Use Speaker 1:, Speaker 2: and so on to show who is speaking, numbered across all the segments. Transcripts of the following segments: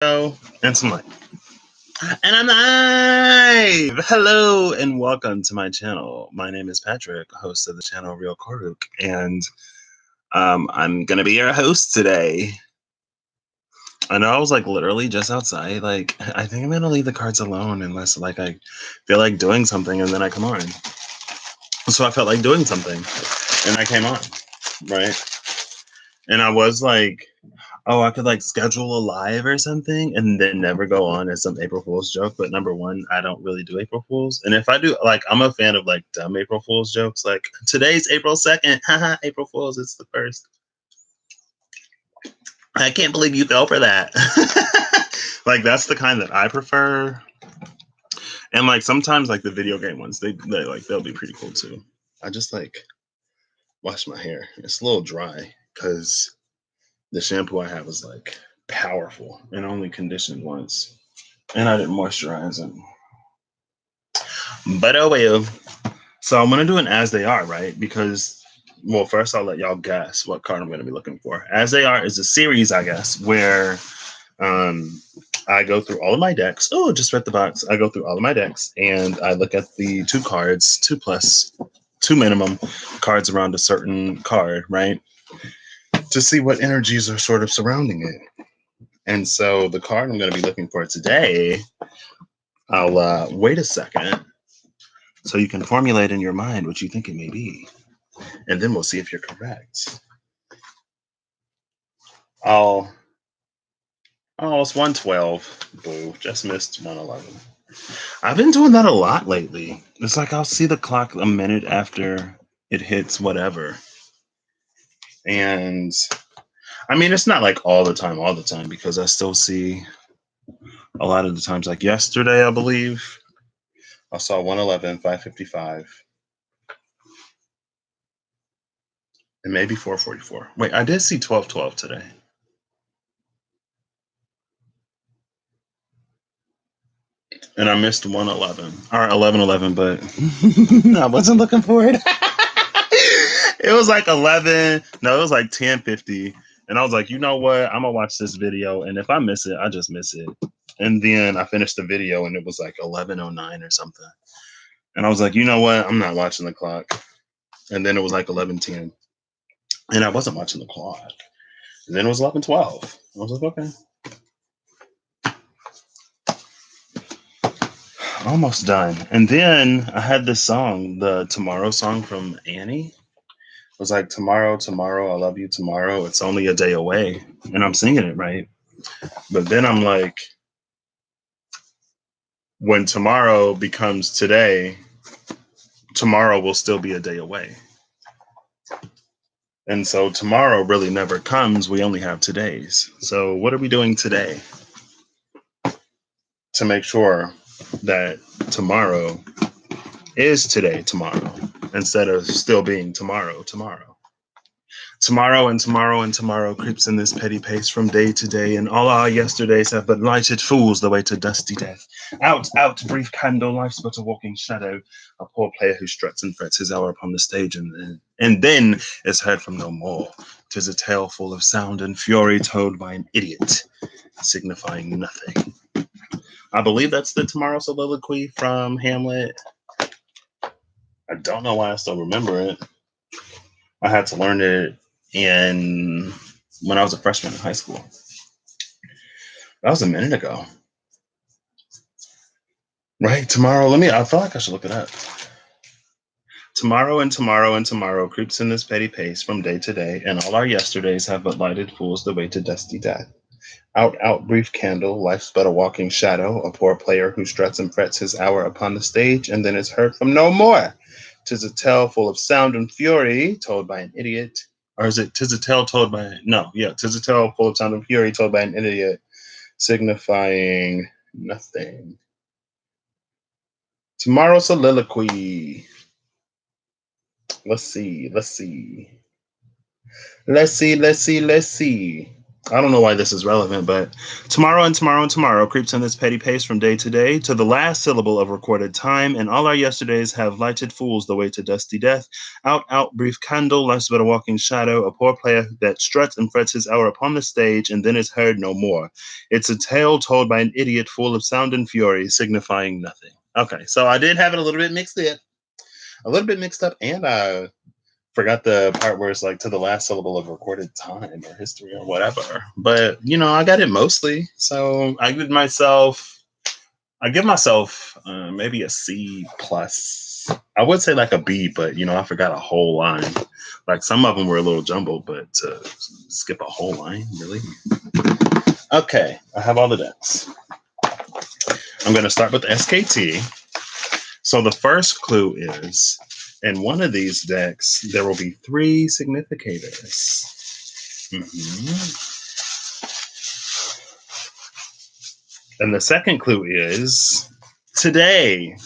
Speaker 1: And some light. And I'm live! Hello and welcome to my channel. My name is Patrick, host of the channel Real Koruk, and I'm gonna be your host today. I know I was like literally just outside. Like, I think I'm gonna leave the cards alone unless like I feel like doing something and then I come on. So I felt like doing something and I came on, right? And I was like, oh, I could like schedule a live or something and then never go on as some April Fool's joke. But number one, I don't really do April Fools. And if I do, like, I'm a fan of like dumb April Fool's jokes. Like, today's April 2nd. Haha, April Fool's, it's the first. I can't believe you fell for that. Like, that's the kind that I prefer. And like sometimes like the video game ones, they like they'll be pretty cool too. I just like wash my hair. It's a little dry because the shampoo I have is like powerful and only conditioned once. And I didn't moisturize it. But oh well. So I'm gonna do an as they are, right? Because well, first I'll let y'all guess what card I'm gonna be looking for. As they are is a series, I guess, where um I go through all of my decks. Oh, just read the box. I go through all of my decks and I look at the two cards, two minimum cards around a certain card, right? To see what energies are sort of surrounding it. And so the card I'm going to be looking for today, I'll wait a second so you can formulate in your mind what you think it may be. And then we'll see if you're correct. Oh, it's 112. Boo, just missed 111. I've been doing that a lot lately. It's like I'll see the clock a minute after it hits whatever. And I mean, it's not like all the time, because I still see a lot of the times, like yesterday, I believe, I saw 111, 555, and maybe 444. Wait, I did see 1212 today. And I missed 111 or 1111, but I wasn't looking for it. It was like 11. No, it was like 1050. And I was like, you know what? I'm gonna watch this video, and if I miss it, I just miss it. And then I finished the video, and it was like 1109 or something. And I was like, you know what? I'm not watching the clock. And then it was like 1110, and I wasn't watching the clock. And then it was 1112. I was like, okay. Almost done. And then I had this song, the Tomorrow song from Annie. It was like, tomorrow, tomorrow, I love you tomorrow. It's only a day away. And I'm singing it right. But then I'm like, when tomorrow becomes today, tomorrow will still be a day away. And so tomorrow really never comes. We only have today's. So what are we doing today to make sure that tomorrow is today tomorrow instead of still being tomorrow tomorrow? Tomorrow and tomorrow and tomorrow creeps in this petty pace from day to day, and all our yesterdays have but lighted fools the way to dusty death. Out, out, brief candle, life's but a walking shadow, a poor player who struts and frets his hour upon the stage, and then is heard from no more. 'Tis a tale full of sound and fury told by an idiot, signifying nothing. I believe that's the Tomorrow soliloquy from Hamlet. I don't know why I still remember it. I had to learn it when I was a freshman in high school. That was a minute ago. Right? Tomorrow, I feel like I should look it up. Tomorrow and tomorrow and tomorrow creeps in this petty pace from day to day, and all our yesterdays have but lighted fools the way to dusty death. Out, out, brief candle, life's but a walking shadow, a poor player who struts and frets his hour upon the stage, and then is heard from no more. 'Tis a tale full of sound and fury, told by an idiot. Or is it 'tis a tale told by, no, yeah, 'tis a tale full of sound and fury, told by an idiot, signifying nothing. Tomorrow soliloquy. Let's see. Let's see. I don't know why this is relevant, but tomorrow and tomorrow and tomorrow creeps in this petty pace from day to day to the last syllable of recorded time, and all our yesterdays have lighted fools the way to dusty death. Out, brief candle, less but a walking shadow, a poor player that struts and frets his hour upon the stage and then is heard no more. It's a tale told by an idiot full of sound and fury, signifying nothing. Okay, so I did have it a little bit mixed up, and forgot the part where it's like to the last syllable of recorded time or history or whatever. But I got it mostly. So I give myself maybe a C plus. I would say like a B, but I forgot a whole line. Like some of them were a little jumbled, but to skip a whole line, really? Okay, I have all the decks. I'm going to start with the SKT. So the first clue is, in one of these decks, there will be 3 significators. And the second clue is today.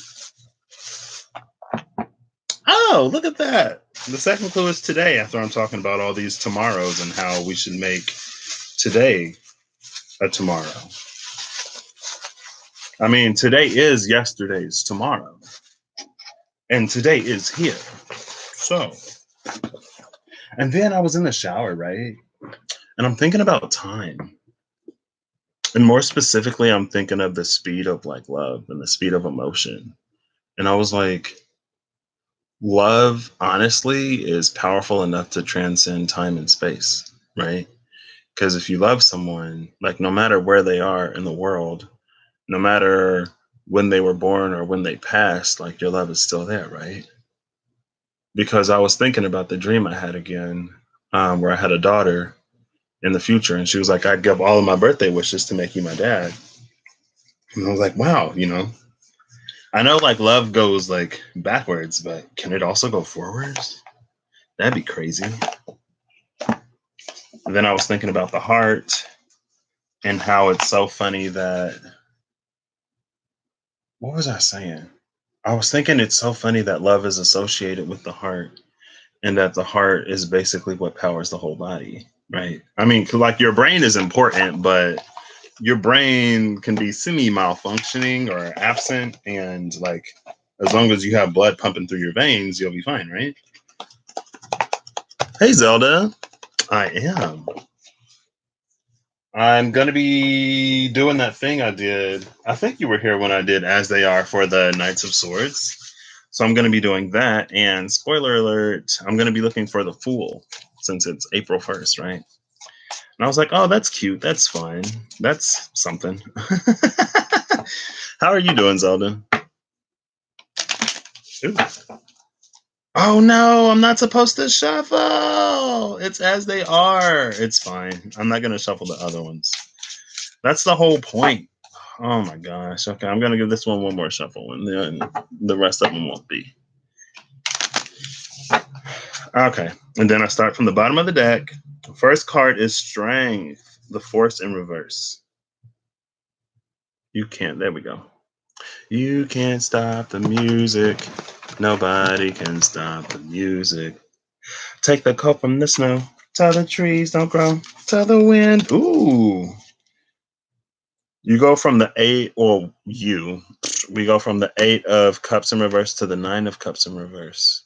Speaker 1: Oh, look at that. The second clue is today, after I'm talking about all these tomorrows and how we should make today a tomorrow. I mean, today is yesterday's tomorrow. And today is here. So, and then I was in the shower, right? And I'm thinking about time. And more specifically, I'm thinking of the speed of like love and the speed of emotion. And I was like, love, honestly, is powerful enough to transcend time and space, right? Because if you love someone, like no matter where they are in the world, no matter when they were born or when they passed, like your love is still there, right? Because I was thinking about the dream I had again, where I had a daughter in the future, and she was like, I'd give all of my birthday wishes to make you my dad. And I was like, wow, I know like love goes like backwards, but can it also go forwards? That'd be crazy. And then I was thinking about the heart and how it's so funny that, what was I saying? I was thinking it's so funny that love is associated with the heart and that the heart is basically what powers the whole body, right? I mean, like your brain is important, but your brain can be semi malfunctioning or absent. And like, as long as you have blood pumping through your veins, you'll be fine, right? Hey, Zelda. I am. I'm going to be doing that thing I did. I think you were here when I did As They Are for the Knights of Swords. So I'm going to be doing that. And spoiler alert, I'm going to be looking for the Fool since it's April 1st, right? And I was like, oh, that's cute. That's fine. That's something. How are you doing, Zelda? Ooh. Oh no, I'm not supposed to shuffle. It's As They Are. It's fine. I'm not going to shuffle the other ones. That's the whole point. Oh my gosh. Okay, I'm going to give this one more shuffle, and then the rest of them won't be. Okay, and then I start from the bottom of the deck. First card is Strength, the Force in reverse. You can't. There we go. You can't stop the music. Nobody can stop the music. Take the coat from the snow. Tell the trees don't grow. Tell the wind. Ooh. You go from the 8, or we go from the 8 of cups in reverse to the 9 of cups in reverse.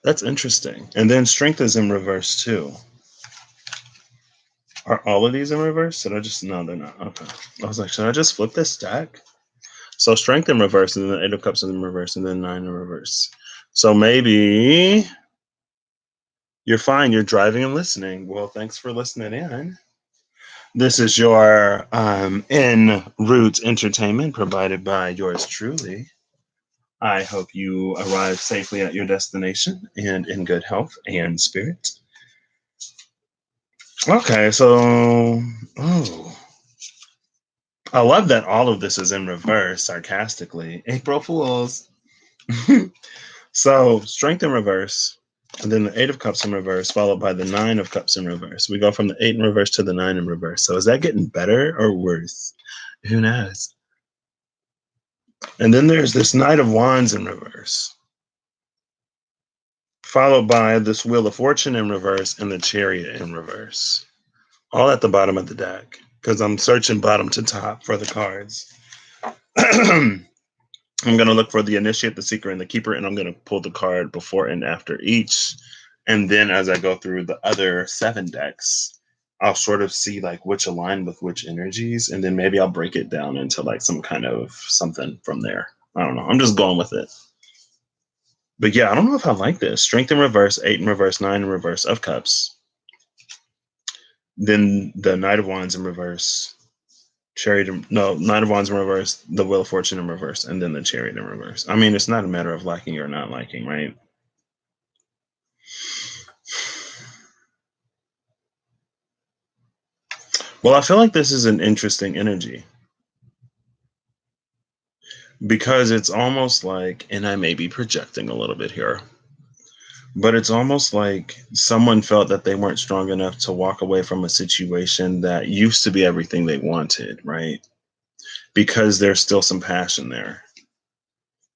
Speaker 1: That's interesting. And then strength is in reverse too. Are all of these in reverse? No, they're not. Okay. I was like, should I just flip this stack? So strength in reverse, and then the 8 of cups in reverse, and then 9 in reverse. So maybe you're fine. You're driving and listening. Well, thanks for listening in. This is your en route entertainment provided by yours truly. I hope you arrive safely at your destination and in good health and spirit. Okay, so I love that all of this is in reverse, sarcastically. April Fools. So strength in reverse, and then the 8 of cups in reverse, followed by the 9 of cups in reverse. We go from the 8 in reverse to the 9 in reverse. So is that getting better or worse? Who knows? And then there's this Knight of Wands in reverse. followed by this Wheel of Fortune in reverse and the Chariot in reverse. All at the bottom of the deck, because I'm searching bottom to top for the cards. I'm going to look for the Initiate, the Seeker, and the Keeper, and I'm going to pull the card before and after each. And then as I go through the other 7 decks, I'll sort of see like which align with which energies, and then maybe I'll break it down into like some kind of something from there. I don't know. I'm just going with it. But yeah, I don't know if I like this. Strength in reverse, 8 in reverse, 9 in reverse of Cups. Then the Knight of Wands in reverse, Knight of Wands in reverse, the Wheel of Fortune in reverse, and then the Chariot in reverse. I mean, it's not a matter of liking or not liking, right? Well, I feel like this is an interesting energy because it's almost like, and I may be projecting a little bit here, but it's almost like someone felt that they weren't strong enough to walk away from a situation that used to be everything they wanted, right? Because there's still some passion there.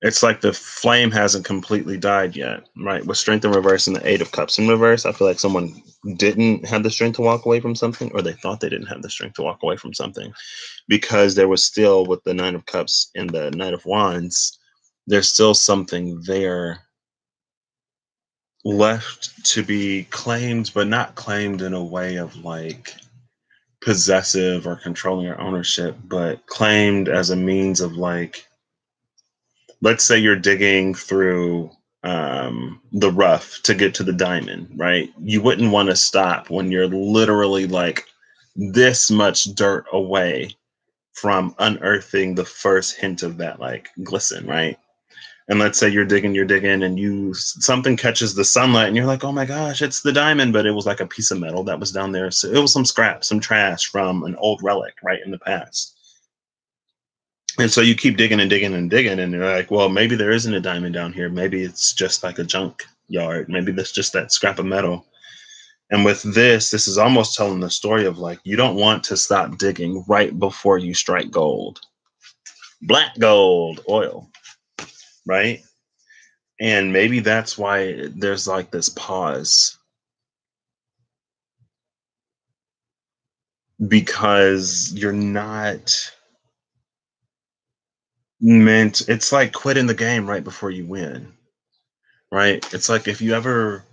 Speaker 1: It's like the flame hasn't completely died yet, right? With Strength in reverse and the 8 of Cups in reverse, I feel like someone didn't have the strength to walk away from something, or they thought they didn't have the strength to walk away from something, because there was still, with the 9 of Cups and the Knight of Wands, there's still something there left to be claimed, but not claimed in a way of like possessive or controlling or ownership, but claimed as a means of like, let's say you're digging through the rough to get to the diamond, right? You wouldn't want to stop when you're literally like this much dirt away from unearthing the first hint of that like glisten, right? And let's say you're digging, and you something catches the sunlight, and you're like, oh my gosh, it's the diamond, but it was like a piece of metal that was down there. So it was some scrap, some trash from an old relic, right, in the past. And so you keep digging and digging and digging, and you're like, well, maybe there isn't a diamond down here. Maybe it's just like a junk yard. Maybe that's just that scrap of metal. And with this is almost telling the story of like, you don't want to stop digging right before you strike gold. Black gold, oil, right? And maybe that's why there's like this pause, because you're not meant, it's like quitting the game right before you win, right? It's like if you ever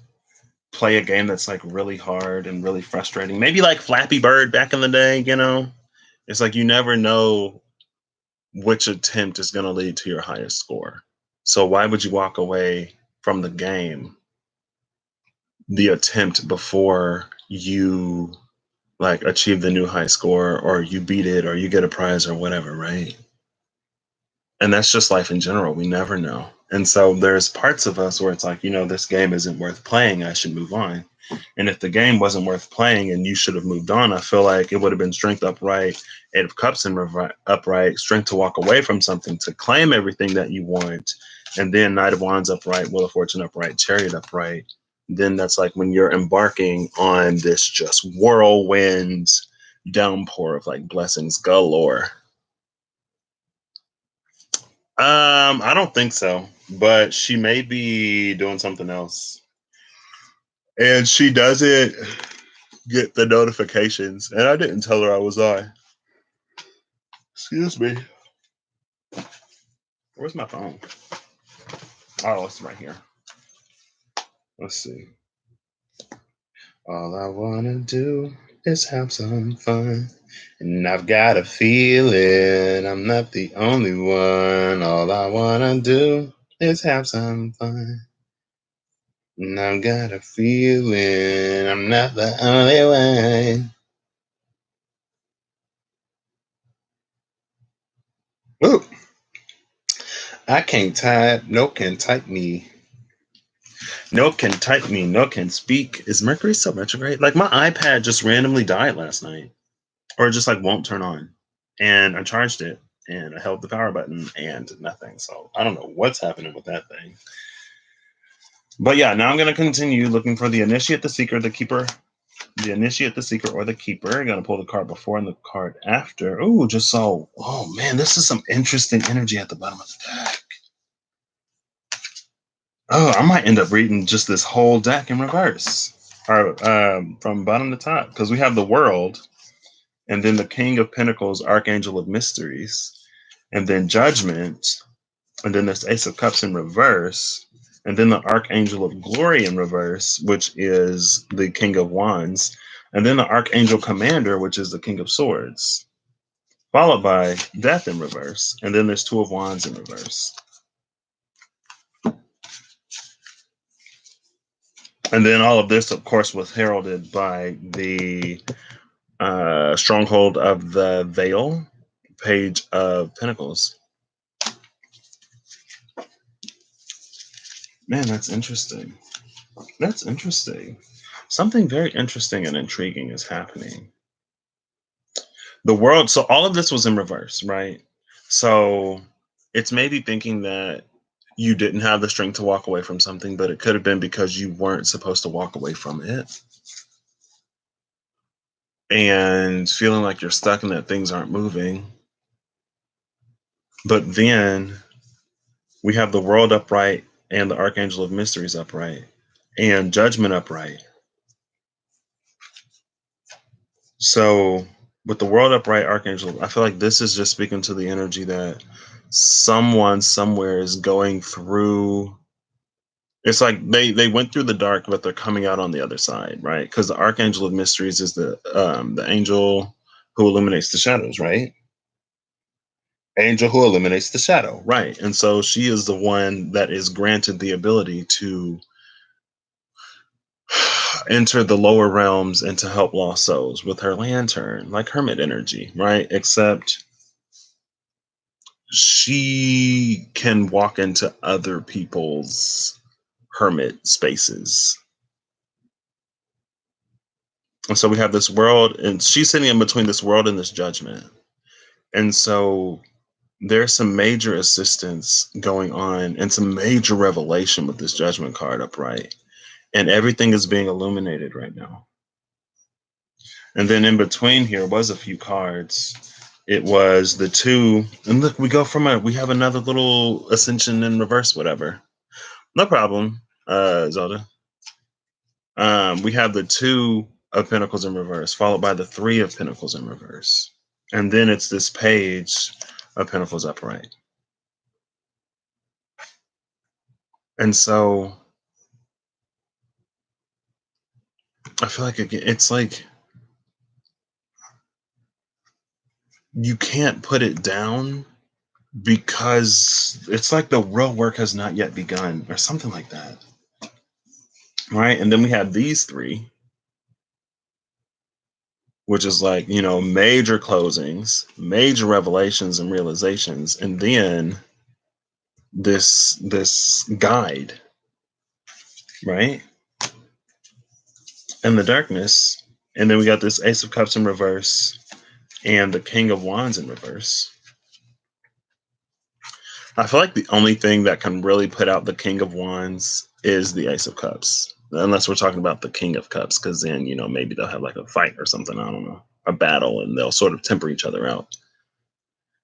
Speaker 1: play a game that's like really hard and really frustrating, maybe like Flappy Bird back in the day, you know, it's like you never know which attempt is going to lead to your highest score. So why would you walk away from the game, the attempt, before you like achieve the new high score, or you beat it, or you get a prize or whatever, right? And that's just life in general. We never know. And so there's parts of us where it's like, you know, this game isn't worth playing. I should move on. And if the game wasn't worth playing and you should have moved on, I feel like it would have been Strength upright, 8 of Cups and upright, Strength to walk away from something, to claim everything that you want. And then Knight of Wands upright, Wheel of Fortune upright, Chariot upright. Then that's like when you're embarking on this just whirlwind downpour of like blessings galore. I don't think so, but she may be doing something else. And she doesn't get the notifications. And I didn't tell her I was on. Excuse me. Where's my phone? Oh, it's right here. Let's see. All I wanna do is have some fun. And I've got a feeling I'm not the only one. All I wanna do is have some fun. And I've got a feeling I'm not the only one. Ooh, I can't type. No can type me. No can type me. No can speak. Is Mercury still retrograde? Like my iPad just randomly died last night, or just like won't turn on. And I charged it, and I held the power button, and nothing. So I don't know what's happening with that thing. But yeah, now I'm gonna continue looking for the Initiate, the Seeker, the Keeper. The Initiate, the Seeker, or the Keeper. I'm gonna pull the card before and the card after. Oh, just saw. Oh man, this is some interesting energy at the bottom of the deck. Oh, I might end up reading just this whole deck in reverse, or from bottom to top, because we have the World, and then the King of Pentacles, Archangel of Mysteries, and then Judgment, and then this Ace of Cups in reverse, and then the Archangel of Glory in reverse, which is the King of Wands, and then the Archangel Commander, which is the King of Swords, followed by Death in reverse, and then there's Two of Wands in reverse. And then all of this, of course, was heralded by the Stronghold of the Veil, Page of Pentacles. Man, that's interesting. That's interesting. Something very interesting and intriguing is happening. The World, so all of this was in reverse, right? So it's maybe thinking that you didn't have the strength to walk away from something, but it could have been because you weren't supposed to walk away from it. And feeling like you're stuck and that things aren't moving. But then we have the World upright and the Archangel of Mysteries upright and Judgment upright. So with the World upright, Archangel, I feel like this is just speaking to the energy that someone somewhere is going through. It's like they went through the dark, but they're coming out on the other side, right? Because the Archangel of Mysteries is the angel who illuminates the shadows, right? Angel who eliminates the shadow, right? And so she is the one that is granted the ability to enter the lower realms and to help lost souls with her lantern, like hermit energy, right? Except she can walk into other people's hermit spaces. And so we have this world, and she's sitting in between this world and this judgment. And so there's some major assistance going on and some major revelation with this judgment card upright. And everything is being illuminated right now. And then in between here was a few cards. It was the two, and look, we go from we have another little ascension in reverse, whatever. No problem, Zelda. We have the Two of Pentacles in reverse, followed by the Three of Pentacles in reverse. And then it's this Page of Pentacles upright. And so I feel like it's like you can't put it down because it's like the real work has not yet begun or something like that. Right. And then we have these three, which is like, major closings, major revelations and realizations. And then this guide, right? And the darkness. And then we got this Ace of Cups in reverse and the King of Wands in reverse. I feel like the only thing that can really put out the King of Wands is the Ace of Cups. Unless we're talking about the King of Cups, because then, maybe they'll have like a fight or something. I don't know, a battle, and they'll sort of temper each other out.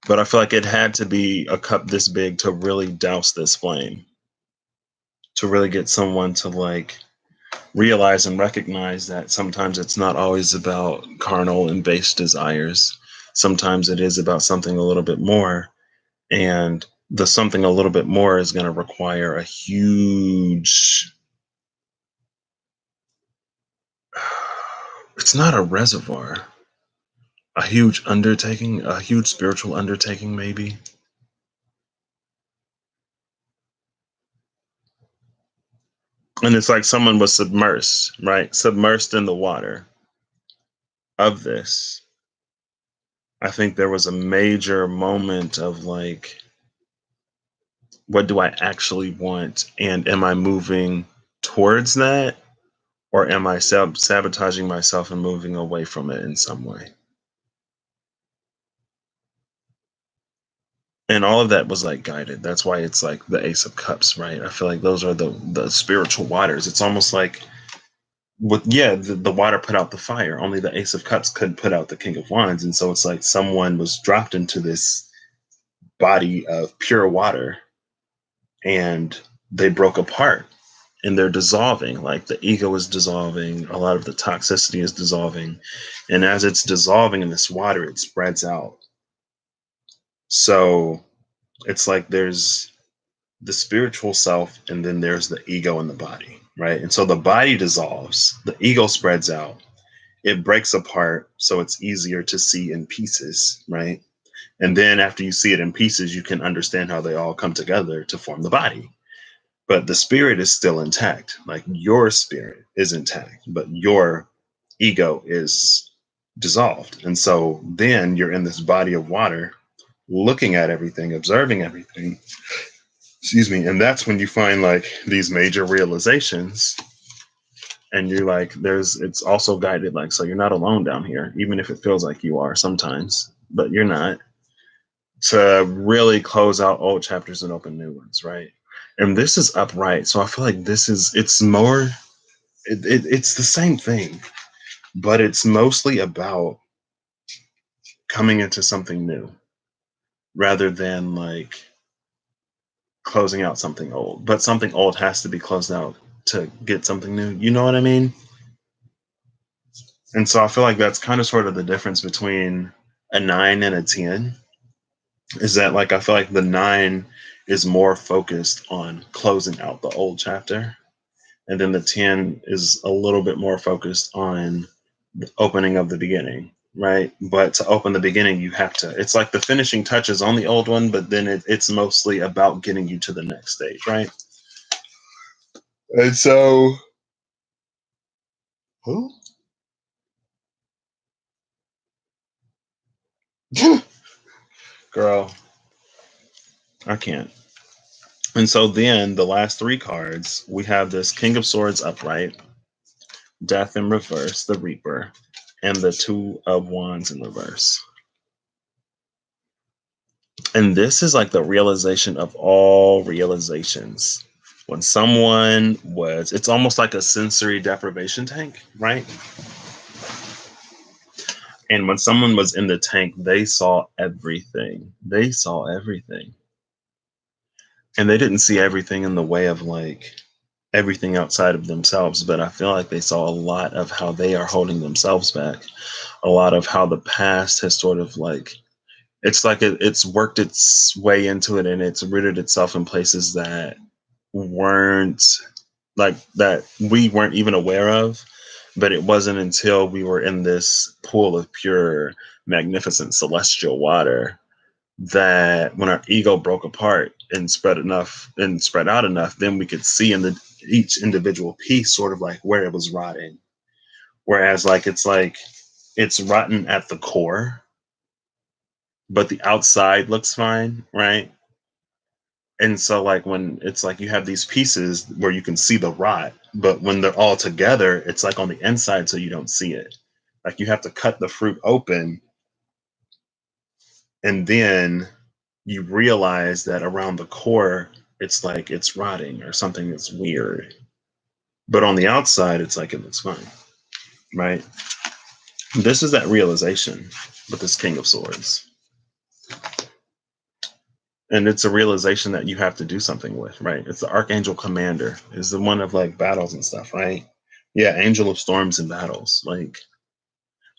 Speaker 1: But I feel like it had to be a cup this big to really douse this flame, to really get someone to like realize and recognize that sometimes it's not always about carnal and base desires. Sometimes it is about something a little bit more. And the something a little bit more is going to require a huge, it's not a reservoir, a huge undertaking, a huge spiritual undertaking, maybe. And it's like someone was submersed, right? Submersed in the water of this. I think there was a major moment of like, what do I actually want? And am I moving towards that? Or am I sabotaging myself and moving away from it in some way? And all of that was like guided. That's why it's like the Ace of Cups, right? I feel like those are the spiritual waters. It's almost like the water put out the fire. Only the Ace of Cups could put out the King of Wands. And so it's like someone was dropped into this body of pure water, and they broke apart and they're dissolving. Like the ego is dissolving, a lot of the toxicity is dissolving. And as it's dissolving in this water, it spreads out. So it's like there's the spiritual self and then there's the ego in the body, right? And so the body dissolves, the ego spreads out, it breaks apart, so it's easier to see in pieces, right? And then after you see it in pieces, you can understand how they all come together to form the body. But the spirit is still intact. Like your spirit is intact, but your ego is dissolved. And so then you're in this body of water looking at everything, observing everything. Excuse me. And that's when you find like these major realizations. And you're like, it's also guided, like, so you're not alone down here, even if it feels like you are sometimes, but you're not, to really close out old chapters and open new ones, right? And this is upright. So I feel like it's more, it's the same thing, but it's mostly about coming into something new rather than like closing out something old. But something old has to be closed out to get something new. You know what I mean? And so I feel like that's kind of sort of the difference between a 9 and a 10 is that like I feel like the 9 is more focused on closing out the old chapter. And then the 10 is a little bit more focused on the opening of the beginning, right? But to open the beginning, you have to, it's like the finishing touches on the old one, but then it's mostly about getting you to the next stage, right? And so, who? Girl, I can't. And so then the last 3 cards, we have this King of Swords upright, Death in reverse, the Reaper, and the 2 of Wands in reverse. And this is like the realization of all realizations. When someone it's almost like a sensory deprivation tank, right? And when someone was in the tank, they saw everything. They saw everything. And they didn't see everything in the way of like everything outside of themselves, but I feel like they saw a lot of how they are holding themselves back, a lot of how the past has sort of like, it's like it's worked its way into it and it's rooted itself in places that weren't like that we weren't even aware of. But it wasn't until we were in this pool of pure, magnificent celestial water that when our ego broke apart and spread out enough, then we could see in the each individual piece sort of like where it was rotting. Whereas like it's rotten at the core, but the outside looks fine, right? And so like when it's like you have these pieces where you can see the rot, but when they're all together, it's like on the inside so you don't see it. Like you have to cut the fruit open and then you realize that around the core it's like it's rotting or something that's weird. But on the outside it's like it looks fine, right? This is that realization with this King of Swords. And it's a realization that you have to do something with, right? It's the Archangel Commander, is the one of like battles and stuff, right? Yeah, Angel of Storms and battles. Like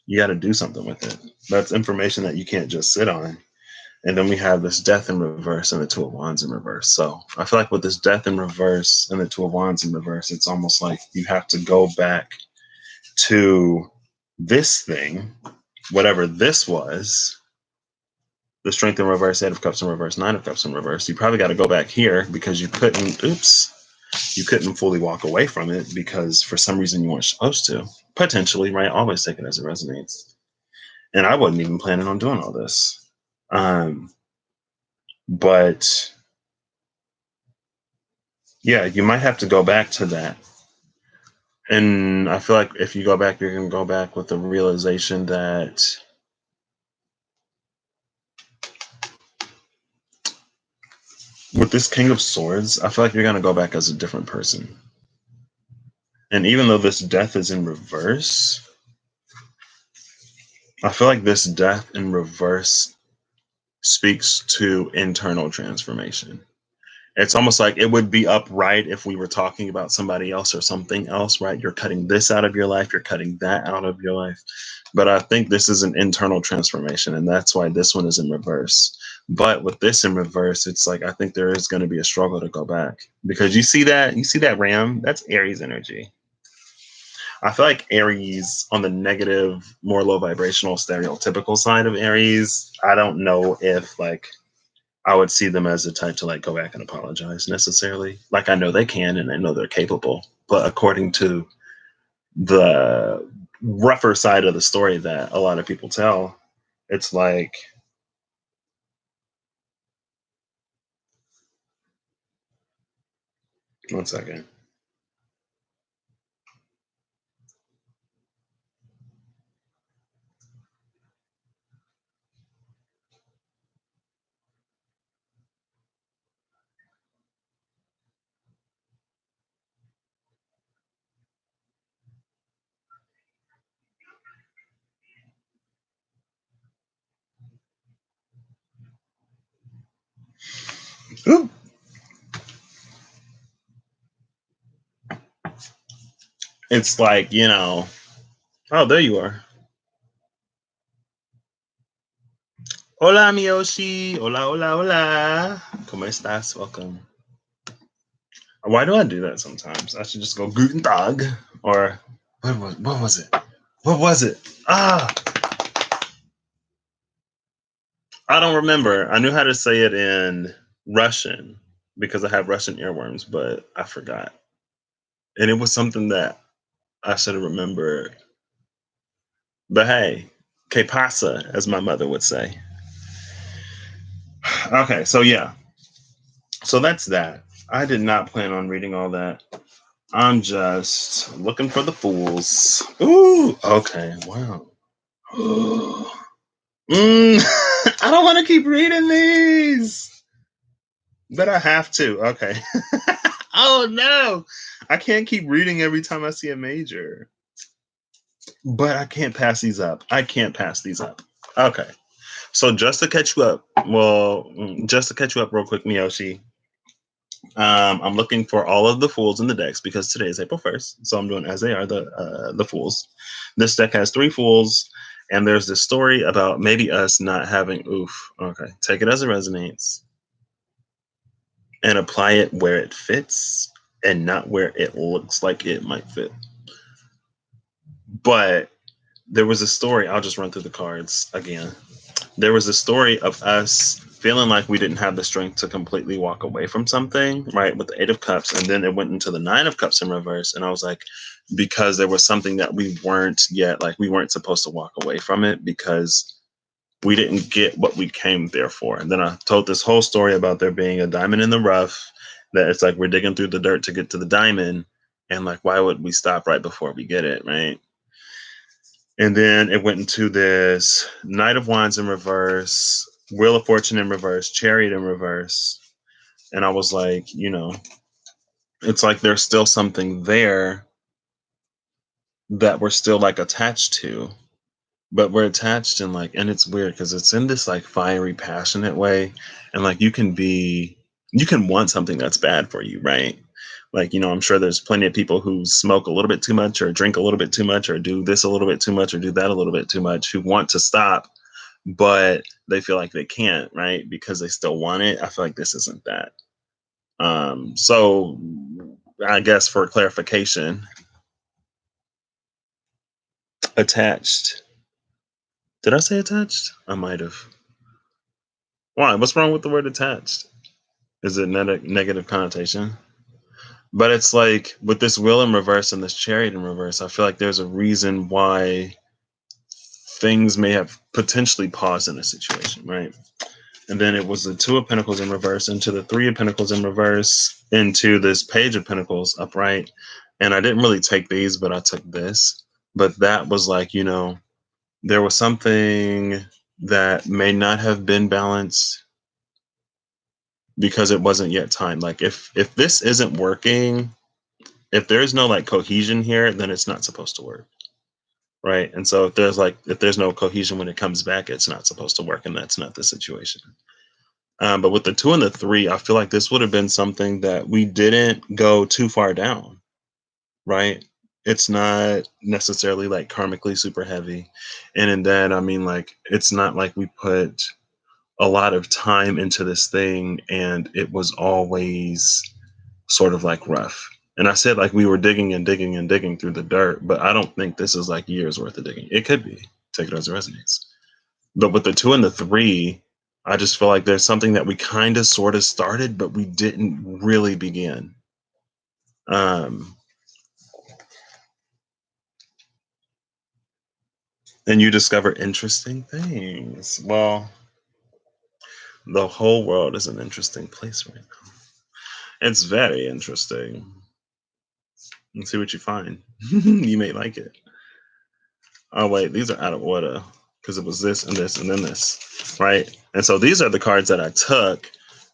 Speaker 1: you got to do something with it. That's information that you can't just sit on. And then we have this Death in reverse and the 2 of Wands in reverse. So I feel like with this Death in reverse and the 2 of Wands in reverse, it's almost like you have to go back to this thing, whatever this was, the Strength in reverse, 8 of Cups in reverse, 9 of Cups in reverse. You probably got to go back here because you couldn't fully walk away from it because for some reason you weren't supposed to. Potentially, right? Always take it as it resonates. And I wasn't even planning on doing all this. But yeah, you might have to go back to that. And I feel like if you go back, you're going to go back with the realization that with this King of Swords, I feel like you're going to go back as a different person. And even though this death is in reverse, I feel like this death in reverse speaks to internal transformation. It's almost like it would be upright if we were talking about somebody else or something else, right? You're cutting this out of your life, you're cutting that out of your life. But I think this is an internal transformation, and that's why this one is in reverse. But with this in reverse, it's like I think there is going to be a struggle to go back, because you see that ram, that's Aries energy. I feel like Aries on the negative, more low vibrational, stereotypical side of Aries, I don't know if like I would see them as the type to like go back and apologize necessarily. Like I know they can and I know they're capable, but according to the rougher side of the story that a lot of people tell, it's like, one second. Ooh. It's like, oh, there you are. Hola, Miyoshi. Hola, hola, hola. ¿Cómo estás? Welcome. Why do I do that sometimes? I should just go Guten Tag, or what was it? What was it? Ah, I don't remember. I knew how to say it in Russian because I have Russian earworms, but I forgot. And it was something that I should have remembered. But hey, que pasa, as my mother would say. Okay, so yeah. So that's that. I did not plan on reading all that. I'm just looking for the fools. Ooh, okay, wow. I don't want to keep reading these, but I have to. Okay. Oh no, I can't keep reading every time I see a major. But I can't pass these up. I can't pass these up. Okay. So just to catch you up, just to catch you up real quick, Miyoshi. I'm looking for all of the fools in the decks because today is April 1st. So I'm doing as they are the fools. This deck has 3 fools, and there's this story about maybe us not having oof. Okay. Take it as it resonates and apply it where it fits and not where it looks like it might fit. But there was a story. I'll just run through the cards again. There was a story of us feeling like we didn't have the strength to completely walk away from something, right? With the 8 of Cups. And then it went into the 9 of Cups in reverse. And I was like, because there was something that we weren't yet, like we weren't supposed to walk away from it because we didn't get what we came there for. And then I told this whole story about there being a diamond in the rough, that it's like we're digging through the dirt to get to the diamond. And like, why would we stop right before we get it, right? And then it went into this Knight of Wands in reverse, Wheel of Fortune in reverse, Chariot in reverse. And I was like, it's like there's still something there that we're still like attached to, but we're attached in like, and it's weird because it's in this like fiery, passionate way. And like you can want something that's bad for you, right? Like, I'm sure there's plenty of people who smoke a little bit too much or drink a little bit too much or do this a little bit too much or do that a little bit too much who want to stop, but they feel like they can't, right? Because they still want it. I feel like this isn't that. So I guess for clarification, attached. Did I say attached? I might have. Why? What's wrong with the word attached? Is it negative connotation? But it's like with this wheel in reverse and this chariot in reverse, I feel like there's a reason why things may have potentially paused in a situation, right? And then it was the 2 of Pentacles in reverse into the 3 of Pentacles in reverse into this Page of Pentacles upright. And I didn't really take these, but I took this. But that was like, there was something that may not have been balanced because it wasn't yet time. Like if this isn't working, if there's no like cohesion here, then it's not supposed to work. Right. And so if there's no cohesion when it comes back, it's not supposed to work. And that's not the situation. But with the 2 and the 3, I feel like this would have been something that we didn't go too far down, right? It's not necessarily like karmically super heavy. And in that, I mean, like, it's not like we put a lot of time into this thing and it was always sort of like rough. And I said like we were digging and digging and digging through the dirt, but I don't think this is like years worth of digging. It could be. Take it as it resonates. But with the 2 and the 3, I just feel like there's something that we kind of sort of started, but we didn't really begin. Um, and you discover interesting things. Well, the whole world is an interesting place right now. It's very interesting. And see what you find. You may like it. Oh wait, these are out of order because it was this and this and then this, right? And so these are the cards that I took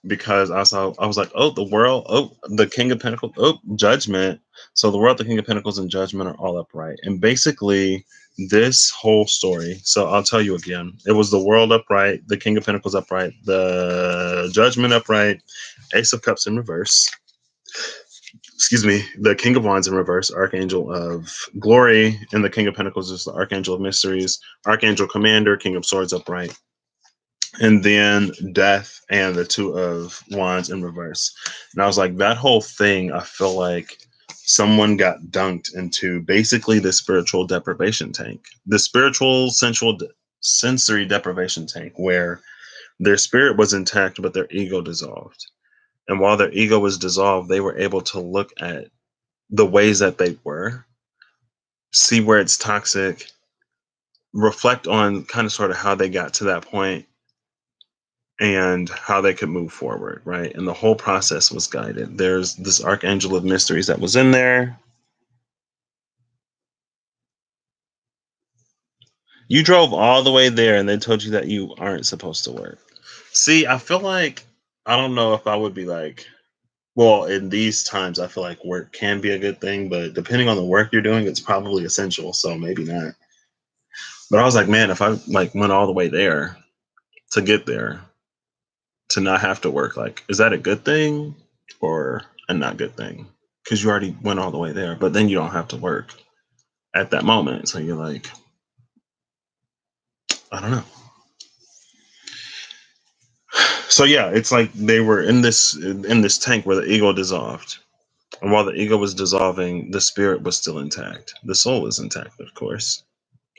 Speaker 1: because I was like, oh, the world, oh, the King of Pentacles, oh, Judgment. So the world, the King of Pentacles, and Judgment are all upright. And basically, this whole story. So I'll tell you again. It was the world upright, the King of Pentacles upright, the Judgment upright, Ace of Cups in reverse, excuse me, the King of Wands in reverse, Archangel of Glory, and the King of Pentacles is the Archangel of Mysteries, Archangel Commander, King of Swords upright, and then Death and the Two of Wands in reverse. And I was like, that whole thing, I feel like someone got dunked into basically the spiritual deprivation tank, the spiritual sensory deprivation tank, where their spirit was intact, but their ego dissolved. And while their ego was dissolved, they were able to look at the ways that they were, see where it's toxic, reflect on kind of sort of how they got to that point and how they could move forward, right? And the whole process was guided. There's this Archangel of Mysteries that was in there. You drove all the way there and they told you that you aren't supposed to work. See, I feel like, I don't know if I would be like, well, in these times, I feel like work can be a good thing, but depending on the work you're doing, it's probably essential. So maybe not. But I was like, man, if I like went all the way there to get there, to not have to work, like, is that a good thing or a not good thing? Because you already went all the way there, but then you don't have to work at that moment. So you're like, I don't know. So yeah, it's like they were in this tank where the ego dissolved. And while the ego was dissolving, the spirit was still intact. The soul is intact, of course.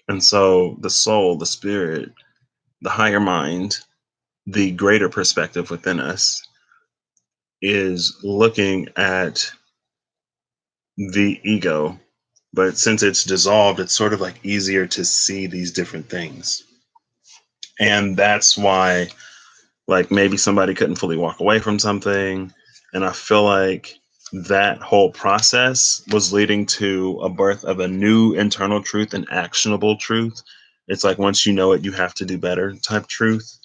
Speaker 1: And so the soul, the spirit, the higher mind, the greater perspective within us is looking at the ego, but since it's dissolved, it's sort of like easier to see these different things. And that's why, like, maybe somebody couldn't fully walk away from something. And I feel like that whole process was leading to a birth of a new internal truth and actionable truth. It's like once you know it, you have to do better type truth.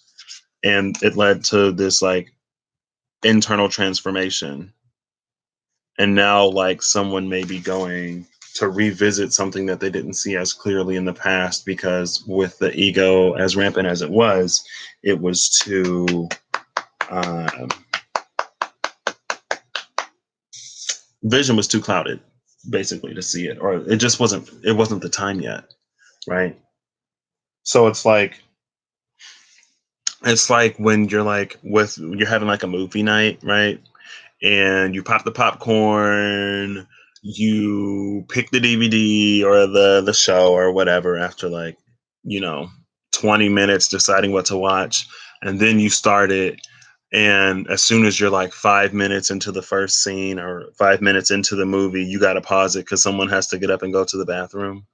Speaker 1: And it led to this like internal transformation. And now like someone may be going to revisit something that they didn't see as clearly in the past because with the ego as rampant as it was too um, vision was too clouded basically to see it, or it wasn't the time yet, right? So it's like when you're having like a movie night, right? And you pop the popcorn, you pick the DVD or the show or whatever after like, you know, 20 minutes deciding what to watch, and then you start it. And as soon as you're like 5 minutes into the first scene or 5 minutes into the movie, you got to pause it because someone has to get up and go to the bathroom.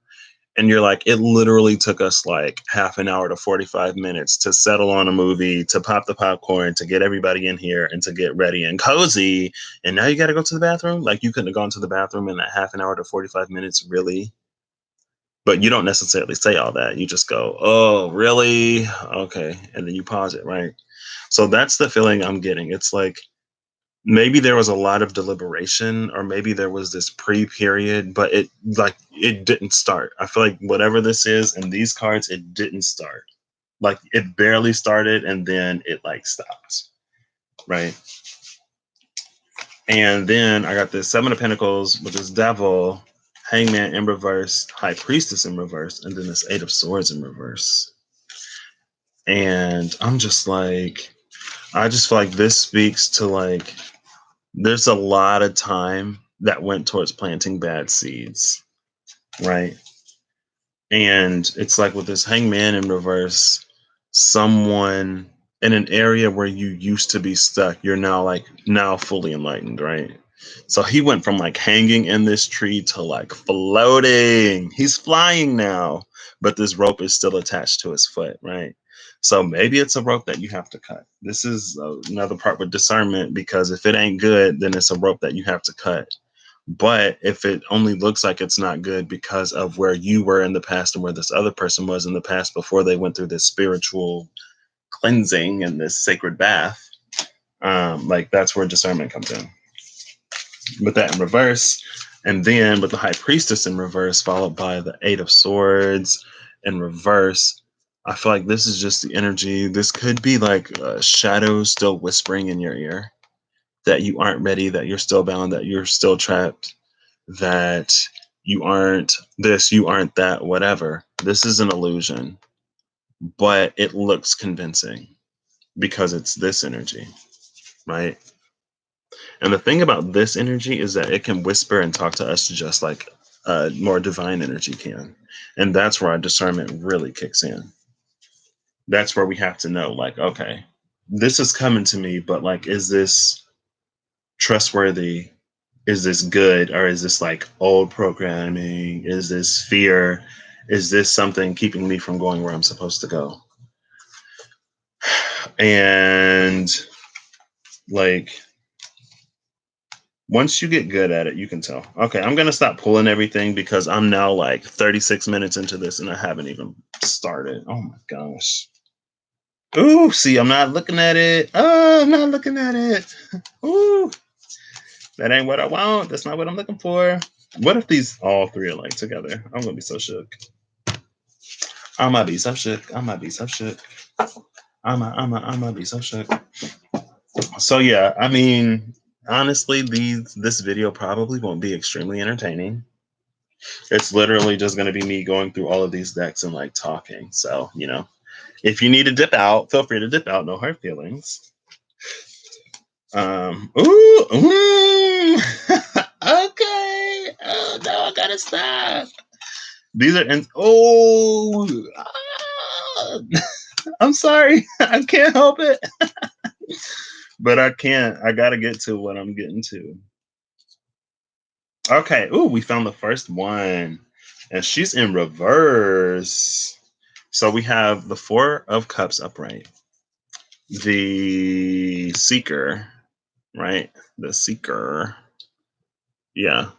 Speaker 1: And you're like, it literally took us like half an hour to 45 minutes to settle on a movie, to pop the popcorn, to get everybody in here and to get ready and cozy. And now you got to go to the bathroom. Like you couldn't have gone to the bathroom in that half an hour to 45 minutes, really. But you don't necessarily say all that. You just go, oh, really? Okay. And then you pause it, right? So that's the feeling I'm getting. It's like maybe there was a lot of deliberation or maybe there was this pre-period, but it didn't start. I feel like whatever this is in these cards, it didn't start. Like it barely started and then it like stopped. right? And then I got this Seven of Pentacles with this Devil, Hangman in reverse, High Priestess in reverse, and then this Eight of Swords in reverse. And I'm just like, I just feel like this speaks to like, there's a lot of time that went towards planting bad seeds, right? And it's like with this Hangman in reverse, someone in an area where you used to be stuck, you're now fully enlightened, right? So he went from like hanging in this tree to like floating. He's flying now, but this rope is still attached to his foot, right? So maybe it's a rope that you have to cut. This is another part with discernment, because if it ain't good, then it's a rope that you have to cut. But if it only looks like it's not good because of where you were in the past and where this other person was in the past before they went through this spiritual cleansing and this sacred bath, like that's where discernment comes in. With that in reverse, and then with the High Priestess in reverse, followed by the Eight of Swords in reverse, I feel like this is just the energy. This could be like shadows still whispering in your ear that you aren't ready, that you're still bound, that you're still trapped, that you aren't this, you aren't that, whatever. This is an illusion, but it looks convincing because it's this energy, right? And the thing about this energy is that it can whisper and talk to us just like more divine energy can. And that's where our discernment really kicks in. That's where we have to know, like, okay, this is coming to me, but like, is this trustworthy? Is this good, or is this like old programming? Is this fear? Is this something keeping me from going where I'm supposed to go? And like, once you get good at it, you can tell. Okay, I'm going to stop pulling everything because I'm now like 36 minutes into this and I haven't even started. Oh my gosh. Ooh, see, I'm not looking at it. Oh, I'm not looking at it. Ooh, that ain't what I want. That's not what I'm looking for. What if these all three are like together? I'm gonna be so shook. I'm gonna be so shook. I'm gonna be so shook. I'm gonna be so shook. So yeah, I mean, honestly, this video probably won't be extremely entertaining. It's literally just gonna be me going through all of these decks and like talking. So if you need to dip out, feel free to dip out. No hard feelings. Ooh. Okay. Oh no, I gotta stop. These are I'm sorry. I can't help it. But I can't. I gotta get to what I'm getting to. Okay. Ooh, we found the first one. And she's in reverse. So we have the Four of Cups upright. The Seeker, right? The Seeker. Yeah.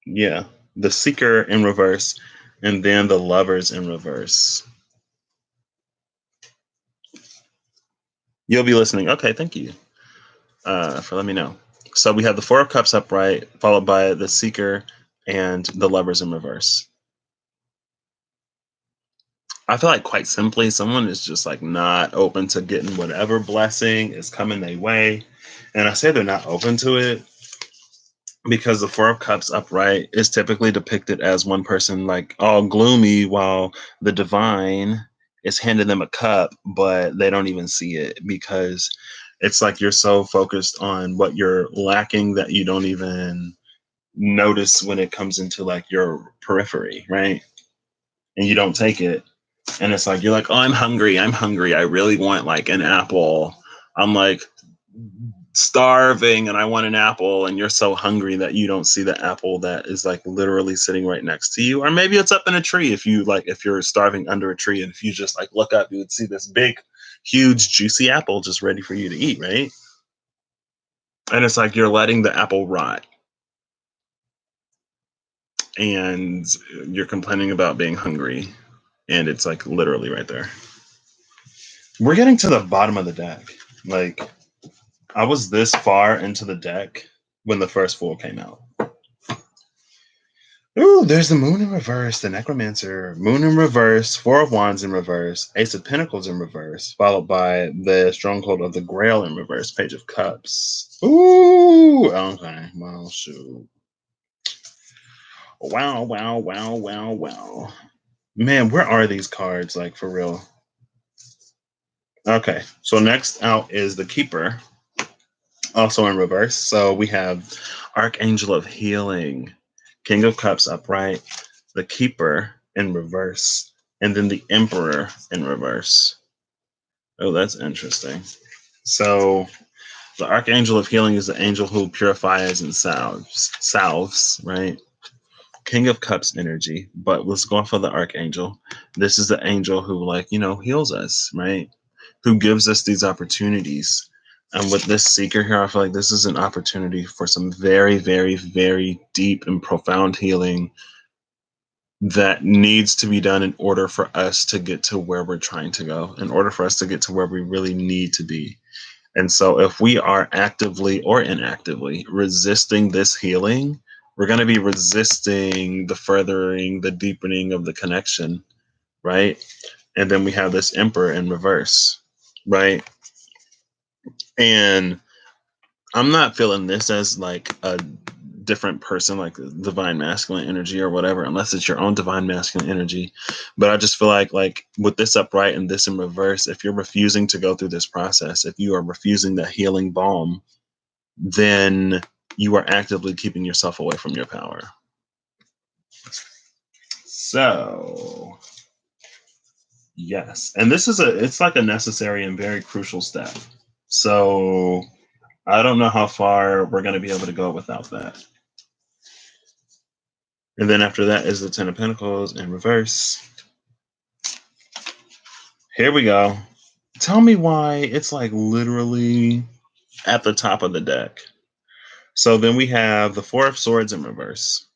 Speaker 1: Yeah. The Seeker in reverse. And then the Lovers in reverse. You'll be listening. Okay, thank you for letting me know. So we have the Four of Cups upright, followed by the Seeker and the Lovers in reverse. I feel like quite simply, someone is just like not open to getting whatever blessing is coming their way. And I say they're not open to it because the Four of Cups upright is typically depicted as one person like all gloomy while the divine is handing them a cup, but they don't even see it because it's like you're so focused on what you're lacking that you don't even notice when it comes into like your periphery, right? And you don't take it. And it's like, you're like, oh, I'm hungry. I'm hungry. I really want like an apple. I'm like starving and I want an apple. And you're so hungry that you don't see the apple that is like literally sitting right next to you. Or maybe it's up in a tree. If you're starving under a tree and if you just like look up, you would see this big, huge, juicy apple just ready for you to eat, right? And it's like you're letting the apple rot. And you're complaining about being hungry. And it's like literally right there. We're getting to the bottom of the deck. Like, I was this far into the deck when the first four came out. Ooh, there's the moon in reverse, the necromancer, moon in reverse, four of wands in reverse, ace of pentacles in reverse, followed by the stronghold of the grail in reverse, page of cups. Ooh, okay, well, shoot. Wow, wow, wow, wow, wow. Man, where are these cards, like, for real? Okay, so next out is the keeper, also in reverse. So we have archangel of healing, king of cups upright, the keeper in reverse, and then the emperor in reverse. Oh, that's interesting. So the archangel of healing is the angel who purifies and salves, right? King of cups energy, but let's go off of the archangel. This is the angel who, like, heals us, right? Who gives us these opportunities. And with this seeker here, I feel like this is an opportunity for some very, very, very deep and profound healing that needs to be done in order for us to get to where we're trying to go, in order for us to get to where we really need to be. And so, if we are actively or inactively resisting this healing, we're going to be resisting the furthering, the deepening of the connection, right? And then we have this emperor in reverse, right? And I'm not feeling this as like a different person, like divine masculine energy or whatever, unless it's your own divine masculine energy. But I just feel like with this upright and this in reverse, if you're refusing to go through this process, if you are refusing the healing balm, then you are actively keeping yourself away from your power. So yes, and this is it's like a necessary and very crucial step. So I don't know how far we're going to be able to go without that. And then after that is the Ten of Pentacles in reverse. Here we go. Tell me why it's like literally at the top of the deck. So then we have the Four of Swords in reverse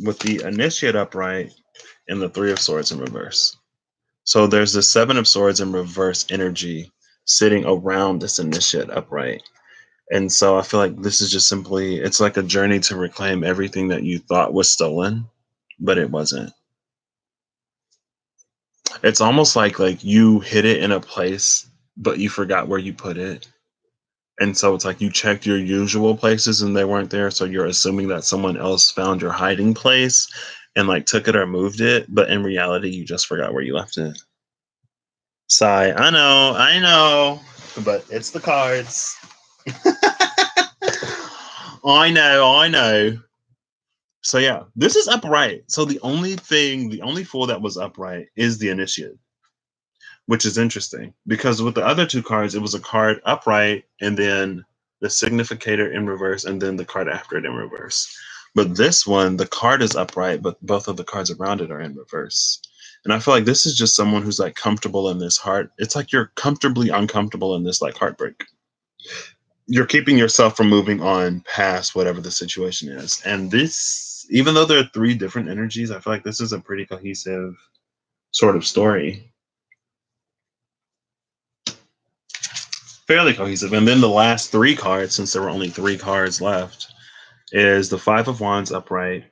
Speaker 1: with the Initiate upright and the Three of Swords in reverse. So there's the Seven of Swords in reverse energy sitting around this Initiate upright. And so I feel like this is just simply, it's like a journey to reclaim everything that you thought was stolen, but it wasn't. It's almost like you hid it in a place, but you forgot where you put it. And so it's like you checked your usual places and they weren't there. So you're assuming that someone else found your hiding place and like took it or moved it. But in reality, you just forgot where you left it. Sigh. I know. But it's the cards. I know. So yeah, this is upright. So the only fool that was upright is the initiate, which is interesting because with the other two cards, it was a card upright and then the significator in reverse and then the card after it in reverse. But this one, the card is upright, but both of the cards around it are in reverse. And I feel like this is just someone who's like comfortable in this heart. It's like you're comfortably uncomfortable in this like heartbreak. You're keeping yourself from moving on past whatever the situation is. And this, even though there are three different energies, I feel like this is a pretty cohesive sort of story. Fairly cohesive. And then the last three cards, since there were only three cards left, is the Five of Wands upright,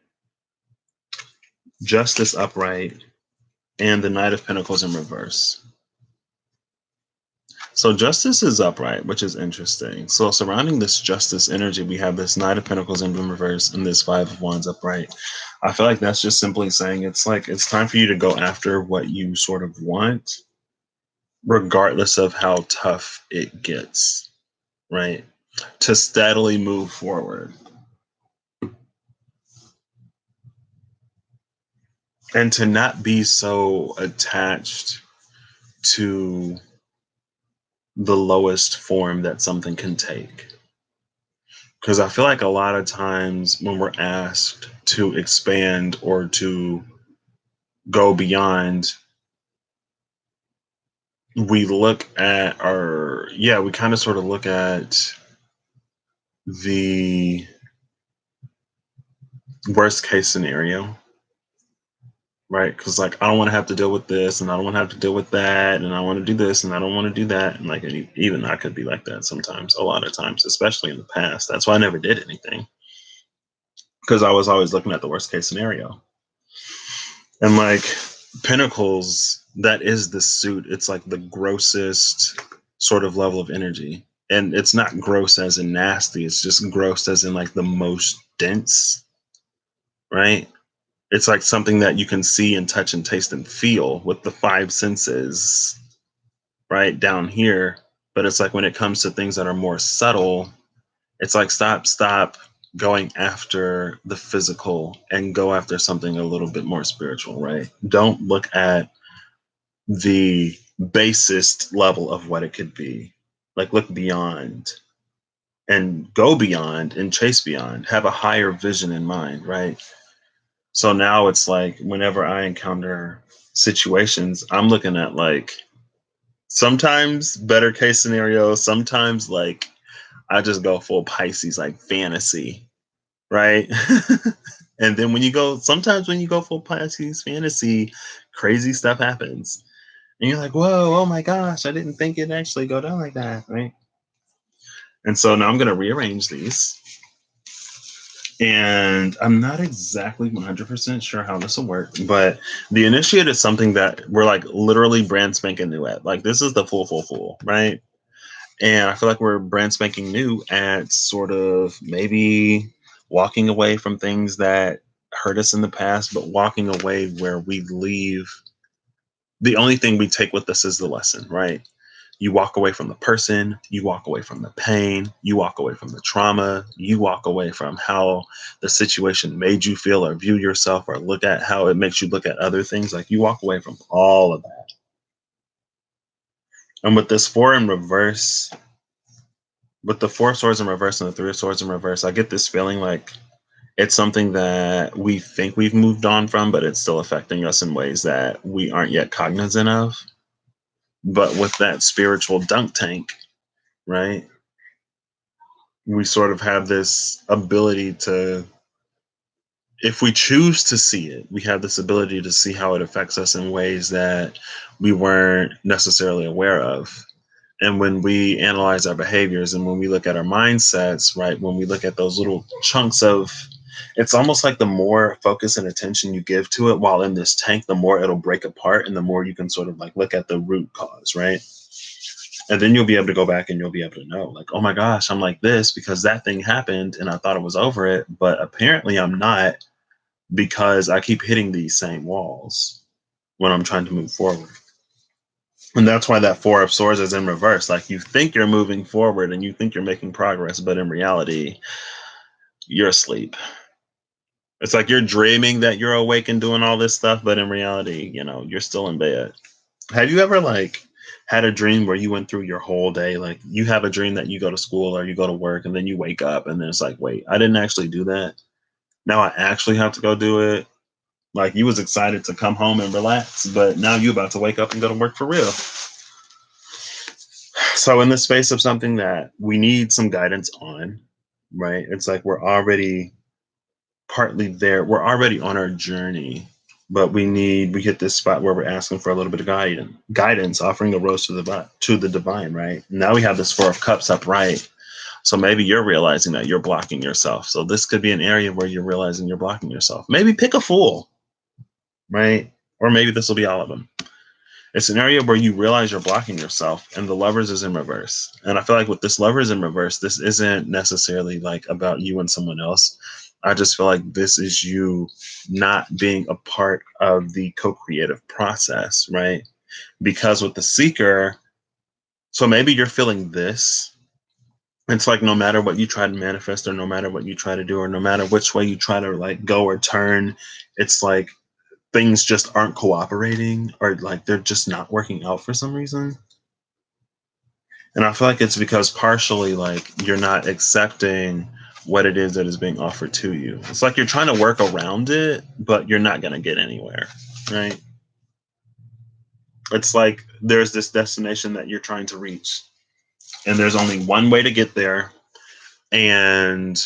Speaker 1: Justice upright, and the Knight of Pentacles in reverse. So Justice is upright, which is interesting. So surrounding this Justice energy, we have this Knight of Pentacles in reverse and this Five of Wands upright. I feel like that's just simply saying it's like it's time for you to go after what you sort of want, regardless of how tough it gets, right? To steadily move forward. And to not be so attached to the lowest form that something can take. Because I feel like a lot of times when we're asked to expand or to go beyond, we look at we kind of sort of look at the worst case scenario, right? Because like I don't want to have to deal with this, and I don't want to have to deal with that, and I want to do this, and I don't want to do that, and like even I could be like that sometimes, a lot of times, especially in the past. That's why I never did anything. because I was always looking at the worst case scenario. And like Pentacles, that is the suit. It's like the grossest sort of level of energy. And it's not gross as in nasty, it's just gross as in like the most dense, right? It's like something that you can see and touch and taste and feel with the five senses, right down here. But it's like when it comes to things that are more subtle, it's like stop going after the physical and go after something a little bit more spiritual, right? Don't look at the basest level of what it could be. Like look beyond and go beyond and chase beyond. Have a higher vision in mind, right? So now it's like whenever I encounter situations, I'm looking at like sometimes better case scenario, sometimes like I just go full Pisces, like fantasy, right? And then sometimes when you go full Pisces fantasy, crazy stuff happens. And you're like, whoa, oh my gosh, I didn't think it'd actually go down like that, right? And so now I'm going to rearrange these. And I'm not exactly 100% sure how this will work, but the initiate is something that we're like literally brand spanking new at. Like this is the full, right? And I feel like we're brand spanking new at sort of maybe walking away from things that hurt us in the past, but walking away where we leave. The only thing we take with us is the lesson, right? You walk away from the person, you walk away from the pain, you walk away from the trauma, you walk away from how the situation made you feel or view yourself or look at how it makes you look at other things. Like you walk away from all of that. And with this four in reverse, with the four of swords in reverse and the three of swords in reverse, I get this feeling like it's something that we think we've moved on from, but it's still affecting us in ways that we aren't yet cognizant of. But with that spiritual dunk tank, right? We sort of have this ability to, if we choose to see it, we have this ability to see how it affects us in ways that we weren't necessarily aware of. And when we analyze our behaviors and when we look at our mindsets, right, when we look at those little chunks of, it's almost like the more focus and attention you give to it while in this tank, the more it'll break apart and the more you can sort of like look at the root cause, right? And then you'll be able to go back and you'll be able to know, like, oh my gosh, I'm like this because that thing happened and I thought I was over it, but apparently I'm not because I keep hitting these same walls when I'm trying to move forward. And that's why that four of swords is in reverse. Like you think you're moving forward and you think you're making progress, but in reality, you're asleep. It's like you're dreaming that you're awake and doing all this stuff, but in reality, you're still in bed. Have you ever like had a dream where you went through your whole day? Like you have a dream that you go to school or you go to work and then you wake up and then it's like, wait, I didn't actually do that. Now I actually have to go do it. Like you was excited to come home and relax, but now you about to wake up and go to work for real. So in the space of something that we need some guidance on, right? It's like we're already partly there. We're already on our journey, but we hit this spot where we're asking for a little bit of guidance, offering the rose to the divine, right? Now we have this four of cups upright. So maybe you're realizing that you're blocking yourself. So this could be an area where you're realizing you're blocking yourself. Maybe pick a fool, right? Or maybe this will be all of them. It's an area where you realize you're blocking yourself and the lovers is in reverse. And I feel like with this lovers in reverse, this isn't necessarily like about you and someone else. I just feel like this is you not being a part of the co-creative process, right? Because with the seeker, so maybe you're feeling this. It's like no matter what you try to manifest or no matter what you try to do or no matter which way you try to like go or turn, it's like things just aren't cooperating or like they're just not working out for some reason. And I feel like it's because partially like you're not accepting what it is that is being offered to you. It's like you're trying to work around it, but you're not going to get anywhere, right? It's like there's this destination that you're trying to reach, and there's only one way to get there. And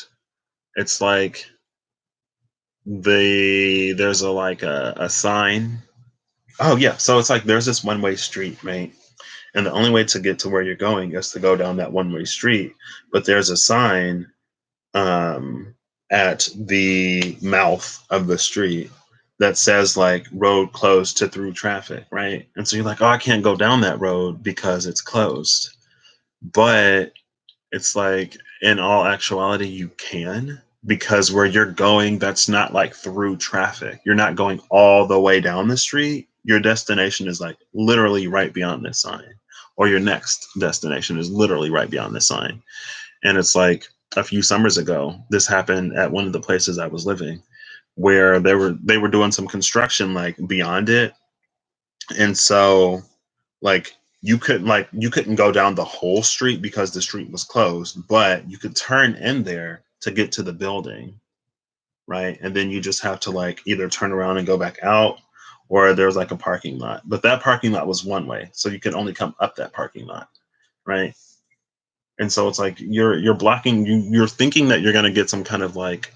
Speaker 1: it's like there's a sign. Oh yeah, so it's like there's this one-way street, right? And the only way to get to where you're going is to go down that one-way street. But there's a sign at the mouth of the street that says like road closed to through traffic, right? And so you're like, oh, I can't go down that road because it's closed. But it's like in all actuality, you can, because where you're going, that's not like through traffic. You're not going all the way down the street. Your destination is like literally right beyond this sign, or your next destination is literally right beyond this sign. And it's like a few summers ago, this happened at one of the places I was living, where they were doing some construction like beyond it. And so like you couldn't go down the whole street because the street was closed, but you could turn in there to get to the building, right? And then you just have to like either turn around and go back out, or there's like a parking lot. But that parking lot was one way, so you could only come up that parking lot, right? And so it's like you're blocking, you're thinking that you're going to get some kind of like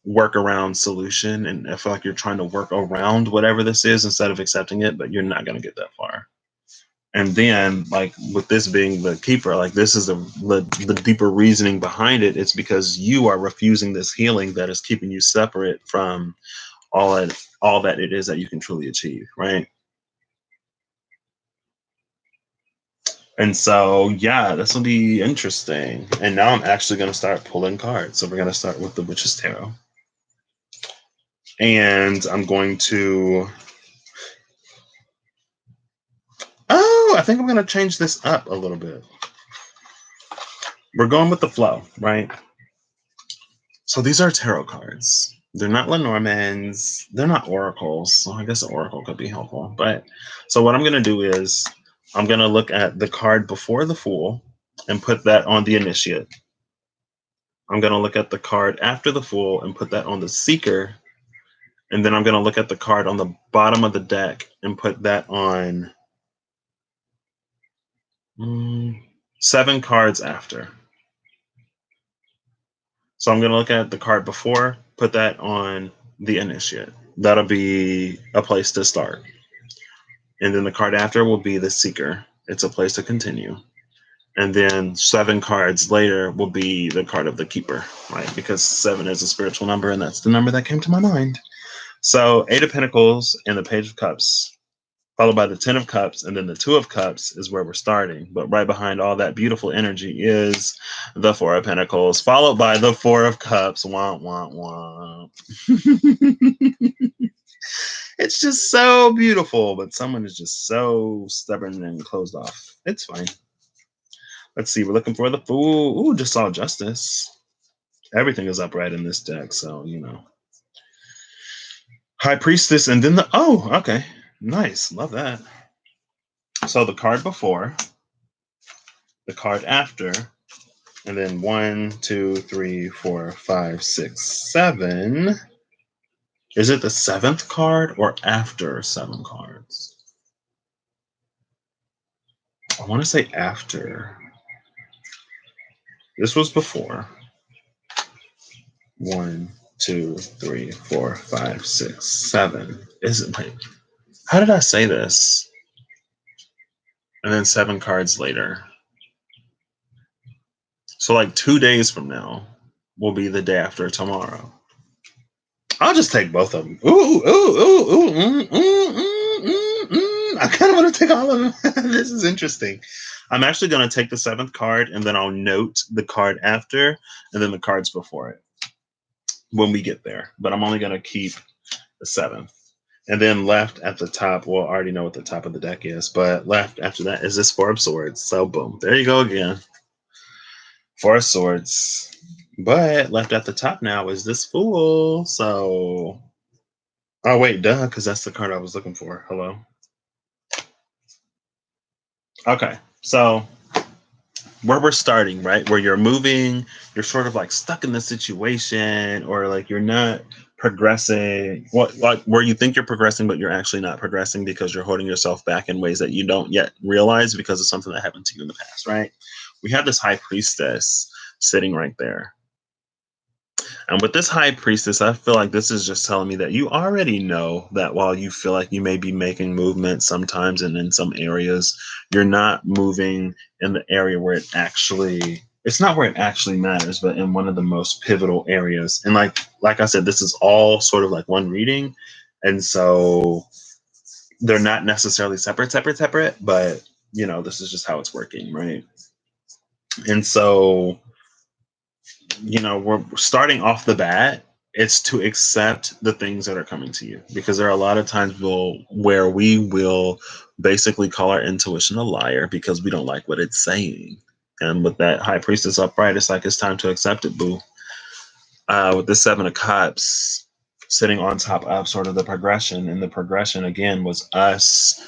Speaker 1: workaround solution, and I feel like you're trying to work around whatever this is instead of accepting it, but you're not going to get that far. And then like with this being the keeper, like this is the deeper reasoning behind it. It's because you are refusing this healing that is keeping you separate from all that it is that you can truly achieve, right? And so, yeah, this will be interesting. And now I'm actually going to start pulling cards. So we're going to start with the Witch's Tarot. And I'm going to... Oh, I think I'm going to change this up a little bit. We're going with the flow, right? So these are tarot cards. They're not Lenormands. They're not oracles. So I guess an oracle could be helpful. But so what I'm going to do is I'm going to look at the card before the Fool and put that on the Initiate. I'm going to look at the card after the Fool and put that on the Seeker. And then I'm going to look at the card on the bottom of the deck and put that on 7 cards after. So I'm going to look at the card before, put that on the Initiate. That'll be a place to start. And then the card after will be the Seeker. It's a place to continue. And then 7 cards later will be the card of the Keeper, right? Because 7 is a spiritual number, and that's the number that came to my mind. So 8 of Pentacles and the Page of Cups, followed by the 10 of Cups, and then the 2 of Cups is where we're starting. But right behind all that beautiful energy is the 4 of Pentacles, followed by the 4 of Cups. Womp, womp, womp. It's just so beautiful, but someone is just so stubborn and closed off. It's fine. Let's see. We're looking for the Fool. Ooh, just saw Justice. Everything is upright in this deck, so, you know. High Priestess, and then the... Oh, okay. Nice. Love that. So the card before, the card after, and then 1, 2, 3, 4, 5, 6, 7. Is it the 7th card or after 7 cards? I want to say after. This was before. 1, 2, 3, 4, 5, 6, 7. Is it like... How did I say this? And then 7 cards later. So like 2 days from now will be the day after tomorrow. I'll just take both of them. I kind of want to take all of them. This is interesting. I'm actually going to take the 7th card, and then I'll note the card after, and then the cards before it when we get there. But I'm only going to keep the 7th. And then left at the top, well, I already know what the top of the deck is, but left after that is this 4 of Swords. So boom, there you go again. 4 of Swords. But left at the top now is this Fool. So, oh wait, duh, because that's the card I was looking for. Hello. Okay, so where we're starting, right? Where you're moving, you're sort of like stuck in the situation, or like you're not progressing. What, like where you think you're progressing, but you're actually not progressing because you're holding yourself back in ways that you don't yet realize because of something that happened to you in the past, right? We have this High Priestess sitting right there. And with this High Priestess, I feel like this is just telling me that you already know that while you feel like you may be making movement sometimes and in some areas, you're not moving in the area where it actually it's not where it actually matters, but in one of the most pivotal areas. And like I said, this is all sort of like one reading. And so they're not necessarily separate, but this is just how it's working, right? And so, we're starting off the bat. It's to accept the things that are coming to you, because there are a lot of times where we will basically call our intuition a liar because we don't like what it's saying. And with that high priestess upright, it's like it's time to accept it, boo. With the Seven of Cups sitting on top of sort of the progression, and the progression again was us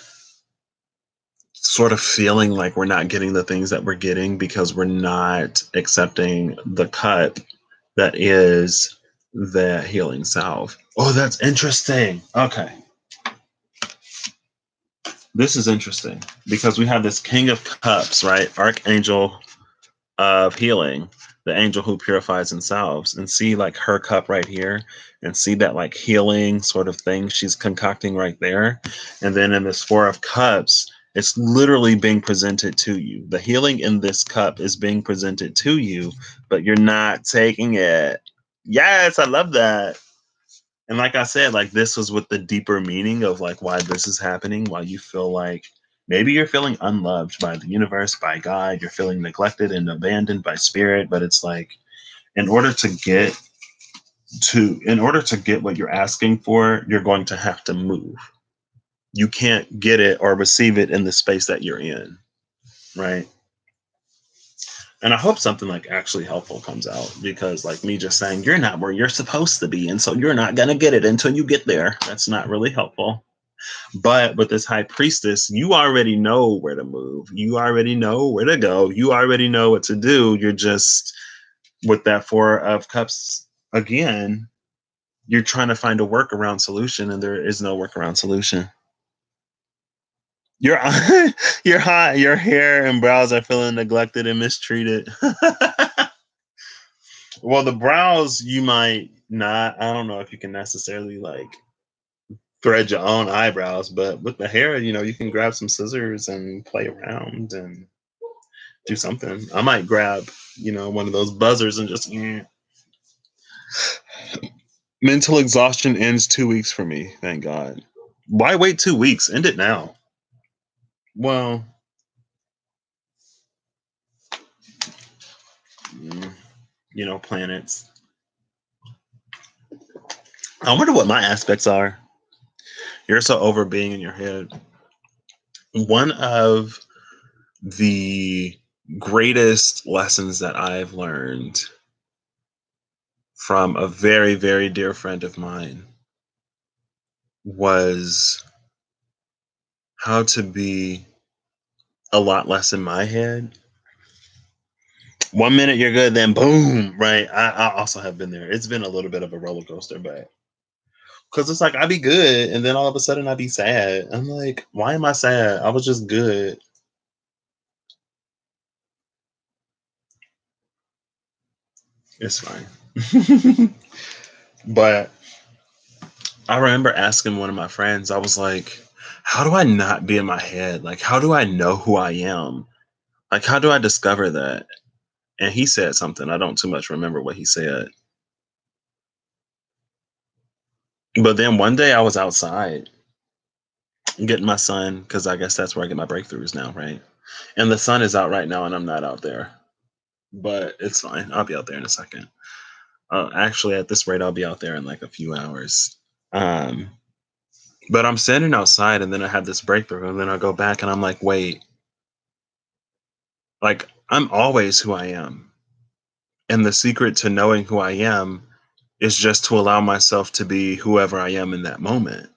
Speaker 1: sort of feeling like we're not getting the things that we're getting because we're not accepting the cup that is the healing salve. Oh, that's interesting. Okay. This is interesting because we have this King of Cups, right? Archangel of healing, the angel who purifies and salves, and see like her cup right here, and see that like healing sort of thing she's concocting right there. And then in this Four of Cups, it's literally being presented to you. The healing in this cup is being presented to you, but you're not taking it. Yes, I love that. And like I said, like this was with the deeper meaning of like why this is happening, why you feel like maybe you're feeling unloved by the universe, by God, you're feeling neglected and abandoned by spirit, but it's like in order to get what you're asking for, you're going to have to move. You can't get it or receive it in the space that you're in, right? And I hope something like actually helpful comes out, because like me just saying you're not where you're supposed to be, and so you're not going to get it until you get there, that's not really helpful. But with this high priestess, you already know where to move. You already know where to go. You already know what to do. You're just with that Four of Cups again, you're trying to find a workaround solution, and there is no workaround solution. Your your hair and brows are feeling neglected and mistreated. Well, the brows you might not. I don't know if you can necessarily like thread your own eyebrows, but with the hair, you can grab some scissors and play around and do something. I might grab, one of those buzzers and just. Mental exhaustion ends 2 weeks for me. Thank God. Why wait 2 weeks? End it now. Well, planets. I wonder what my aspects are. You're so over being in your head. One of the greatest lessons that I've learned from a very, very dear friend of mine was how to be a lot less in my head. 1 minute you're good, then boom, right? I also have been there. It's been a little bit of a roller coaster, but because it's like I be good, and then all of a sudden I be sad. I'm like, why am I sad? I was just good. It's fine. But I remember asking one of my friends, I was like, how do I not be in my head? Like, how do I know who I am? Like, how do I discover that? And he said something. I don't too much remember what he said. But then one day I was outside getting my sun, because I guess that's where I get my breakthroughs now, right? And the sun is out right now, and I'm not out there. But it's fine. I'll be out there in a second. Actually, at this rate, I'll be out there in like a few hours. Um, but I'm standing outside, and then I have this breakthrough, and then I go back, and I'm like, wait, like I'm always who I am. And the secret to knowing who I am is just to allow myself to be whoever I am in that moment.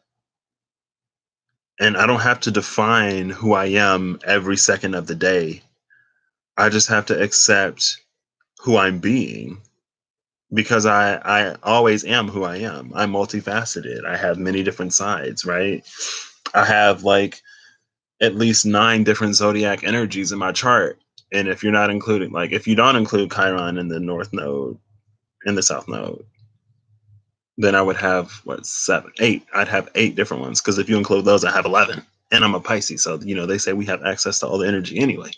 Speaker 1: And I don't have to define who I am every second of the day. I just have to accept who I'm being, because I always am who I am. I'm multifaceted. I have many different sides, right? I have like at least 9 different zodiac energies in my chart. And if you're not including, like, if you don't include Chiron in the North Node, in the South Node, then I would have what, 7, 8. I'd have 8 different ones, because if you include those, I have 11. And I'm a Pisces, so they say we have access to all the energy anyway.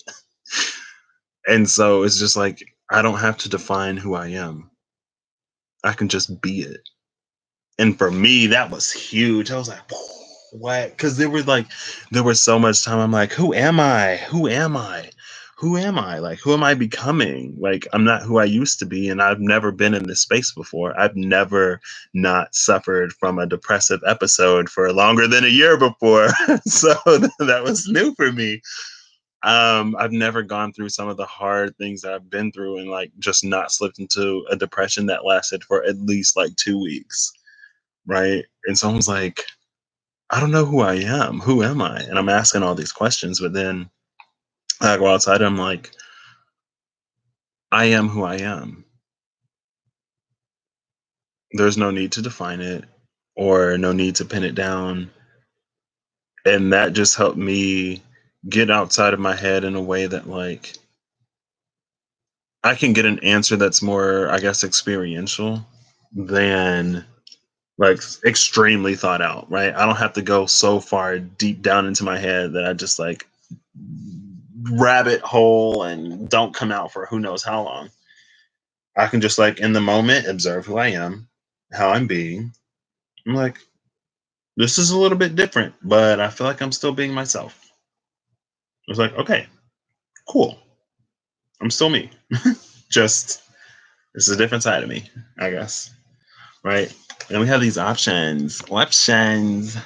Speaker 1: And so it's just like I don't have to define who I am. I can just be it. And for me, that was huge. I was like, what? Because there was so much time. I'm like, who am I? Who am I? Who am I? Like, who am I becoming? Like, I'm not who I used to be. And I've never been in this space before. I've never not suffered from a depressive episode for longer than a year before. So that was new for me. I've never gone through some of the hard things that I've been through and like just not slipped into a depression that lasted for at least like 2 weeks. Right. And so I was like, I don't know who I am. Who am I? And I'm asking all these questions, but then I go outside and I'm like, I am who I am. There's no need to define it or no need to pin it down. And that just helped me get outside of my head in a way that like I can get an answer that's more, I guess, experiential than like extremely thought out, right? I don't have to go so far deep down into my head that I just like rabbit hole and don't come out for who knows how long. I can just like in the moment observe who I am, how I'm being. I'm like, this is a little bit different, but I feel like I'm still being myself. It's like, okay, cool. I'm still me. Just this is a different side of me, I guess. Right. And we have these options. Options.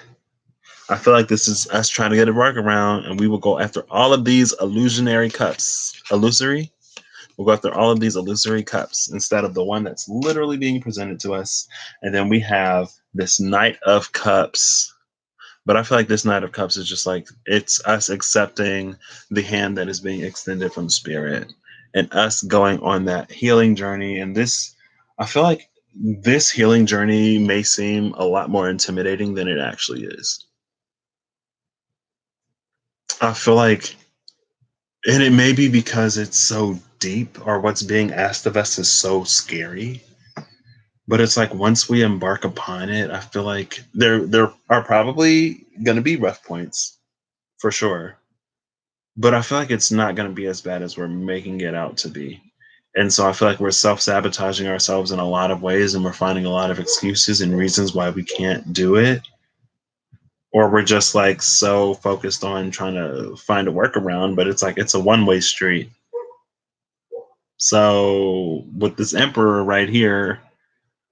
Speaker 1: I feel like this is us trying to get a workaround, and we will go after all of these illusionary cups. Illusory? We'll go after all of these illusory cups instead of the one that's literally being presented to us. And then we have this Knight of Cups. But I feel like this Knight of Cups is just like it's us accepting the hand that is being extended from Spirit and us going on that healing journey. And this, I feel like this healing journey may seem a lot more intimidating than it actually is. I feel like, and it may be because it's so deep or what's being asked of us is so scary. But it's like once we embark upon it, I feel like there are probably going to be rough points for sure. But I feel like it's not going to be as bad as we're making it out to be. And so I feel like we're self sabotaging ourselves in a lot of ways and we're finding a lot of excuses and reasons why we can't do it. Or we're just like so focused on trying to find a workaround, but it's like it's a one-way street. So with this emperor right here,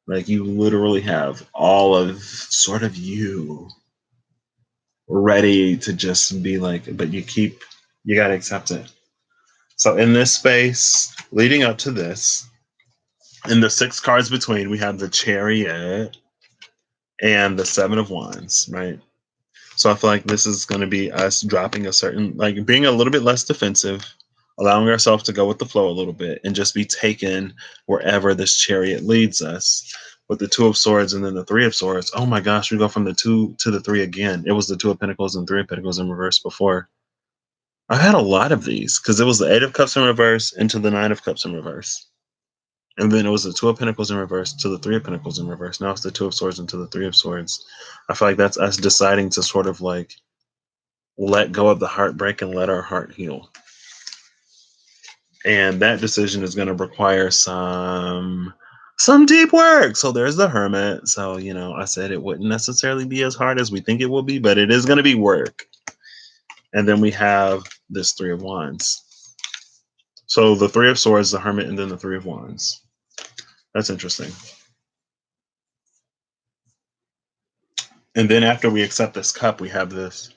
Speaker 1: like you literally have all of sort of you ready to just be like, but you got to accept it. So in this space leading up to this, in the 6 cards between, we have the Chariot and the 7 of Wands, right? So I feel like this is going to be us dropping a certain, like being a little bit less defensive, allowing ourselves to go with the flow a little bit and just be taken wherever this chariot leads us. With the 2 of Swords and then the 3 of Swords, oh my gosh, we go from the 2 to the 3 again. It was the 2 of Pentacles and 3 of Pentacles in reverse before. I've had a lot of these because it was the 8 of Cups in reverse into the 9 of Cups in reverse. And then it was the 2 of Pentacles in reverse to the 3 of Pentacles in reverse. Now it's the 2 of Swords into the 3 of Swords. I feel like that's us deciding to sort of like let go of the heartbreak and let our heart heal. And that decision is going to require some deep work. So there's the Hermit. So, I said it wouldn't necessarily be as hard as we think it will be, but it is going to be work. And then we have this 3 of Wands. So the 3 of Swords, the Hermit, and then the 3 of Wands. That's interesting. And then after we accept this cup, we have this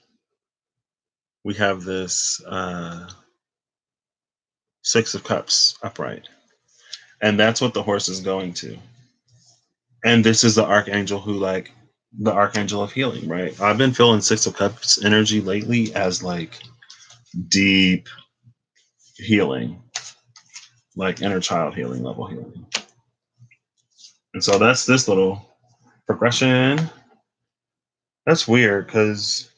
Speaker 1: 6 of Cups upright. And that's what the horse is going to. And this is the archangel the archangel of healing, right? I've been feeling 6 of Cups energy lately as like deep healing, like inner child healing, level healing. And so that's this little progression. That's weird because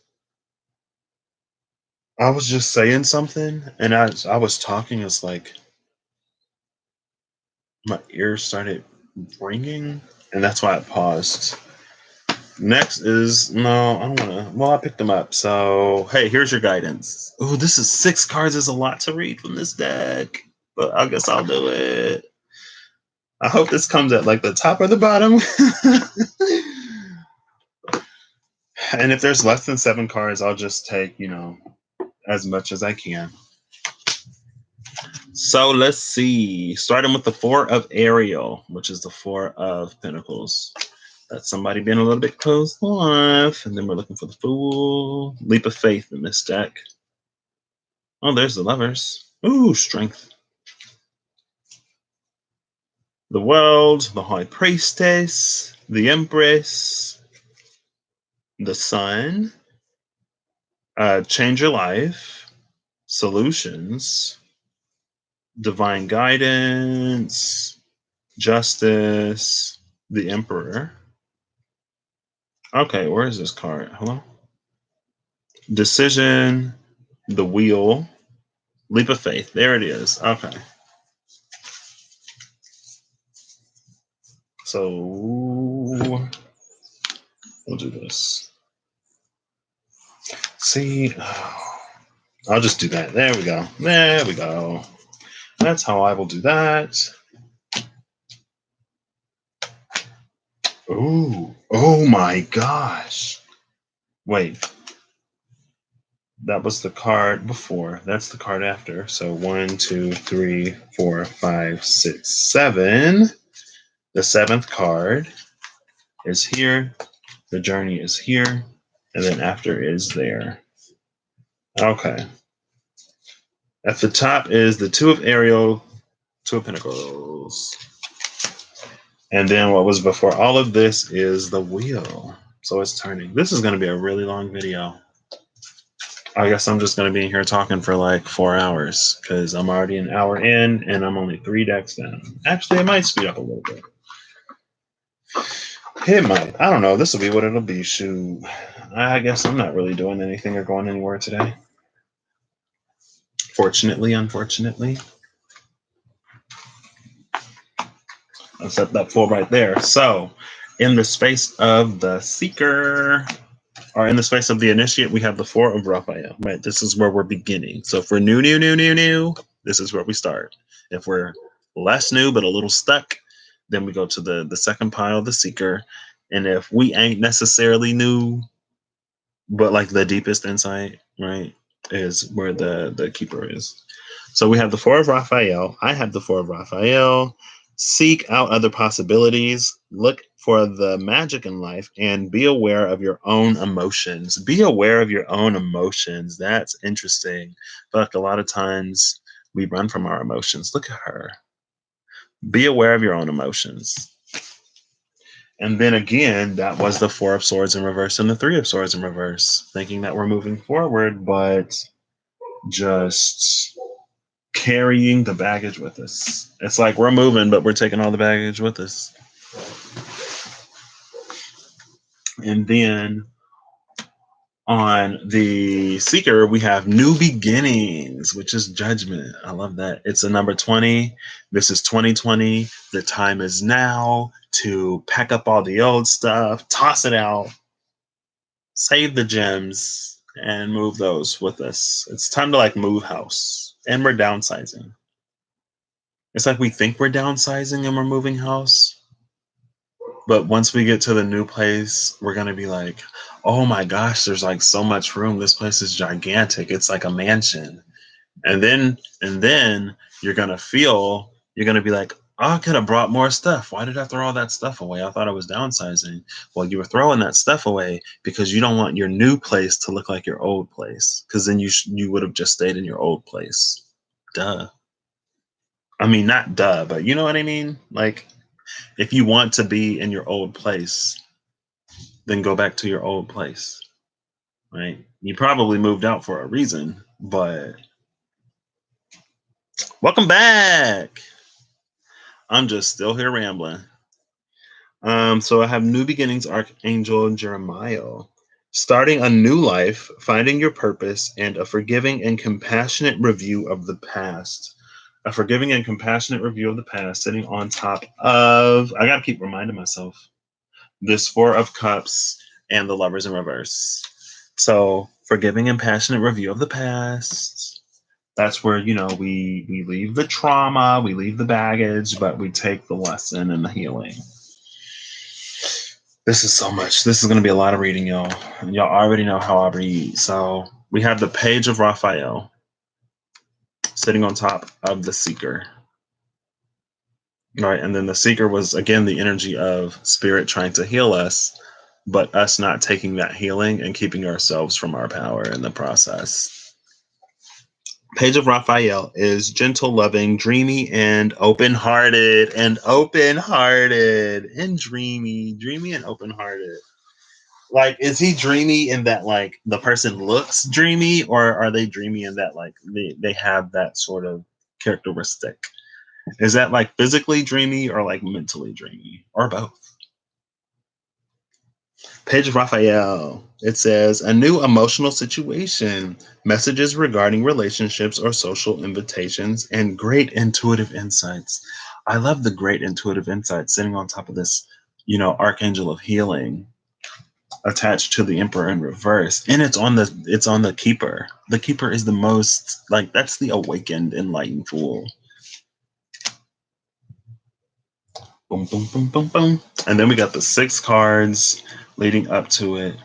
Speaker 1: I was just saying something and as I was talking, it's like my ears started ringing and that's why I paused. Next is no, I don't want to. Well, I picked them up. So, hey, here's your guidance. Oh, this is 6 cards. Is a lot to read from this deck. but I guess I'll do it. I hope this comes at like the top or the bottom. And if there's less than 7 cards, I'll just take, as much as I can. So let's see. Starting with the 4 of Ariel, which is the 4 of Pentacles. That's somebody being a little bit closed off. And then we're looking for the Fool. Leap of Faith in this deck. Oh, there's the Lovers. Ooh, Strength. The World, the High Priestess, the Empress, the Sun, Change Your Life, Solutions, Divine Guidance, Justice, the Emperor. Okay, where is this card? Hello? Decision, the Wheel, Leap of Faith. There it is. Okay. So we'll do this. See, I'll just do that. There we go. There we go. That's how I will do that. Ooh. Oh my gosh. Wait. That was the card before. That's the card after. So 1, 2, 3, 4, 5, 6, 7. The 7th card is here. The journey is here. And then after is there. Okay. At the top is the 2 of Ariel, 2 of Pentacles. And then what was before all of this is the Wheel. So it's turning. This is going to be a really long video. I guess I'm just going to be in here talking for like 4 hours because I'm already an hour in and I'm only 3 decks down. Actually, it might speed up a little bit. It might. I don't know. This will be what it'll be. Shoot. I guess I'm not really doing anything or going anywhere today. Fortunately, unfortunately. I'll set that 4 right there. So, in the space of the Seeker, or in the space of the Initiate, we have the 4 of Raphael, right? This is where we're beginning. So if we're new, this is where we start. If we're less new, but a little stuck, then we go to the second pile, the Seeker. And if we ain't necessarily new, but like the deepest insight, right, is where the Keeper is. So we have the 4 of Raphael. I have the 4 of Raphael. Seek out other possibilities. Look for the magic in life and be aware of your own emotions. Be aware of your own emotions. That's interesting. But a lot of times we run from our emotions. Look at her. Be aware of your own emotions. And then again, that was the 4 of Swords in reverse and the 3 of Swords in reverse, thinking that we're moving forward, but just carrying the baggage with us. It's like we're moving, but we're taking all the baggage with us. And then on the Seeker, we have New Beginnings, which is Judgment. I love that. It's a number 20. This is 2020. The time is now to pack up all the old stuff, toss it out, save the gems, and move those with us. It's time to like move house. And we're downsizing. It's like we think we're downsizing and we're moving house. But once we get to the new place, we're going to be like, oh my gosh, there's like so much room. This place is gigantic. It's like a mansion. And then you're going to be like, oh, I could have brought more stuff. Why did I throw all that stuff away? I thought I was downsizing. Well, you were throwing that stuff away because you don't want your new place to look like your old place. Because then you would have just stayed in your old place. Duh. I mean, not duh, but you know what I mean? Like, if you want to be in your old place, then go back to your old place, right? You probably moved out for a reason, but welcome back. I'm just still here rambling. So I have New Beginnings, Archangel Jeremiah. Starting a new life, finding your purpose, and a forgiving and compassionate review of the past. A forgiving and compassionate review of the past, sitting on top of, I got to keep reminding myself, this 4 of Cups and the Lovers in reverse. So, forgiving and passionate review of the past, That's where, we leave the trauma, we leave the baggage, but we take the lesson and the healing. This is so much. This is going to be a lot of reading, y'all. And y'all already know how I read. So we have the page of Raphael sitting on top of the seeker. Right. And then the seeker was, again, the energy of spirit trying to heal us, but us not taking that healing and keeping ourselves from our power in the process. Page of Raphael is gentle, loving, dreamy, and open-hearted, and dreamy and open-hearted. Like, is he dreamy in that, like, the person looks dreamy, or are they dreamy in that, like, they have that sort of characteristic? Is that, like, physically dreamy or, like, mentally dreamy, or both? Page of Raphael. It says, a new emotional situation, messages regarding relationships or social invitations, and great intuitive insights. I love the great intuitive insights sitting on top of this, archangel of healing attached to the emperor in reverse. And it's on the keeper. The keeper is the most, like, that's the awakened, enlightened fool. Boom, boom, boom, boom, boom. And then we got the 6 cards leading up to it.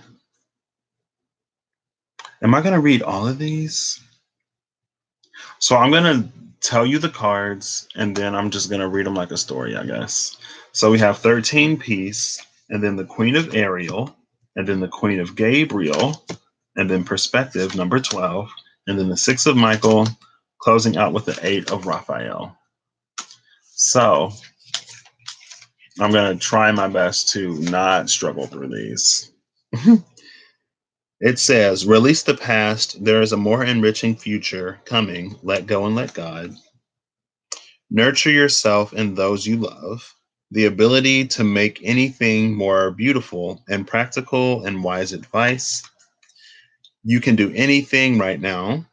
Speaker 1: Am I going to read all of these? So I'm going to tell you the cards, and then I'm just going to read them like a story, I guess. So we have 13 Peace, and then the Queen of Ariel, and then the Queen of Gabriel, and then Perspective, number 12, and then the 6 of Michael, closing out with the 8 of Raphael. So I'm going to try my best to not struggle through these. It says, release the past. There is a more enriching future coming. Let go and let God. Nurture yourself and those you love. The ability to make anything more beautiful and practical and wise advice. You can do anything right now.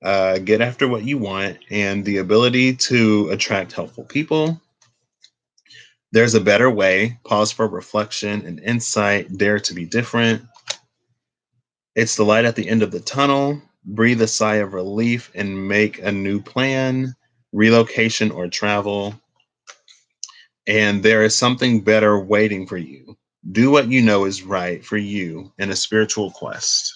Speaker 1: Get after what you want, and the ability to attract helpful people. There's a better way. Pause for reflection and insight. Dare to be different. It's the light at the end of the tunnel. Breathe a sigh of relief and make a new plan, relocation or travel. And there is something better waiting for you. Do what you know is right for you in a spiritual quest.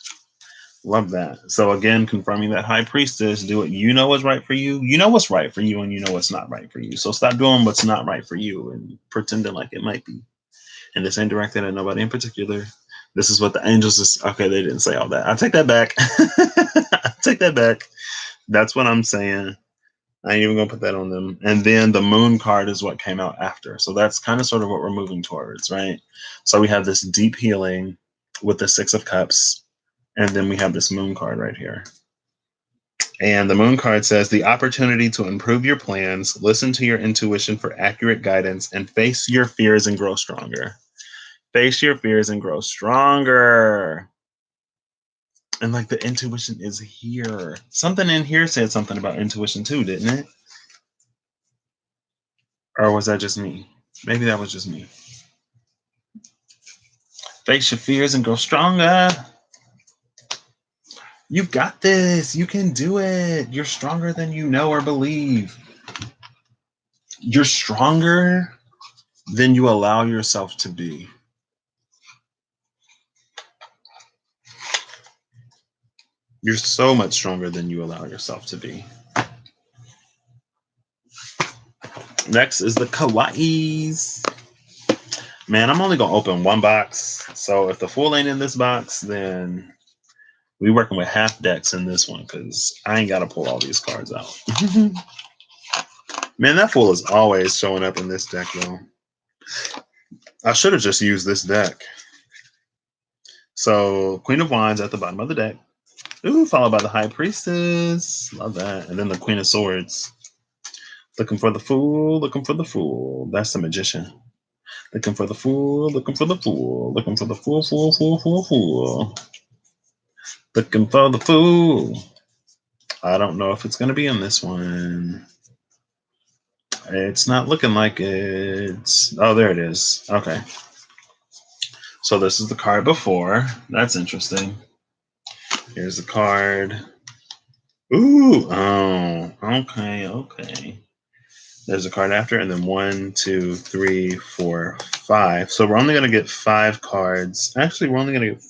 Speaker 1: Love that. So again, confirming that high priestess, do what you know is right for you. You know what's right for you and you know what's not right for you. So stop doing what's not right for you and pretending like it might be. And this ain't directed at nobody in particular. This is what the angels is. Okay, they didn't say all that. I take that back. I take that back. That's what I'm saying. I ain't even gonna put that on them. And then the moon card is what came out after. So that's kind of sort of what we're moving towards, right? So we have this deep healing with the 6 of Cups, and then we have this moon card right here. And the moon card says the opportunity to improve your plans, listen to your intuition for accurate guidance, and face your fears and grow stronger. Face your fears and grow stronger. And like the intuition is here. Something in here said something about intuition too, didn't it? Or was that just me? Maybe that was just me. Face your fears and grow stronger. You got this. You can do it. You're stronger than you know or believe. You're stronger than you allow yourself to be. You're so much stronger than you allow yourself to be. Next is the Kawaiis. Man, I'm only going to open one box. So if the fool ain't in this box, then we working with half decks in this one because I ain't got to pull all these cards out. Man, that fool is always showing up in this deck, though. I should have just used this deck. So Queen of Wands at the bottom of the deck. Ooh, followed by the High Priestess. Love that. And then the Queen of Swords. Looking for the Fool, looking for the Fool. That's the Magician. Looking for the Fool, looking for the Fool. Looking for the Fool, Fool, Fool, Fool, Fool. Looking for the Fool. I don't know if it's going to be in this one. It's not looking like it's... Oh, there it is. Okay. So this is the card before. That's interesting. Here's the card. Ooh, oh, okay, okay. There's a card after, and then 1, 2, 3, 4, 5. So we're only going to get 5 cards. Actually, we're only going to get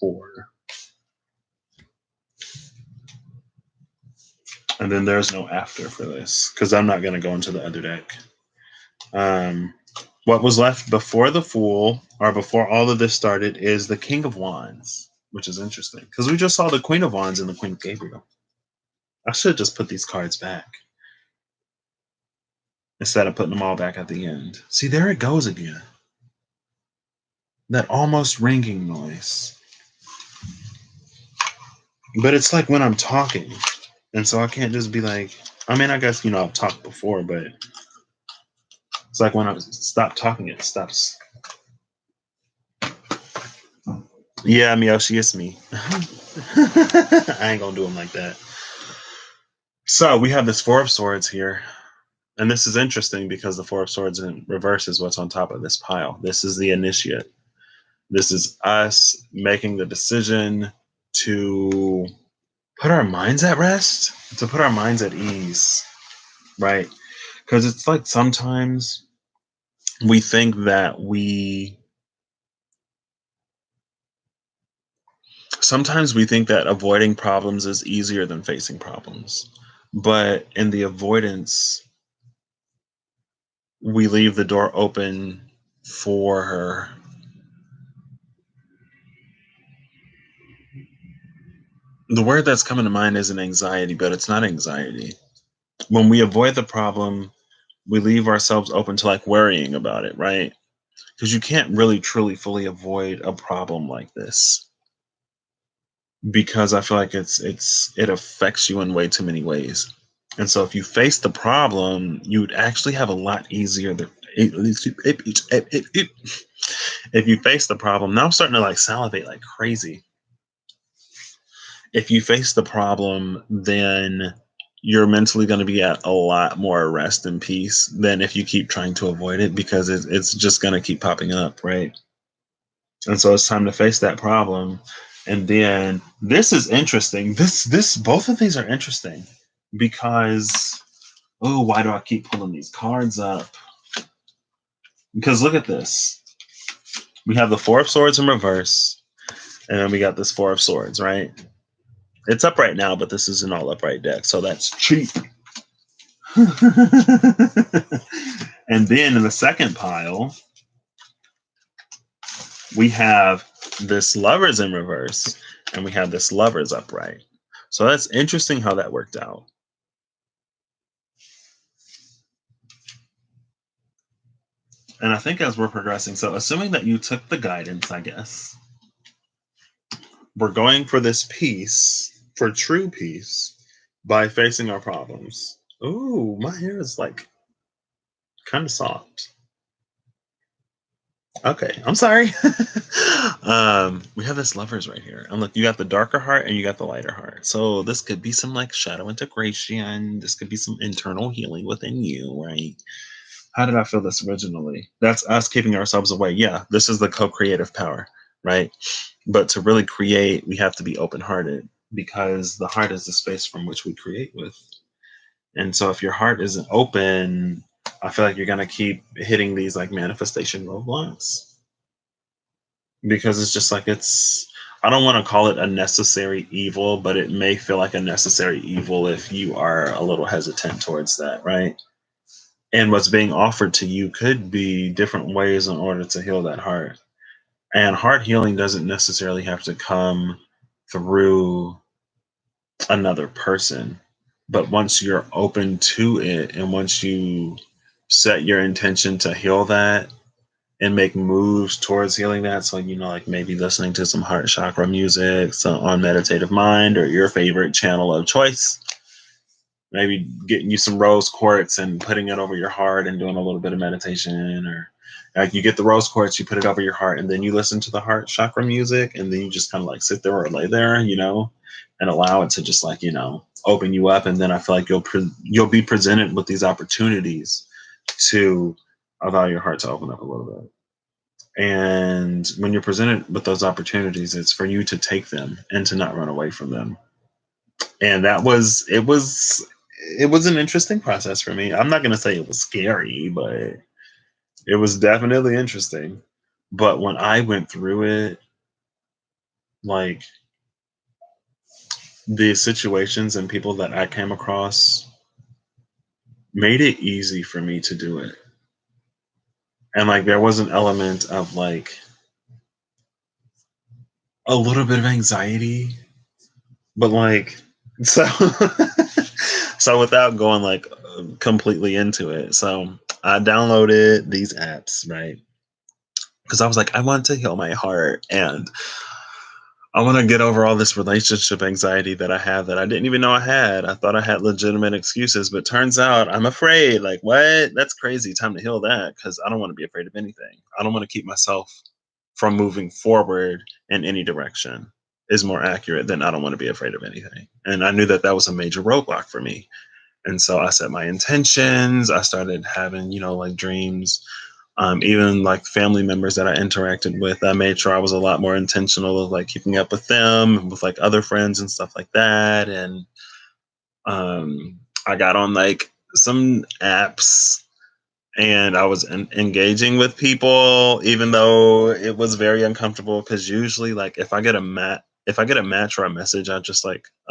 Speaker 1: 4. And then there's no after for this because I'm not going to go into the other deck. What was left before the Fool, or before all of this started, is the King of Wands, which is interesting because we just saw the Queen of Wands and the Queen of Gabriel. I should just put these cards back instead of putting them all back at the end. See, there it goes again. That almost ringing noise. But it's like when I'm talking. And so I can't just be like, I mean, I guess, I've talked before, but it's like when I stop talking, it stops. Yeah, Miyoshi, it's me. I ain't gonna do them like that. So we have this Four of Swords here. And this is interesting because the Four of Swords in reverse is what's on top of this pile. This is the initiate. This is us making the decision to put our minds at rest, to put our minds at ease, right? Because it's like sometimes we think that avoiding problems is easier than facing problems. But in the avoidance, we leave the door open for her. The word that's coming to mind isn't anxiety, but it's not anxiety. When we avoid the problem, we leave ourselves open to like worrying about it, right? Because you can't really truly fully avoid a problem like this, because I feel like it affects you in way too many ways. And so if you face the problem, you would actually have a lot easier if you face the problem. Now I'm starting to like salivate like crazy. If you face the problem, then you're mentally going to be at a lot more rest and peace than if you keep trying to avoid it, because it's just going to keep popping up, right? And so it's time to face that problem. And then this is interesting. This both of these are interesting because, oh, why do I keep pulling these cards up? Because look at this. We have the Four of Swords in reverse, and then we got this Four of Swords, right? It's upright now, but this is an all upright deck, so that's cheap. And then in the second pile, we have this Lovers in reverse, and we have this Lovers upright. So that's interesting how that worked out. And I think as we're progressing, so assuming that you took the guidance, I guess, we're going for this peace, for true peace, by facing our problems. Ooh, my hair is like kind of soft. Okay, I'm sorry. We have this Lovers right here. And look, you got the darker heart and you got the lighter heart. So this could be some like shadow integration. This could be some internal healing within you, right? How did I feel this originally? That's us keeping ourselves away. Yeah, this is the co-creative power, right? But to really create, we have to be open-hearted, because the heart is the space from which we create with. And so if your heart isn't open, I feel like you're going to keep hitting these like manifestation roadblocks, because it's just like I don't want to call it a necessary evil, but it may feel like a necessary evil if you are a little hesitant towards that, right? And what's being offered to you could be different ways in order to heal that heart. And heart healing doesn't necessarily have to come through another person. But once you're open to it, and once you set your intention to heal that and make moves towards healing that, so like maybe listening to some heart chakra music, so on Meditative Mind or your favorite channel of choice, maybe getting you some rose quartz and putting it over your heart and doing a little bit of meditation, or like you get the rose quartz, you put it over your heart, and then you listen to the heart chakra music, and then you just kind of like sit there or lay there, and allow it to just like, open you up. And then I feel like you'll be presented with these opportunities to allow your heart to open up a little bit. And when you're presented with those opportunities, it's for you to take them and to not run away from them. And it was an interesting process for me. I'm not going to say it was scary, but it was definitely interesting. But when I went through it, like the situations and people that I came across made it easy for me to do it. And like there was an element of like a little bit of anxiety, but like so so without going like completely into it. So I downloaded these apps, right? Because I was like, I want to heal my heart and I want to get over all this relationship anxiety that I have that I didn't even know I had. I thought I had legitimate excuses, but turns out I'm afraid. Like, what? That's crazy. Time to heal that because I don't want to be afraid of anything. I don't want to keep myself from moving forward in any direction, is more accurate than I don't want to be afraid of anything. And I knew that that was a major roadblock for me. And so I set my intentions. I started having, like dreams. Even like family members that I interacted with, I made sure I was a lot more intentional of like keeping up with them, with like other friends and stuff like that. And I got on like some apps and I was engaging with people, even though it was very uncomfortable. Because usually, like if I get a match or a message, I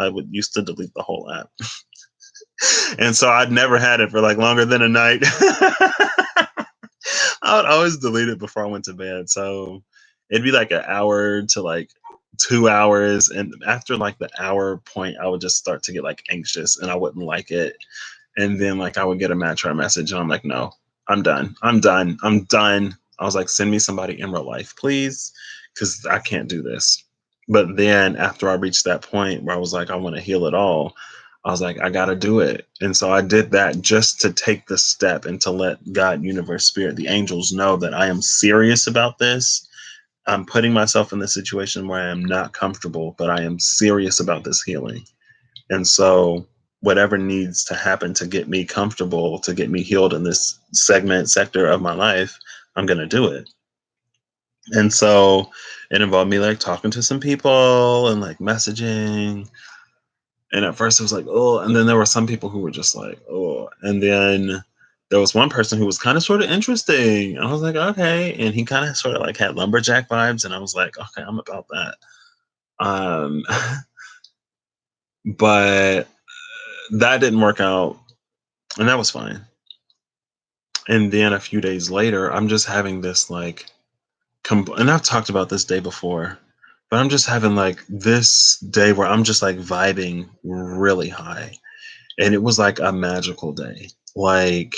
Speaker 1: would used to delete the whole app, and so I'd never had it for like longer than a night. I would always delete it before I went to bed. So it'd be like an hour to like 2 hours. And after like the hour point, I would just start to get like anxious and I wouldn't like it. And then like I would get a match or a message and I'm like, no, I'm done. I'm done. I'm done. I was like, send me somebody in real life, please. Cause I can't do this. But then after I reached that point where I was like, I want to heal it all, I was like, I got to do it. And so I did that just to take the step and to let God, universe, spirit, the angels know that I am serious about this. I'm putting myself in this situation where I am not comfortable, but I am serious about this healing. And so whatever needs to happen to get me comfortable, to get me healed in this sector of my life, I'm going to do it. And so it involved me like talking to some people and like messaging. And at first it was like, oh, and then there were some people who were just like, oh, and then there was one person who was kind of sort of interesting. And I was like, okay. And he kind of sort of like had lumberjack vibes. And I was like, okay, I'm about that. Um, but that didn't work out. And that was fine. And then a few days later, I'm just having this like, and I've talked about this day before, but I'm just having like this day where I'm just like vibing really high. And it was like a magical day. Like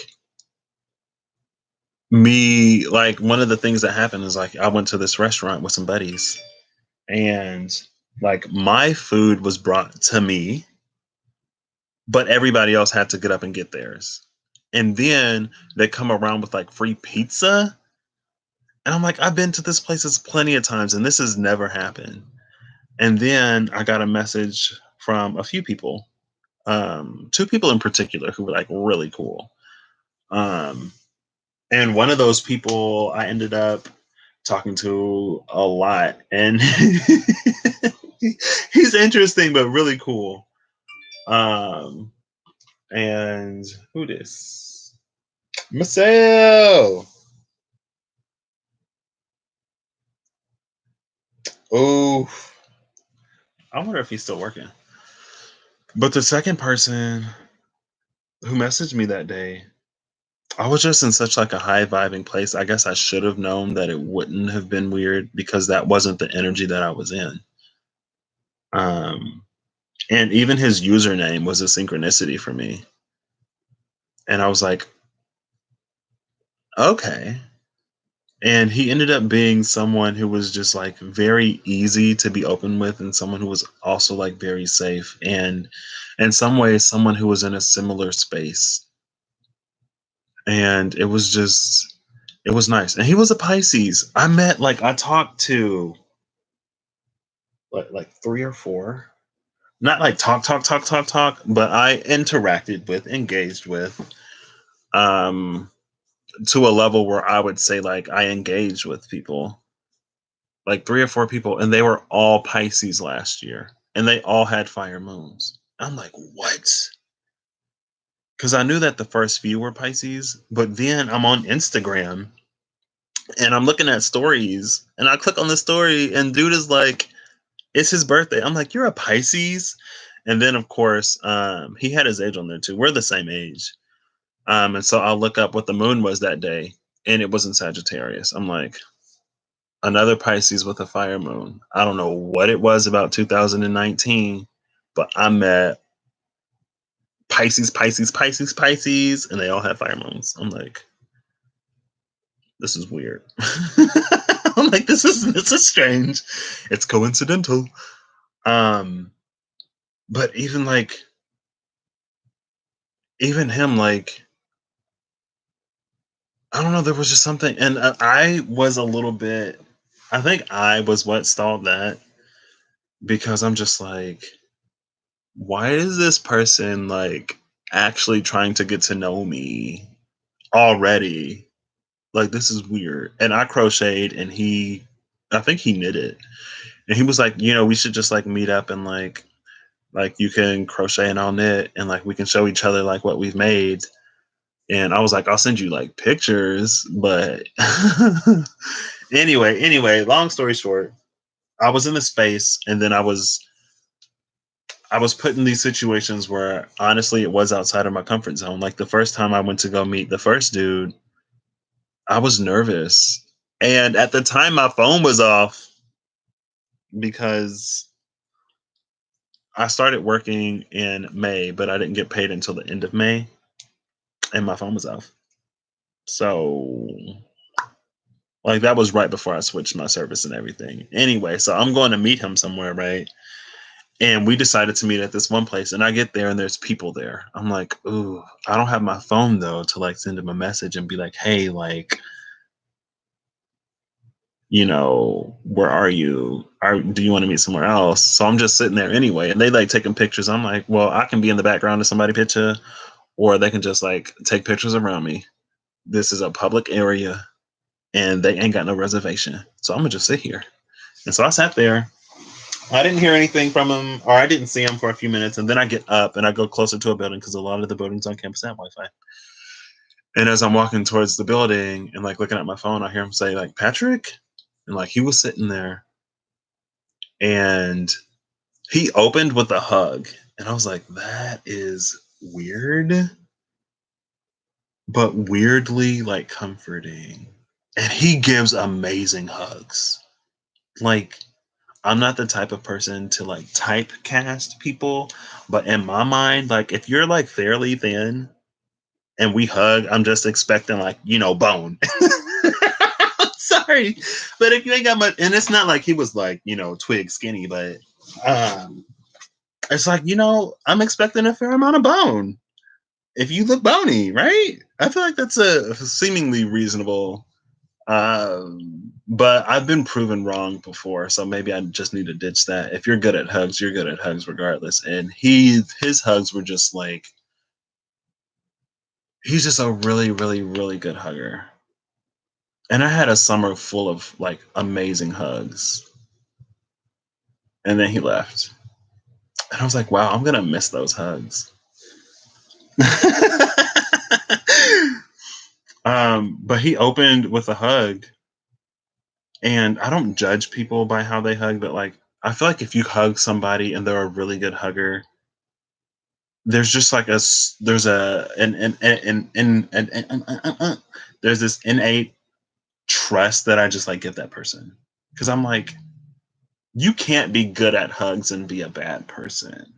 Speaker 1: like one of the things that happened is like I went to this restaurant with some buddies and like my food was brought to me, but everybody else had to get up and get theirs. And then they come around with like free pizza. And I'm like, I've been to this places plenty of times and this has never happened. And then I got a message from a few people, two people in particular who were like really cool. Um, and one of those people I ended up talking to a lot, and he's interesting but really cool. Um, and who this? Marcel. Oh, I wonder if he's still working. But the second person who messaged me that day, I was just in such like a high vibing place. I guess I should have known that it wouldn't have been weird because that wasn't the energy that I was in. Um, and even his username was a synchronicity for me. And I was like, okay. And he ended up being someone who was just like very easy to be open with and someone who was also like very safe and in some ways someone who was in a similar space. And it was nice. And he was a Pisces. I talked to like three or four. Not like talk, but I interacted with, engaged with, um, to a level where I would say like I engaged with people, like three or four people, and they were all Pisces last year. and they all had fire moons. I'm like, what? Because I knew that the first few were Pisces, but then I'm on Instagram and I'm looking at stories, and I click on the story, and dude is like, it's his birthday. I'm like, you're a Pisces? And then, of course, he had his age on there too. We're the same age. And so I'll look up what the moon was that day, and it was in Sagittarius. I'm like, another Pisces with a fire moon. I don't know what it was about 2019, but I met Pisces, Pisces, Pisces, Pisces, and they all had fire moons. I'm like, this is weird. I'm like, this is strange. It's coincidental. Um, but even him, like, I don't know, there was just something, and I was a little bit. I think I was what stalled that, because I'm just like, why is this person like actually trying to get to know me already? Like, this is weird. And I crocheted, and I think he knitted, and he was like, we should just like meet up, and like you can crochet and I'll knit, and like we can show each other like what we've made. And I was like, I'll send you like pictures, but anyway, long story short, I was in the space, and then I was put in these situations where honestly it was outside of my comfort zone. Like the first time I went to go meet the first dude, I was nervous. And at the time my phone was off because I started working in May, but I didn't get paid until the end of May, and my phone was off. So like that was right before I switched my service and everything. Anyway, so I'm going to meet him somewhere, right? And we decided to meet at this one place, and I get there and there's people there. I'm like, ooh, I don't have my phone though to like send him a message and be like, hey, like, where are you? Do you want to meet somewhere else? So I'm just sitting there anyway, and they like taking pictures. I'm like, well, I can be in the background of somebody's picture, or they can just like take pictures around me. This is a public area, and they ain't got no reservation, so I'm gonna just sit here. And so I sat there. I didn't hear anything from him, or I didn't see him for a few minutes, and then I get up and I go closer to a building because a lot of the buildings on campus have Wi-Fi. And as I'm walking towards the building and like looking at my phone, I hear him say like, Patrick, and like he was sitting there, and he opened with a hug, and I was like, that is weird, but weirdly like comforting. And he gives amazing hugs. Like, I'm not the type of person to like typecast people, but in my mind, like if you're like fairly thin and we hug, I'm just expecting like, bone. Sorry. But if you ain't got much, and it's not like he was like, twig skinny, but um it's like, I'm expecting a fair amount of bone. If you look bony, right? I feel like that's a seemingly reasonable. But I've been proven wrong before, so maybe I just need to ditch that. If you're good at hugs, you're good at hugs regardless. And his hugs were just like, he's just a really, really, really good hugger. And I had a summer full of like amazing hugs. And then he left. And I was like, wow, I'm gonna miss those hugs. But he opened with a hug, and I don't judge people by how they hug, but like I feel like if you hug somebody and they're a really good hugger, there's just like there's a there's this innate trust that I just like give that person, because I'm like, you can't be good at hugs and be a bad person.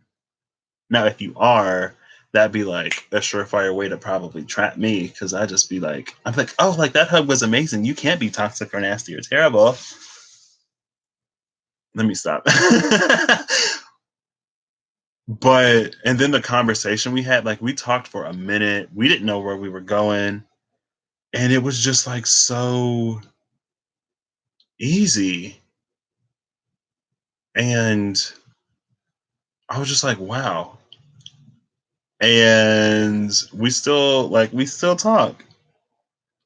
Speaker 1: Now, if you are, that'd be like a surefire way to probably trap me, because I just be like, I'm like, oh, like that hug was amazing. You can't be toxic or nasty or terrible. Let me stop. But and then the conversation we had, like we talked for a minute. We didn't know where we were going, and it was just like so easy. And I was just like, wow. And we still talk.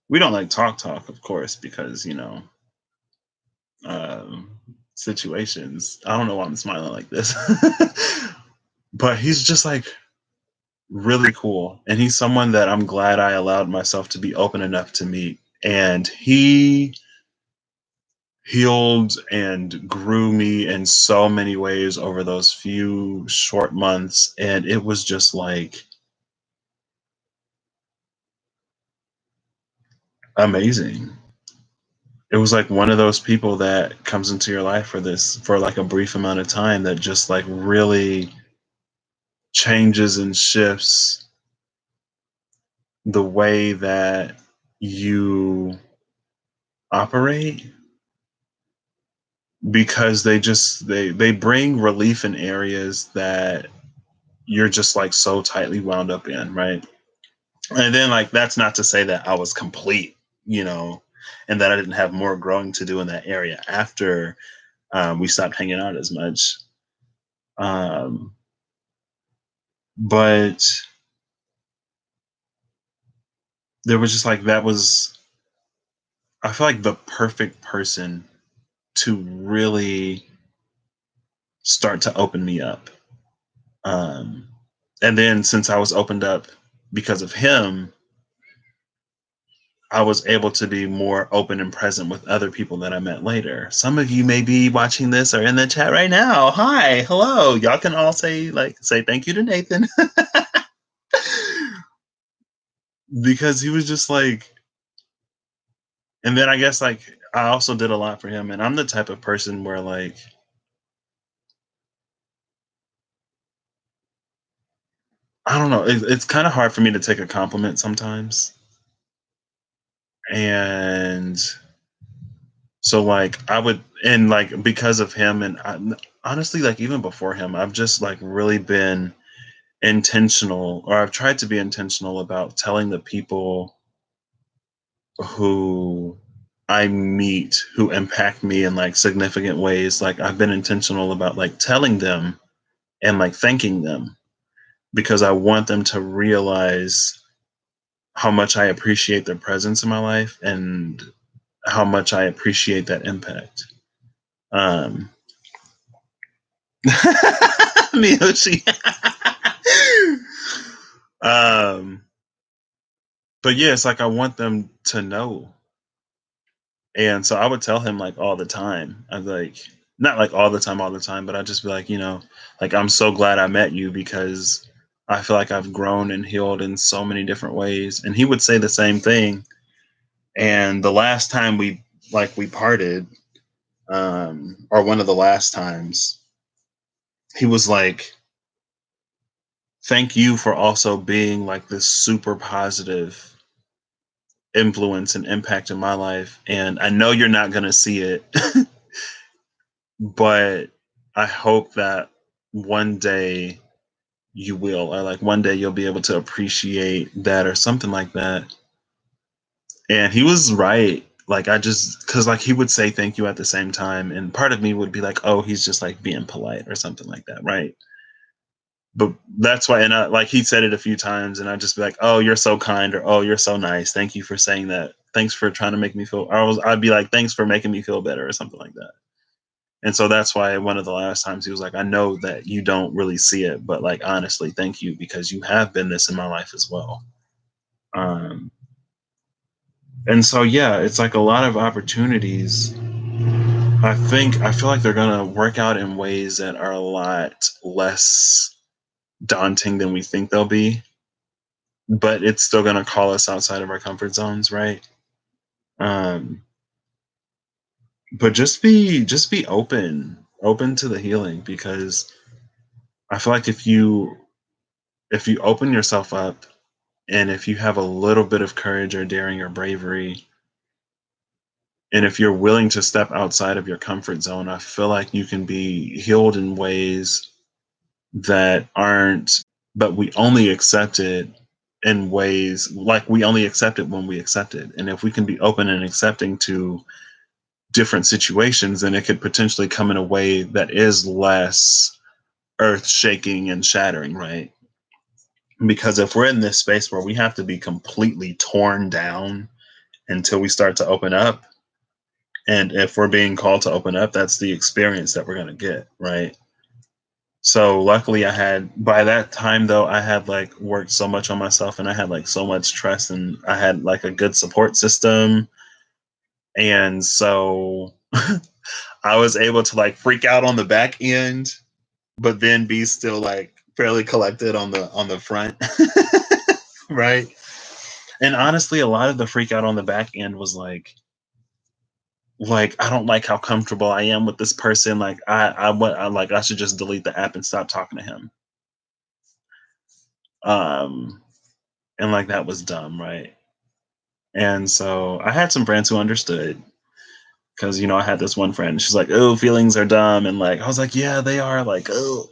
Speaker 1: We don't like talk, of course, because um situations. I don't know why I'm smiling like this. But he's just like really cool. And he's someone that I'm glad I allowed myself to be open enough to meet. And he healed and grew me in so many ways over those few short months. And it was just like amazing. It was like one of those people that comes into your life for like a brief amount of time that just like really changes and shifts the way that you operate, because they bring relief in areas that you're just like so tightly wound up in, right? And then like that's not to say that I was complete, you know, and that I didn't have more growing to do in that area after we stopped hanging out as much. Um, but there was just like that was I feel like the perfect person to really start to open me up. Um, and then since I was opened up because of him, I was able to be more open and present with other people that I met later. Some of you may be watching this or in the chat right now. Hi, hello. Y'all can all say thank you to Nathan because he was just like, and then I guess like I also did a lot for him, and I'm the type of person where like I don't know, it's kind of hard for me to take a compliment sometimes, and so like I would, and like because of him, and honestly, like even before him, I've just like really been intentional, or I've tried to be intentional about telling the people who I meet who impact me in like significant ways. Like I've been intentional about like telling them and like thanking them because I want them to realize how much I appreciate their presence in my life and how much I appreciate that impact. Um, Miyoshi. um, but yeah, it's like I want them to know. And so I would tell him like all the time. I was like, not like all the time, but I'd just be like, you know, like I'm so glad I met you because I feel like I've grown and healed in so many different ways. And he would say the same thing. And the last time we parted, or one of the last times, he was like, thank you for also being like this super positive influence and impact in my life. And I know you're not going to see it, but I hope that one day you will, or like one day you'll be able to appreciate that or something like that. And he was right. Like I just, cause like he would say thank you at the same time. And part of me would be like, oh, he's just like being polite or something like that. Right. But that's why, and like he said it a few times, and I'd just be like, "Oh, you're so kind," or "Oh, you're so nice. Thank you for saying that. Thanks for trying to make me feel." I'd be like, "Thanks for making me feel better," or something like that. And so that's why one of the last times he was like, "I know that you don't really see it, but like honestly, thank you because you have been this in my life as well." Um, and so yeah, it's like a lot of opportunities. I feel like they're gonna work out in ways that are a lot less daunting than we think they'll be, but it's still going to call us outside of our comfort zones, right? um but just be open to the healing, because I feel like if you open yourself up, and if you have a little bit of courage or daring or bravery, and if you're willing to step outside of your comfort zone, I feel like you can be healed in ways that aren't, but we only accept it in ways like we only accept it when we accept it. And if we can be open and accepting to different situations, then it could potentially come in a way that is less earth shaking and shattering, right? Because if we're in this space where we have to be completely torn down until we start to open up, And if we're being called to open up, that's the experience that we're going to get, right? So luckily I had, by that time though, I had like worked so much on myself and I had like so much trust and I had like a good support system. And so I was able to like freak out on the back end, but then be still like fairly collected on the front. Right. And honestly, a lot of the freak out on the back end was like I don't like how comfortable I am with this person. Like I like I should just delete the app and stop talking to him. Um and like that was dumb, right? And so I had some friends who understood because I had this one friend. She's like, "Oh, feelings are dumb," and like I was like, "Yeah, they are." Like, oh,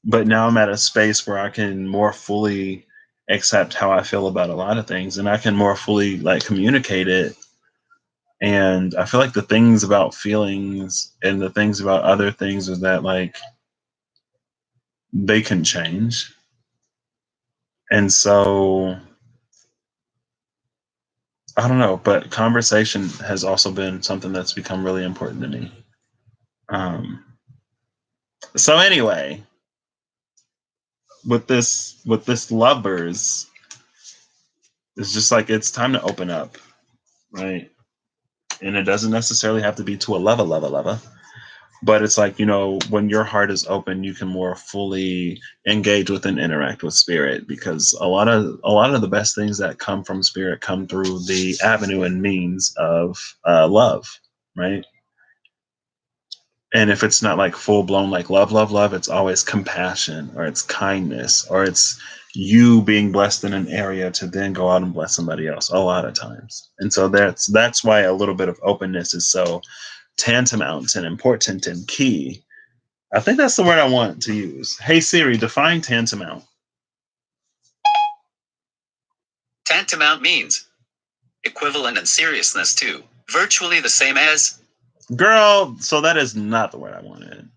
Speaker 1: but now I'm at a space where I can more fully accept how I feel about a lot of things, and I can more fully like communicate it. And I feel like the things about feelings and the things about other things is that like they can change. And so I don't know, but conversation has also been something that's become really important to me. Um, so anyway, with this lovers, it's just like it's time to open up, right? And it doesn't necessarily have to be to a lover, but it's like when your heart is open, you can more fully engage with and interact with spirit because a lot of the best things that come from spirit come through the avenue and means of love, right? And if it's not like full blown like love, it's always compassion or it's kindness or it's you being blessed in an area to then go out and bless somebody else a lot of times. And so that's why a little bit of openness is so tantamount and important and key. I think that's the word I want to use. Hey Siri, define tantamount.
Speaker 2: Tantamount means equivalent in seriousness to, virtually the same as.
Speaker 1: Girl, so that is not the word I wanted.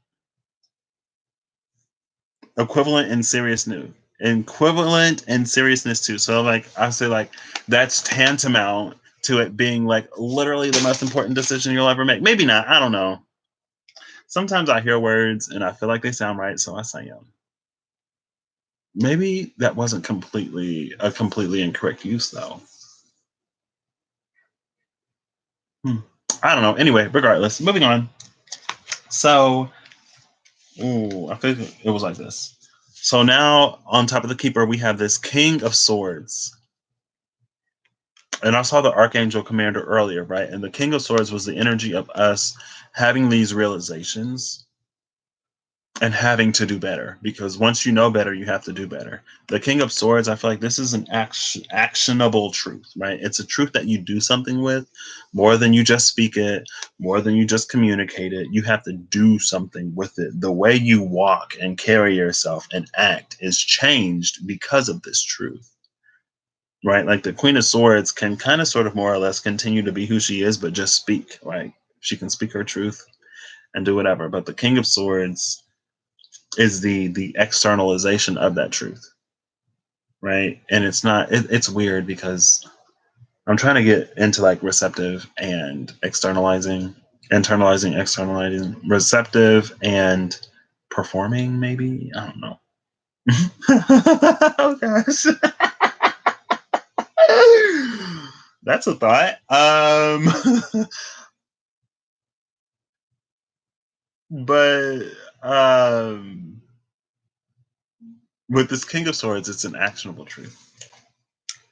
Speaker 1: Equivalent in seriousness. Equivalent in seriousness to. So like I say like that's tantamount to it being like literally the most important decision you'll ever make. Maybe not. I don't know. Sometimes I hear words and I feel like they sound right, so I say them. Maybe that wasn't completely incorrect use though. Hmm. I don't know. Anyway, regardless, moving on. So, I think it was like this. So now on top of the keeper, we have this King of Swords. And I saw the Archangel Commander earlier, right? And the King of Swords was the energy of us having these realizations and having to do better because once you know better, you have to do better. The King of Swords, I feel like this is an actionable truth, right? It's a truth that you do something with more than you just speak it, more than you just communicate it. You have to do something with it. The way you walk and carry yourself and act is changed because of this truth, right? Like the Queen of Swords can kind of sort of more or less continue to be who she is, but just speak, right? She can speak her truth and do whatever. But the King of Swords is the externalization of that truth, right? And it's not it's weird because I'm trying to get into like receptive and externalizing, receptive and performing, maybe. I don't know. Oh gosh. That's a thought. But um with this King of Swords, it's an actionable truth.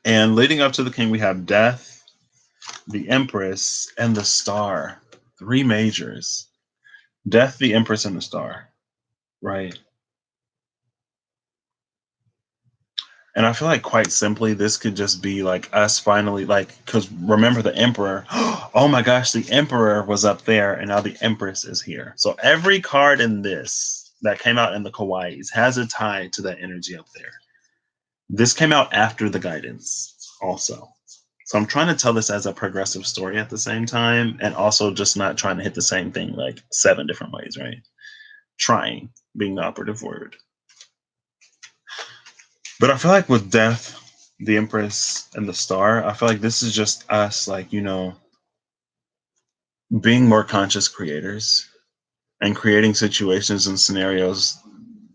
Speaker 1: And leading up to the king, we have death, the Empress, and the Star. Three majors. Death, the Empress, and the Star. Right. And I feel like quite simply, this could just be like us finally, like, because remember the Emperor. Oh my gosh, the Emperor was up there, and now the Empress is here. So every card in this that came out in the Kawaiis has a tie to that energy up there. This came out after the guidance, also. So I'm trying to tell this as a progressive story at the same time, and also just not trying to hit the same thing like 7 different ways, right? Trying being the operative word. But I feel like with death, the Empress, and the Star, I feel like this is just us, like, being more conscious creators and creating situations and scenarios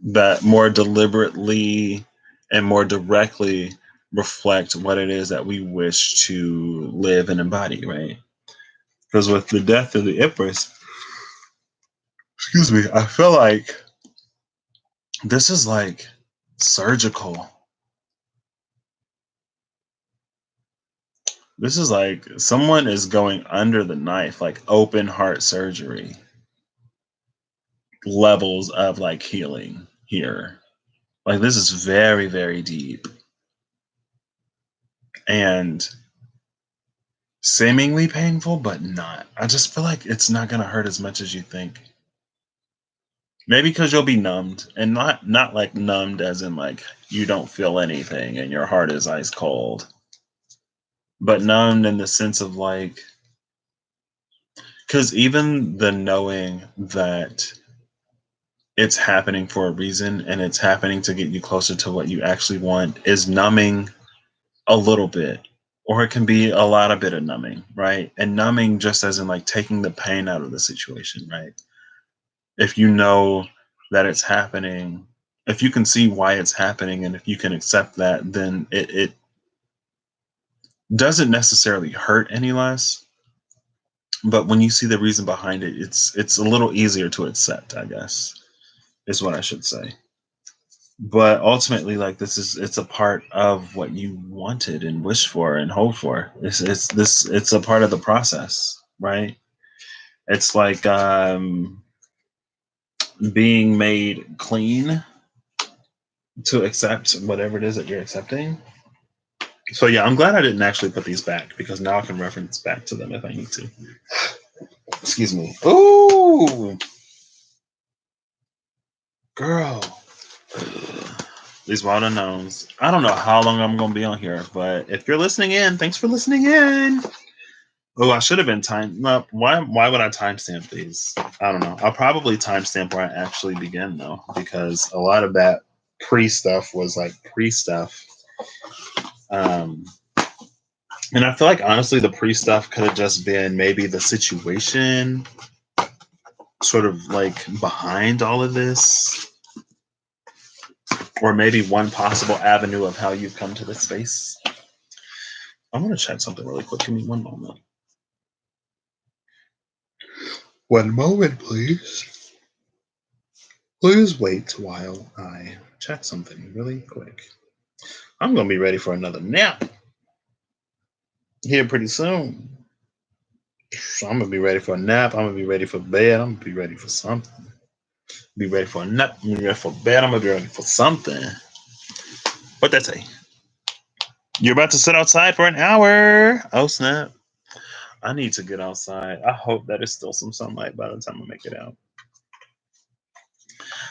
Speaker 1: that more deliberately and more directly reflect what it is that we wish to live and embody, right? Because with the death of the Empress, excuse me, I feel like this is like surgical. This is like someone is going under the knife, like open heart surgery levels of like healing here. Like this is very, very deep and seemingly painful, but not. I just feel like it's not going to hurt as much as you think. Maybe because you'll be numbed, and not like numbed as in like you don't feel anything and your heart is ice cold, but numbed in the sense of like, because even the knowing that it's happening for a reason and it's happening to get you closer to what you actually want is numbing a little bit, or it can be a lot of bit of numbing, right? And numbing just as in like taking the pain out of the situation, right? If you know that it's happening, if you can see why it's happening, and if you can accept that, then it doesn't necessarily hurt any less. But when you see the reason behind it, it's a little easier to accept, I guess, is what I should say. But ultimately, like it's a part of what you wanted and wished for and hoped for. It's a part of the process, right? It's like being made clean to accept whatever it is that you're accepting. So yeah, I'm glad I didn't actually put these back because now I can reference back to them if I need to. Excuse me. Ooh, girl. These wild unknowns. I don't know how long I'm going to be on here, but if you're listening in, thanks for listening in. Oh, I should have been time. No, why would I timestamp these? I don't know. I'll probably timestamp where I actually begin though, because a lot of that pre stuff was like pre stuff. And I feel like honestly, the pre stuff could have just been maybe the situation, sort of like behind all of this, or maybe one possible avenue of how you've come to this space. I want to check something really quick. Give me one moment. One moment, please. Please wait while I check something really quick. I'm going to be ready for another nap here pretty soon. So I'm going to be ready for a nap. I'm going to be ready for bed. I'm going to be ready for something. Be ready for a nap. I'm going to be ready for bed. I'm going to be ready for something. What that say? You're about to sit outside for an hour. Oh, snap. I need to get outside. I hope that there's still some sunlight by the time I make it out.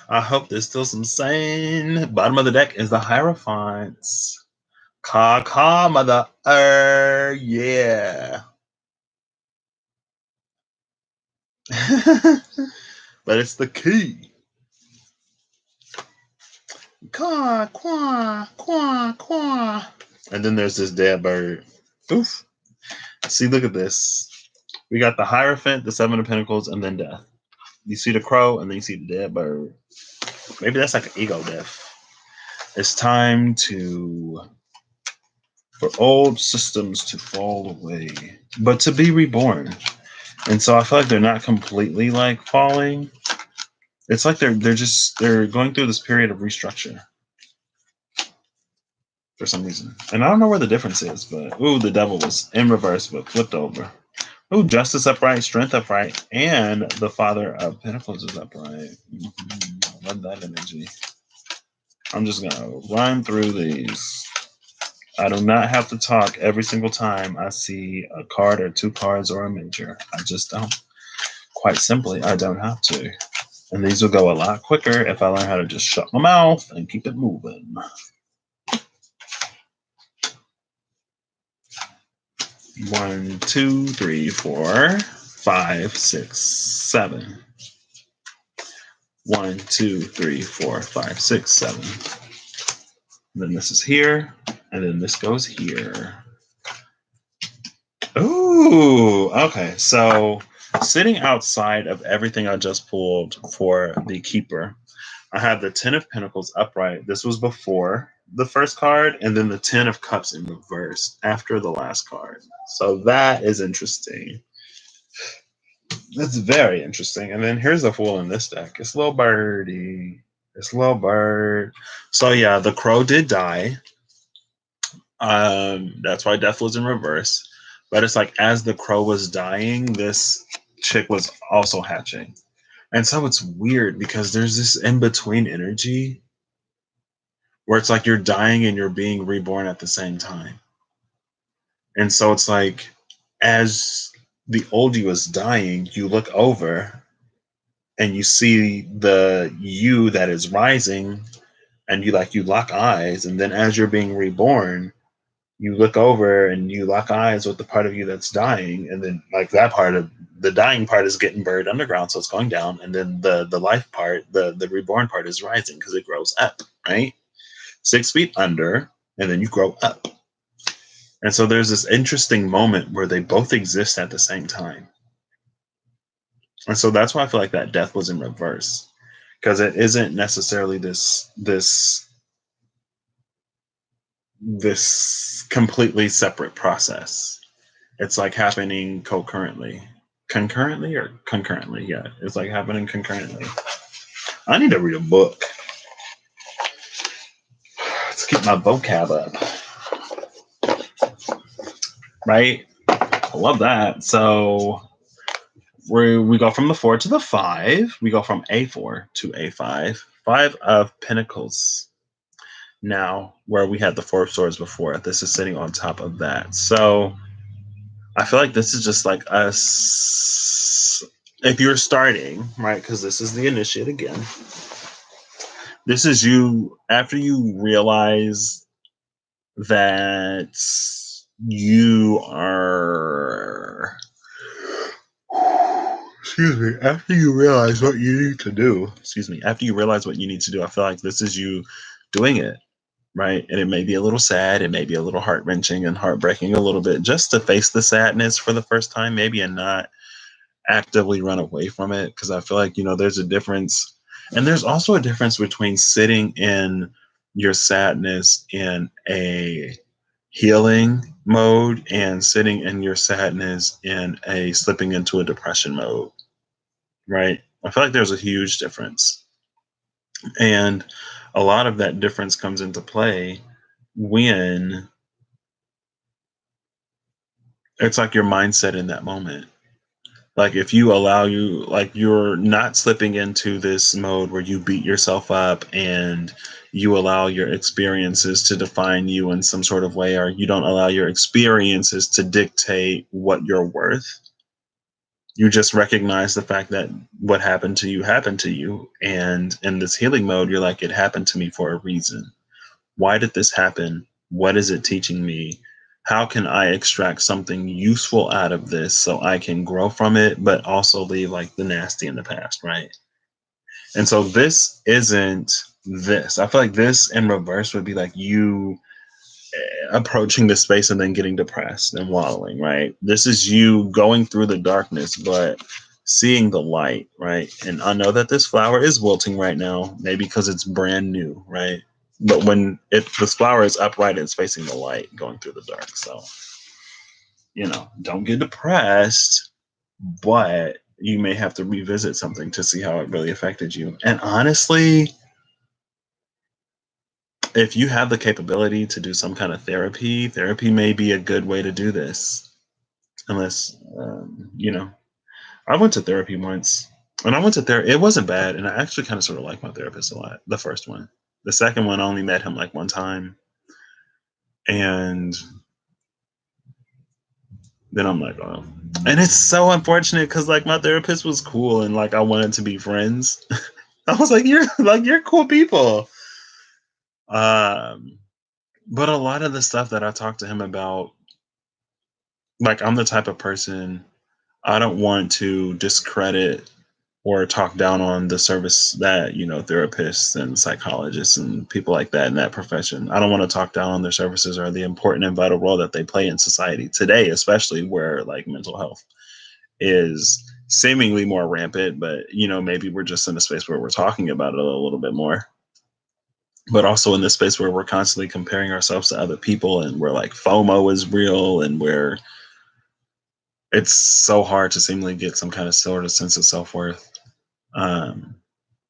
Speaker 1: I hope there's still some sun. Bottom of the deck is the Hierophants. Ka mother. Yeah. But it's the key. Quah, quah, quah, quah. And then there's this dead bird. Oof. See, look at this. We got the Hierophant, the Seven of Pentacles, and then death. You see the crow, and then you see the dead bird. Maybe that's like an ego death. It's time for old systems to fall away, but to be reborn. And so I feel like they're not completely like falling. It's like they're going through this period of restructure for some reason. And I don't know where the difference is, but ooh, the devil was in reverse but flipped over. Ooh, justice upright, strength upright, and the Father of Pentacles is upright. I love that energy. I'm just gonna run through these. I do not have to talk every single time I see a card or two cards or a major. I just don't. Quite simply, I don't have to. And these will go a lot quicker if I learn how to just shut my mouth and keep it moving. 1, 2, 3, 4, 5, 6, 7. 1, 2, 3, 4, 5, 6, 7. And then this is here, and then this goes here. Ooh, okay. So Sitting outside of everything I just pulled for the keeper, I have the Ten of Pentacles upright. This was before the first card, and then the Ten of Cups in reverse after the last card. So that is interesting. That's very interesting. And then here's the Fool in this deck. It's little birdie. It's little bird. So yeah, the crow did die. That's why death was in reverse. But it's like as the crow was dying, this chick was also hatching. And so it's weird because there's this in between energy where it's like you're dying and you're being reborn at the same time. And so it's like as the old you is dying, you look over and you see the you that is rising, and you lock eyes, and then as you're being reborn, you look over and you lock eyes with the part of you that's dying, and then like that part of the dying part is getting buried underground, so it's going down, and then the life part, the reborn part is rising because it grows up, right? 6 feet under, and then you grow up. And so there's this interesting moment where they both exist at the same time. And so that's why I feel like that death was in reverse, because it isn't necessarily this completely separate process. It's like happening concurrently. Concurrently, yeah. It's like happening concurrently. I need to read a book. Let's keep my vocab up. Right? I love that. So we go from the 4 to the 5. We go from A4 to A5. 5 of Pentacles. Now, where we had the 4 of Swords before, this is sitting on top of that. So I feel like this is just like us. If you're starting, right, because this is the initiate again. This is you after you realize that you are. Excuse me. After you realize what you need to do. Excuse me. After you realize what you need to do, I feel like this is you doing it. Right. And it may be a little sad. It may be a little heart wrenching and heartbreaking a little bit just to face the sadness for the first time, maybe, and not actively run away from it. Because I feel like, there's a difference. And there's also a difference between sitting in your sadness in a healing mode and sitting in your sadness in a slipping into a depression mode. Right. I feel like there's a huge difference. And a lot of that difference comes into play when it's like your mindset in that moment. Like if you allow you're not slipping into this mode where you beat yourself up and you allow your experiences to define you in some sort of way, or you don't allow your experiences to dictate what you're worth. You just recognize the fact that what happened to you. And in this healing mode, you're like, it happened to me for a reason. Why did this happen? What is it teaching me? How can I extract something useful out of this so I can grow from it, but also leave like the nasty in the past, right? And so this isn't this. I feel like this in reverse would be like you approaching the space and then getting depressed and wallowing, right? This is you going through the darkness, but seeing the light, right? And I know that this flower is wilting right now, maybe because it's brand new, right? But when this flower is upright, it's facing the light, going through the dark. So, don't get depressed, but you may have to revisit something to see how it really affected you. And honestly, if you have the capability to do some kind of therapy may be a good way to do this. Unless, I went to therapy once. When I went to therapy, it wasn't bad. And I actually kind of sort of like my therapist a lot. The first one. The second one, I only met him like one time. And then I'm like, oh. And it's so unfortunate because like my therapist was cool and like I wanted to be friends. I was like, you're cool people. But a lot of the stuff that I talked to him about, like I'm the type of person, I don't want to discredit or talk down on the service that, therapists and psychologists and people like that in that profession. I don't want to talk down on their services or the important and vital role that they play in society today, especially where like mental health is seemingly more rampant, but maybe we're just in a space where we're talking about it a little bit more. But also in this space where we're constantly comparing ourselves to other people, and where like FOMO is real, and where it's so hard to seemingly get some kind of sort of sense of self-worth.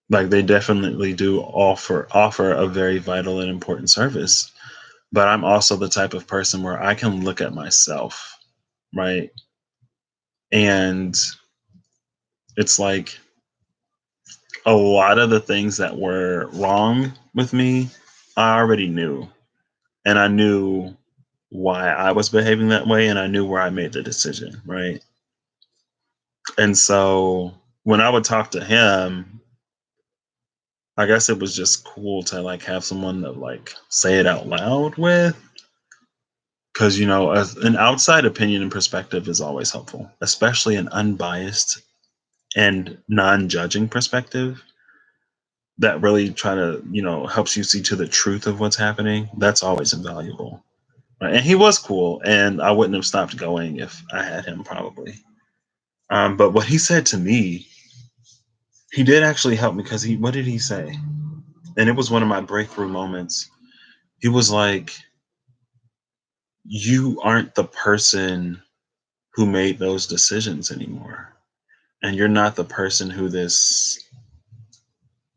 Speaker 1: Like they definitely do offer a very vital and important service. But I'm also the type of person where I can look at myself, right? And it's like a lot of the things that were wrong with me, I already knew. And I knew why I was behaving that way, and I knew where I made the decision, right? And so when I would talk to him, I guess it was just cool to like have someone to like say it out loud with. Because, an outside opinion and perspective is always helpful, especially an unbiased and non-judging perspective that really try to, helps you see to the truth of what's happening. That's always invaluable. Right? And he was cool, and I wouldn't have stopped going if I had him, probably. But what he said to me, he did actually help me, because what did he say? And it was one of my breakthrough moments. He was like, you aren't the person who made those decisions anymore. And you're not the person who this,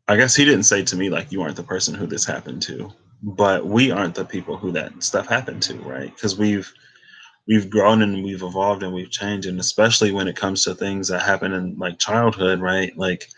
Speaker 1: I guess he didn't say to me like you aren't the person who this happened to, but we aren't the people who that stuff happened to, right? Because we've grown and we've evolved and we've changed, and especially when it comes to things that happen in like childhood, right? Like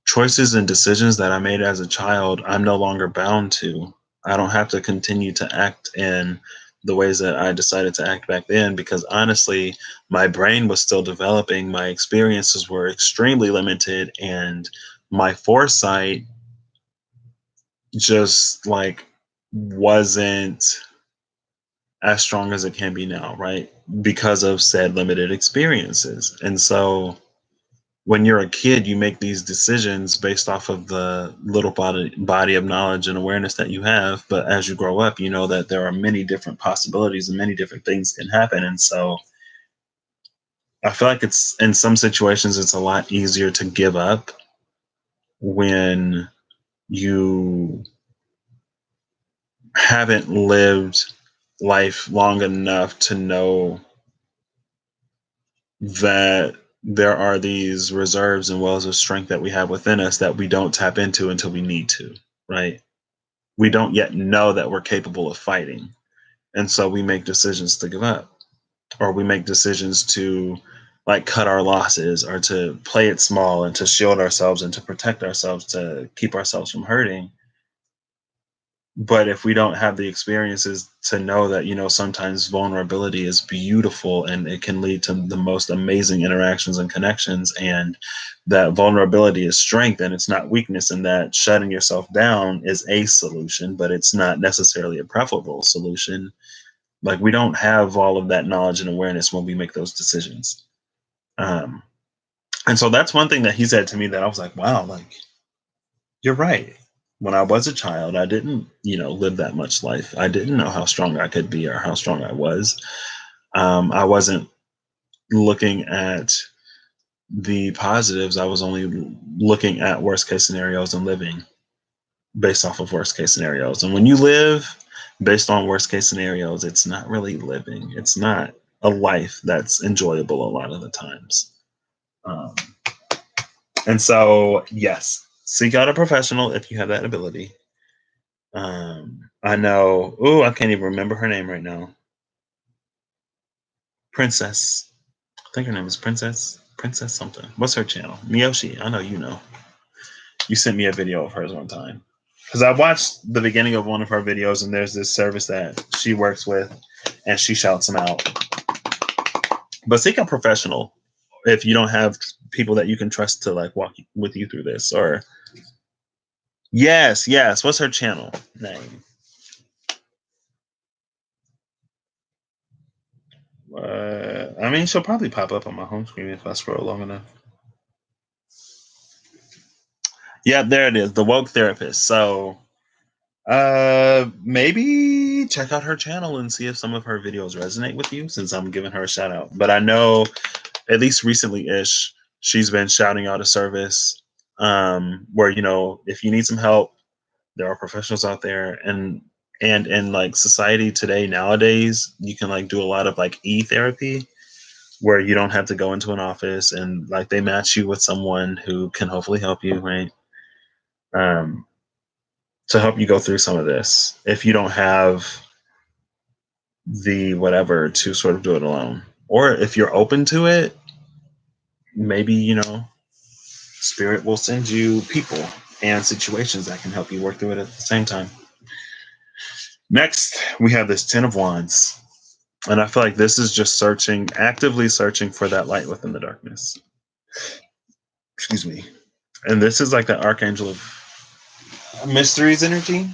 Speaker 1: choices and decisions that I made as a child, I'm no longer bound to. I don't have to continue to act in the ways that I decided to act back then, because honestly, my brain was still developing, my experiences were extremely limited, and my foresight just like wasn't as strong as it can be now, right? Because of said limited experiences. And so when you're a kid, you make these decisions based off of the little body of knowledge and awareness that you have. But as you grow up, you know that there are many different possibilities and many different things can happen. And so I feel like it's in some situations, it's a lot easier to give up when you haven't lived life long enough to know that there are these reserves and wells of strength that we have within us that we don't tap into until we need to, right? We don't yet know that we're capable of fighting. And so we make decisions to give up, or we make decisions to like cut our losses, or to play it small and to shield ourselves and to protect ourselves, to keep ourselves from hurting. But if we don't have the experiences to know that, sometimes vulnerability is beautiful and it can lead to the most amazing interactions and connections, and that vulnerability is strength and it's not weakness, and that shutting yourself down is a solution, but it's not necessarily a preferable solution. Like we don't have all of that knowledge and awareness when we make those decisions. Um, and so that's one thing that he said to me that I was like, wow, like you're right. When I was a child, I didn't, live that much life. I didn't know how strong I could be or how strong I was. I wasn't looking at the positives. I was only looking at worst case scenarios and living based off of worst case scenarios. And when you live based on worst case scenarios, it's not really living. It's not a life that's enjoyable a lot of the times. Um, and so, yes, seek out a professional if you have that ability. I know. Oh, I can't even remember her name right now. Princess. I think her name is Princess. Princess something. What's her channel? Miyoshi. I know you know. You sent me a video of hers one time. Because I watched the beginning of one of her videos, and there's this service that she works with, and she shouts them out. But seek a professional if you don't have people that you can trust to like walk with you through this. Or yes. What's her channel name? I mean, she'll probably pop up on my home screen if I scroll long enough. Yeah, there it is, the woke therapist. So maybe check out her channel and see if some of her videos resonate with you, since I'm giving her a shout out. But I know, at least recently ish, She's been shouting out a service where, if you need some help, there are professionals out there. And in like society today, nowadays, you can like do a lot of like e-therapy where you don't have to go into an office, and like they match you with someone who can hopefully help you, right? Um, to help you go through some of this if you don't have the whatever to sort of do it alone. Or if you're open to it, maybe, spirit will send you people and situations that can help you work through it at the same time. Next, we have this Ten of Wands. And I feel like this is just searching, actively searching for that light within the darkness. Excuse me. And this is like the Archangel of Mysteries energy.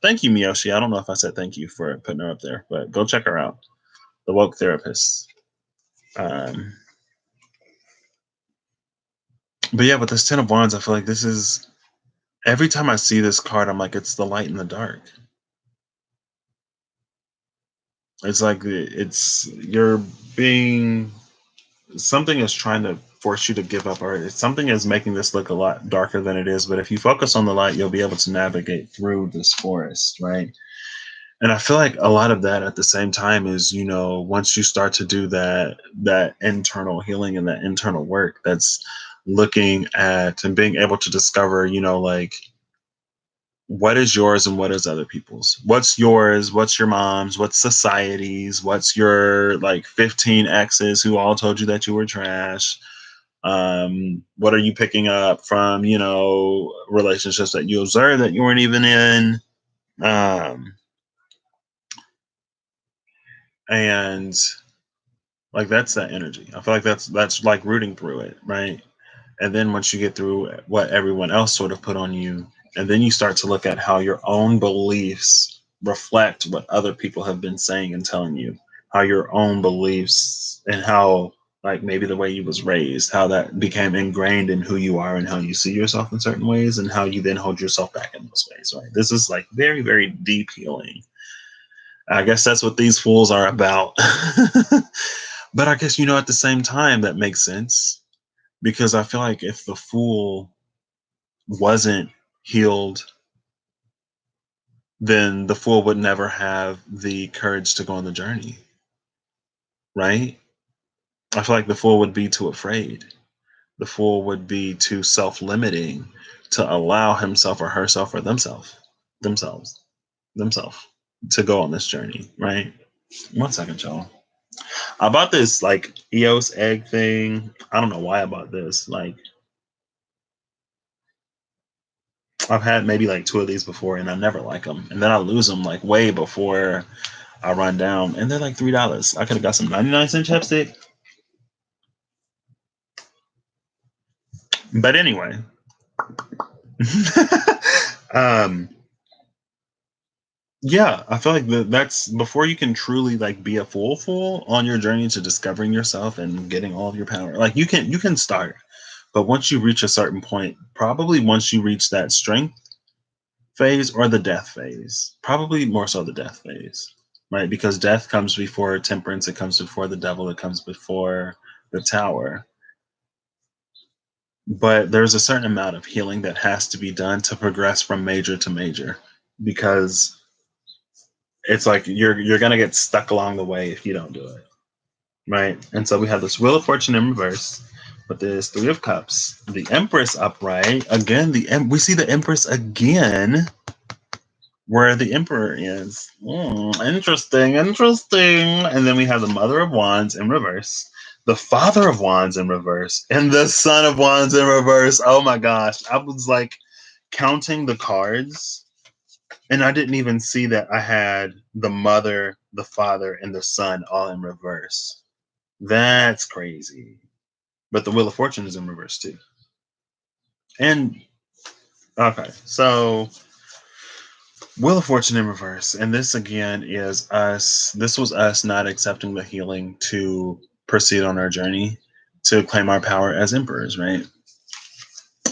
Speaker 1: Thank you, Miyoshi. I don't know if I said thank you for putting her up there, but go check her out. The Woke Therapist. Um, but yeah, with this Ten of Wands, I feel like this is, every time I see this card, I'm like, it's the light in the dark. It's like you're being, something is trying to force you to give up, or something is making this look a lot darker than it is. But if you focus on the light, you'll be able to navigate through this forest, right? And I feel like a lot of that at the same time is, once you start to do that internal healing and that internal work, that's looking at and being able to discover, like, what is yours and what is other people's. What's yours, what's your mom's, what's society's, what's your like 15 exes who all told you that you were trash. What are you picking up from, relationships that you observed that you weren't even in. And like, that's that energy. I feel like that's like rooting through it, right? And then once you get through what everyone else sort of put on you, and then you start to look at how your own beliefs reflect what other people have been saying and telling you, how your own beliefs and how, like, maybe the way you was raised, how that became ingrained in who you are and how you see yourself in certain ways, and how you then hold yourself back in those ways, right? This is like very, very deep healing. I guess that's what these fools are about. But I guess, at the same time, that makes sense, because I feel like if the fool wasn't healed, then the fool would never have the courage to go on the journey, right? I feel like the fool would be too afraid. The fool would be too self-limiting to allow himself or herself or themselves to go on this journey, right? One second, y'all. I bought this like EOS egg thing. I don't know why I bought this. Like, I've had maybe like two of these before, and I never like them, and then I lose them like way before I run down, and they're like $3. I could have got some 99-cent chapstick. But anyway, um, yeah, I feel like that's before you can truly like be a fool on your journey to discovering yourself and getting all of your power. Like, you can start, but once you reach a certain point, probably once you reach that strength phase or the death phase, probably more so the death phase, right? Because death comes before temperance, it comes before the devil, it comes before the tower. But there's a certain amount of healing that has to be done to progress from major to major, because it's like you're gonna get stuck along the way if you don't do it, right? And so we have this Wheel of Fortune in reverse, but this Three of Cups, the Empress upright again. We see the Empress again, where the Emperor is. Interesting. And then we have the Mother of Wands in reverse, the Father of Wands in reverse, and the Son of Wands in reverse. Oh my gosh. I was like counting the cards, and I didn't even see that I had the Mother, the Father, and the Son all in reverse. That's crazy. But the Wheel of Fortune is in reverse too. And okay, so Wheel of Fortune in reverse. And this again is us. This was us not accepting the healing to proceed on our journey to claim our power as emperors, right?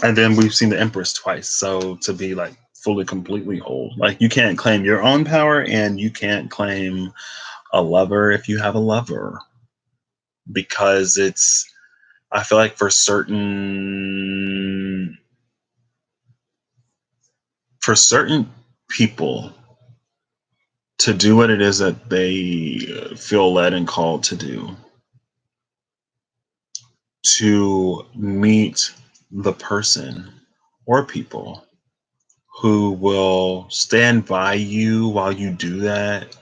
Speaker 1: And then we've seen the Empress twice. So to be like fully, completely whole, like, you can't claim your own power and you can't claim a lover if you have a lover, because it's I feel like for certain people to do what it is that they feel led and called to do, to meet the person or people who will stand by you while you do that,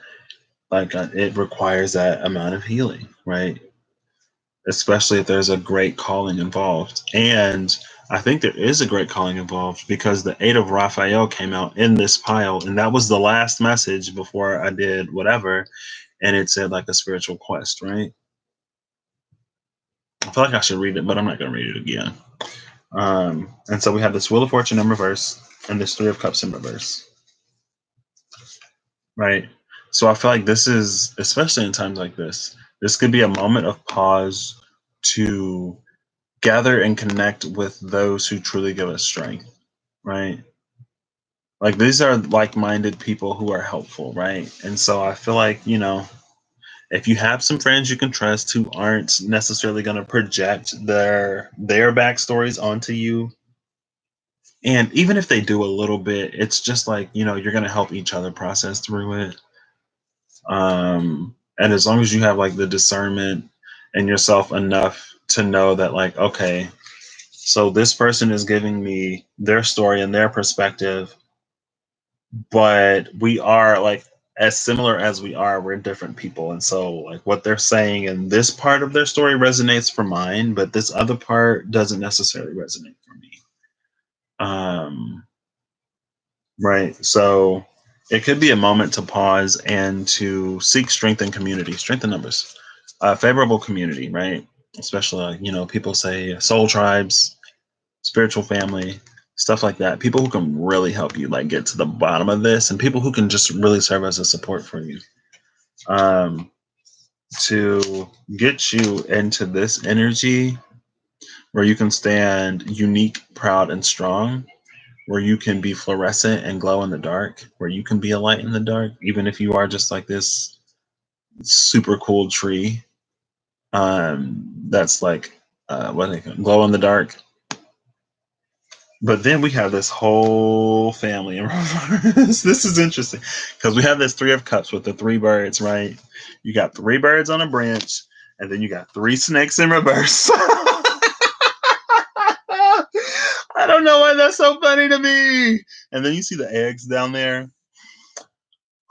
Speaker 1: like it requires that amount of healing, right? Especially if there's a great calling involved. And I think there is a great calling involved because the 8 of Raphael came out in this pile, and that was the last message before I did whatever. And it said like a spiritual quest, right? I feel like I should read it, but I'm not going to read it again. And so we have this Wheel of Fortune in reverse and this 3 of Cups in reverse, right? So I feel like this is, especially in times like this could be a moment of pause to gather and connect with those who truly give us strength, right? Like these are like-minded people who are helpful, right? And so I feel like, if you have some friends you can trust who aren't necessarily going to project their backstories onto you, and even if they do a little bit, it's just like, you're going to help each other process through it. And as long as you have like the discernment in yourself enough to know that, like, okay, so this person is giving me their story and their perspective, but we are like as similar as we are, we're different people. And so like what they're saying in this part of their story resonates for mine, but this other part doesn't necessarily resonate for me. Right. So it could be a moment to pause and to seek strength in community, strength in numbers, favorable community, right? Especially, people say soul tribes, spiritual family, stuff like that. People who can really help you like get to the bottom of this, and people who can just really serve as a support for you, to get you into this energy where you can stand unique, proud, and strong, where you can be fluorescent and glow in the dark, where you can be a light in the dark, even if you are just like this super cool tree. That's like what they call glow in the dark. But then we have this whole family in reverse. This is interesting because we have this 3 of Cups with the 3 birds, right? You got 3 birds on a branch, and then you got 3 snakes in reverse. I don't know why that's so funny to me. And then you see the eggs down there.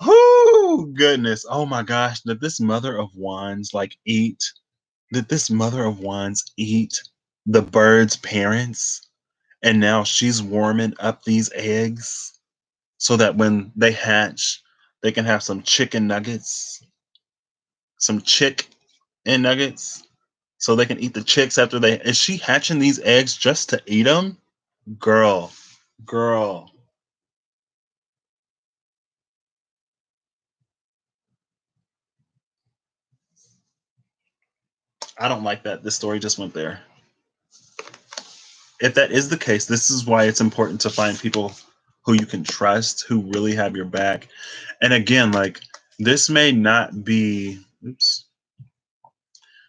Speaker 1: Oh goodness! Oh my gosh! Did this Mother of Wands eat? Did this Mother of Wands eat the bird's parents? And now she's warming up these eggs so that when they hatch, they can have some chicken nuggets, some chick and nuggets, so they can eat the chicks after they. Is she hatching these eggs just to eat them? Girl, girl. I don't like that. This story just went there. If that is the case, this is why it's important to find people who you can trust, who really have your back. And again, like this may not be, oops,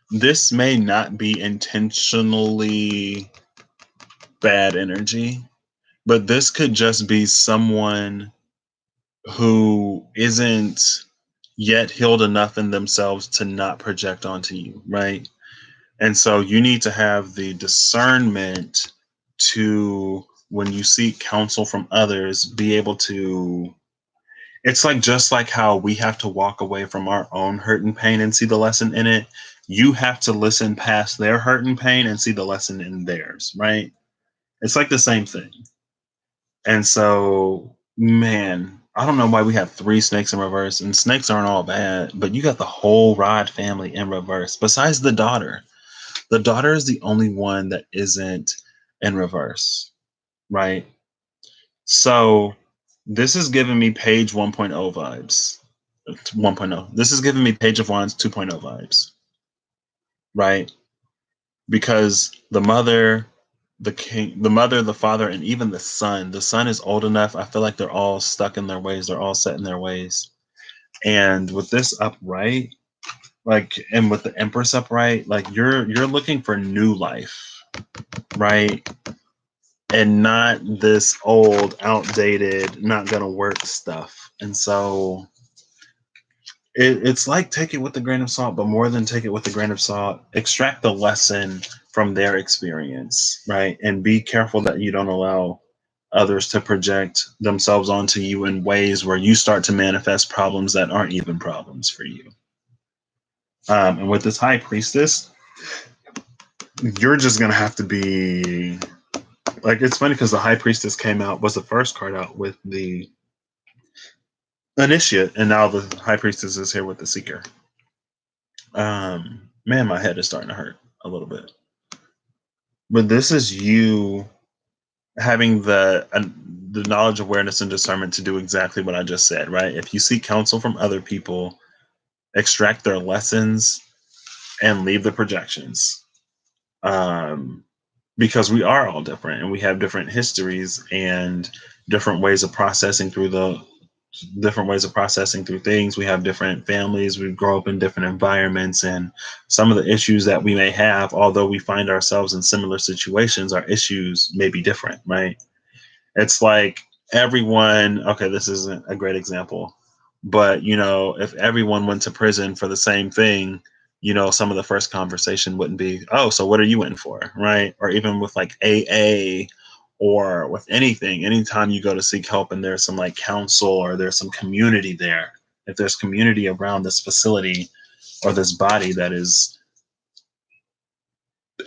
Speaker 1: this may not be intentionally bad energy, but this could just be someone who isn't yet healed enough in themselves to not project onto you, right? And so you need to have the discernment to, when you seek counsel from others, be able to. It's like just like how we have to walk away from our own hurt and pain and see the lesson in it. You have to listen past their hurt and pain and see the lesson in theirs, right? It's like the same thing. And so, man, I don't know why we have 3 snakes in reverse, and snakes aren't all bad, but you got the whole Rod family in reverse, besides the daughter. The daughter is the only one that isn't in reverse, right? So this is giving me page 1.0 vibes. 1.0. This is giving me Page of Wands 2.0 vibes, right? Because the mother, the king, the mother, the father, and even the son. The son is old enough. I feel like they're all stuck in their ways. They're all set in their ways. And with this upright, like, and with the Empress upright, like you're looking for new life, right? And not this old, outdated, not gonna work stuff. And so it's like take it with a grain of salt, but more than take it with a grain of salt, extract the lesson from their experience, right? And be careful that you don't allow others to project themselves onto you in ways where you start to manifest problems that aren't even problems for you. And with this high priestess, you're just gonna have to be like, it's funny because the high priestess came out, was the first card out with the initiate, and now the high priestess is here with the seeker. Man, my head is starting to hurt a little bit. But this is you having the knowledge, awareness, and discernment to do exactly what I just said, right? If you seek counsel from other people, extract their lessons and leave the projections. Because we are all different and we have different histories and different ways of processing through things. We have different families. We grow up in different environments, and some of the issues that we may have, although we find ourselves in similar situations, our issues may be different, right? It's like everyone, okay, this isn't a great example, but if everyone went to prison for the same thing, some of the first conversation wouldn't be, oh, so what are you in for, right? Or even with like AA or with anything, anytime you go to seek help and there's some like counsel or there's some community there, if there's community around this facility or this body that is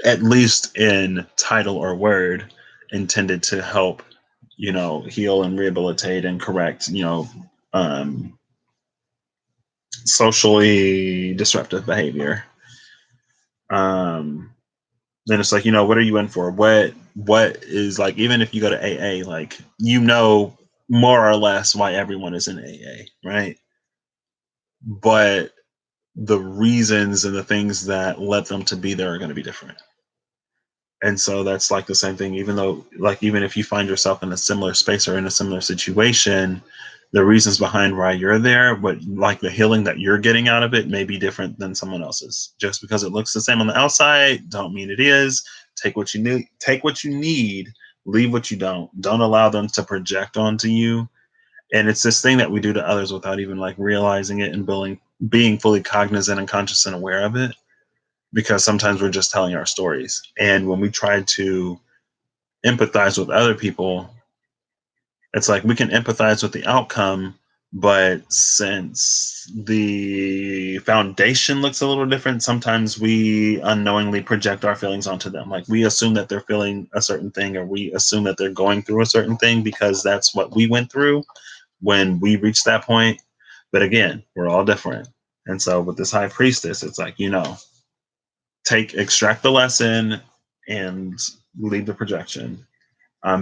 Speaker 1: at least in title or word intended to help, heal and rehabilitate and correct, socially disruptive behavior. Then it's like, what are you in for? What is, like, even if you go to AA, like, more or less why everyone is in AA, right? But the reasons and the things that led them to be there are going to be different. And so that's like the same thing, even if you find yourself in a similar space or in a similar situation, the reasons behind why you're there, but like the healing that you're getting out of it may be different than someone else's. Just because it looks the same on the outside, don't mean it is. Take what you need, leave what you don't. Don't allow them to project onto you. And it's this thing that we do to others without even like realizing it and being fully cognizant and conscious and aware of it, because sometimes we're just telling our stories. And when we try to empathize with other people, it's like we can empathize with the outcome, but since the foundation looks a little different, sometimes we unknowingly project our feelings onto them. Like we assume that they're feeling a certain thing, or we assume that they're going through a certain thing because that's what we went through when we reached that point. But again, we're all different. And so with this high priestess, it's like, extract the lesson and leave the projection.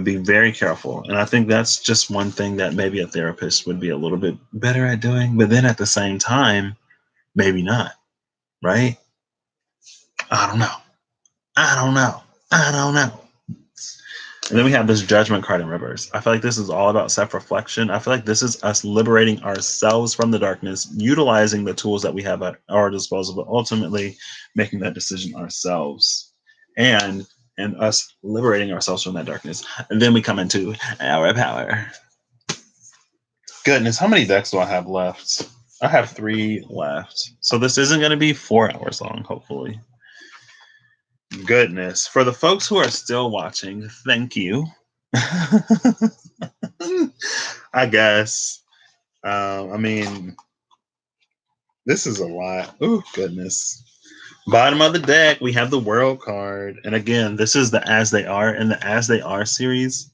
Speaker 1: Be very careful. And I think that's just one thing that maybe a therapist would be a little bit better at doing. But then at the same time, maybe not, right? I don't know. I don't know. And then we have this judgment card in reverse. I feel like this is all about self-reflection. I feel like this is us liberating ourselves from the darkness, utilizing the tools that we have at our disposal, but ultimately making that decision ourselves. And us liberating ourselves from that darkness. And then we come into our power. Goodness, how many decks do I have left? I have 3 left. So this isn't going to be 4 hours long, hopefully. Goodness. For the folks who are still watching, thank you. I guess. I mean, this is a lot. Oh, goodness. Bottom of the deck, we have the World card. And again, this is the As They Are. In the As They Are series,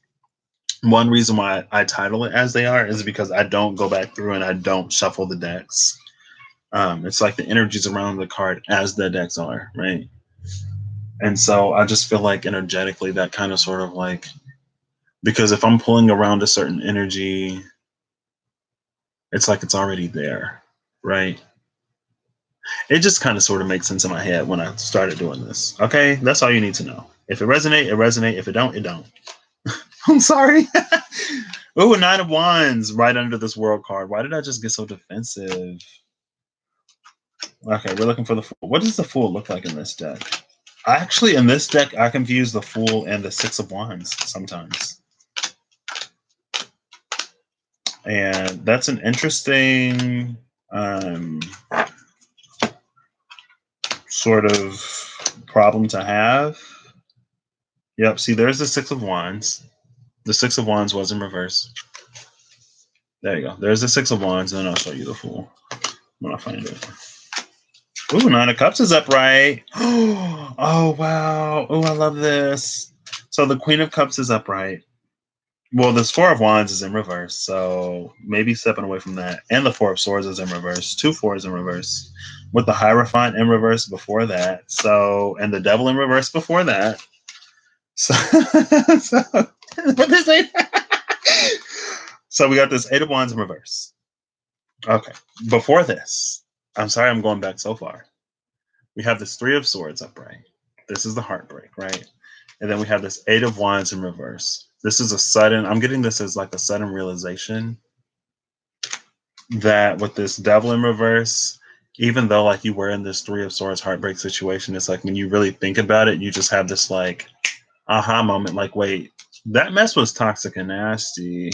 Speaker 1: one reason why I title it As They Are is because I don't go back through and I don't shuffle the decks. It's like the energies around the card as the decks are, right? And so I just feel like energetically that kind of sort of like, because if I'm pulling around a certain energy, it's like it's already there, right? It just kind of sort of makes sense in my head when I started doing this. Okay, that's all you need to know. If it resonate, it resonate. If it don't, it don't. I'm sorry. Oh, 9 of Wands right under this World card. Why did I just get so defensive? Okay, we're looking for the Fool. What does the Fool look like in this deck? Actually, in this deck, I confuse the Fool and the Six of Wands sometimes. And that's an interesting sort of problem to have. Yep, see, there's the Six of Wands. The Six of Wands was in reverse. There you go. There's the Six of Wands, and then I'll show you the Fool when I find it. Ooh, Nine of Cups is upright. Oh, wow. Oh, I love this. So the Queen of Cups is upright. Well, this Four of Wands is in reverse, so maybe stepping away from that. And the Four of Swords is in reverse. 2 4s in reverse. With the Hierophant in reverse before that. So, and the Devil in reverse before that. So, what this ain't. So we got this Eight of Wands in reverse. Okay. Before this, I'm sorry I'm going back so far. We have this Three of Swords upright. This is the heartbreak, right? And then we have this Eight of Wands in reverse. This is a sudden, I'm getting this as like a sudden realization that with this Devil in reverse, even though like you were in this Three of Swords heartbreak situation, it's like when you really think about it, you just have this like aha moment, like, wait, that mess was toxic and nasty.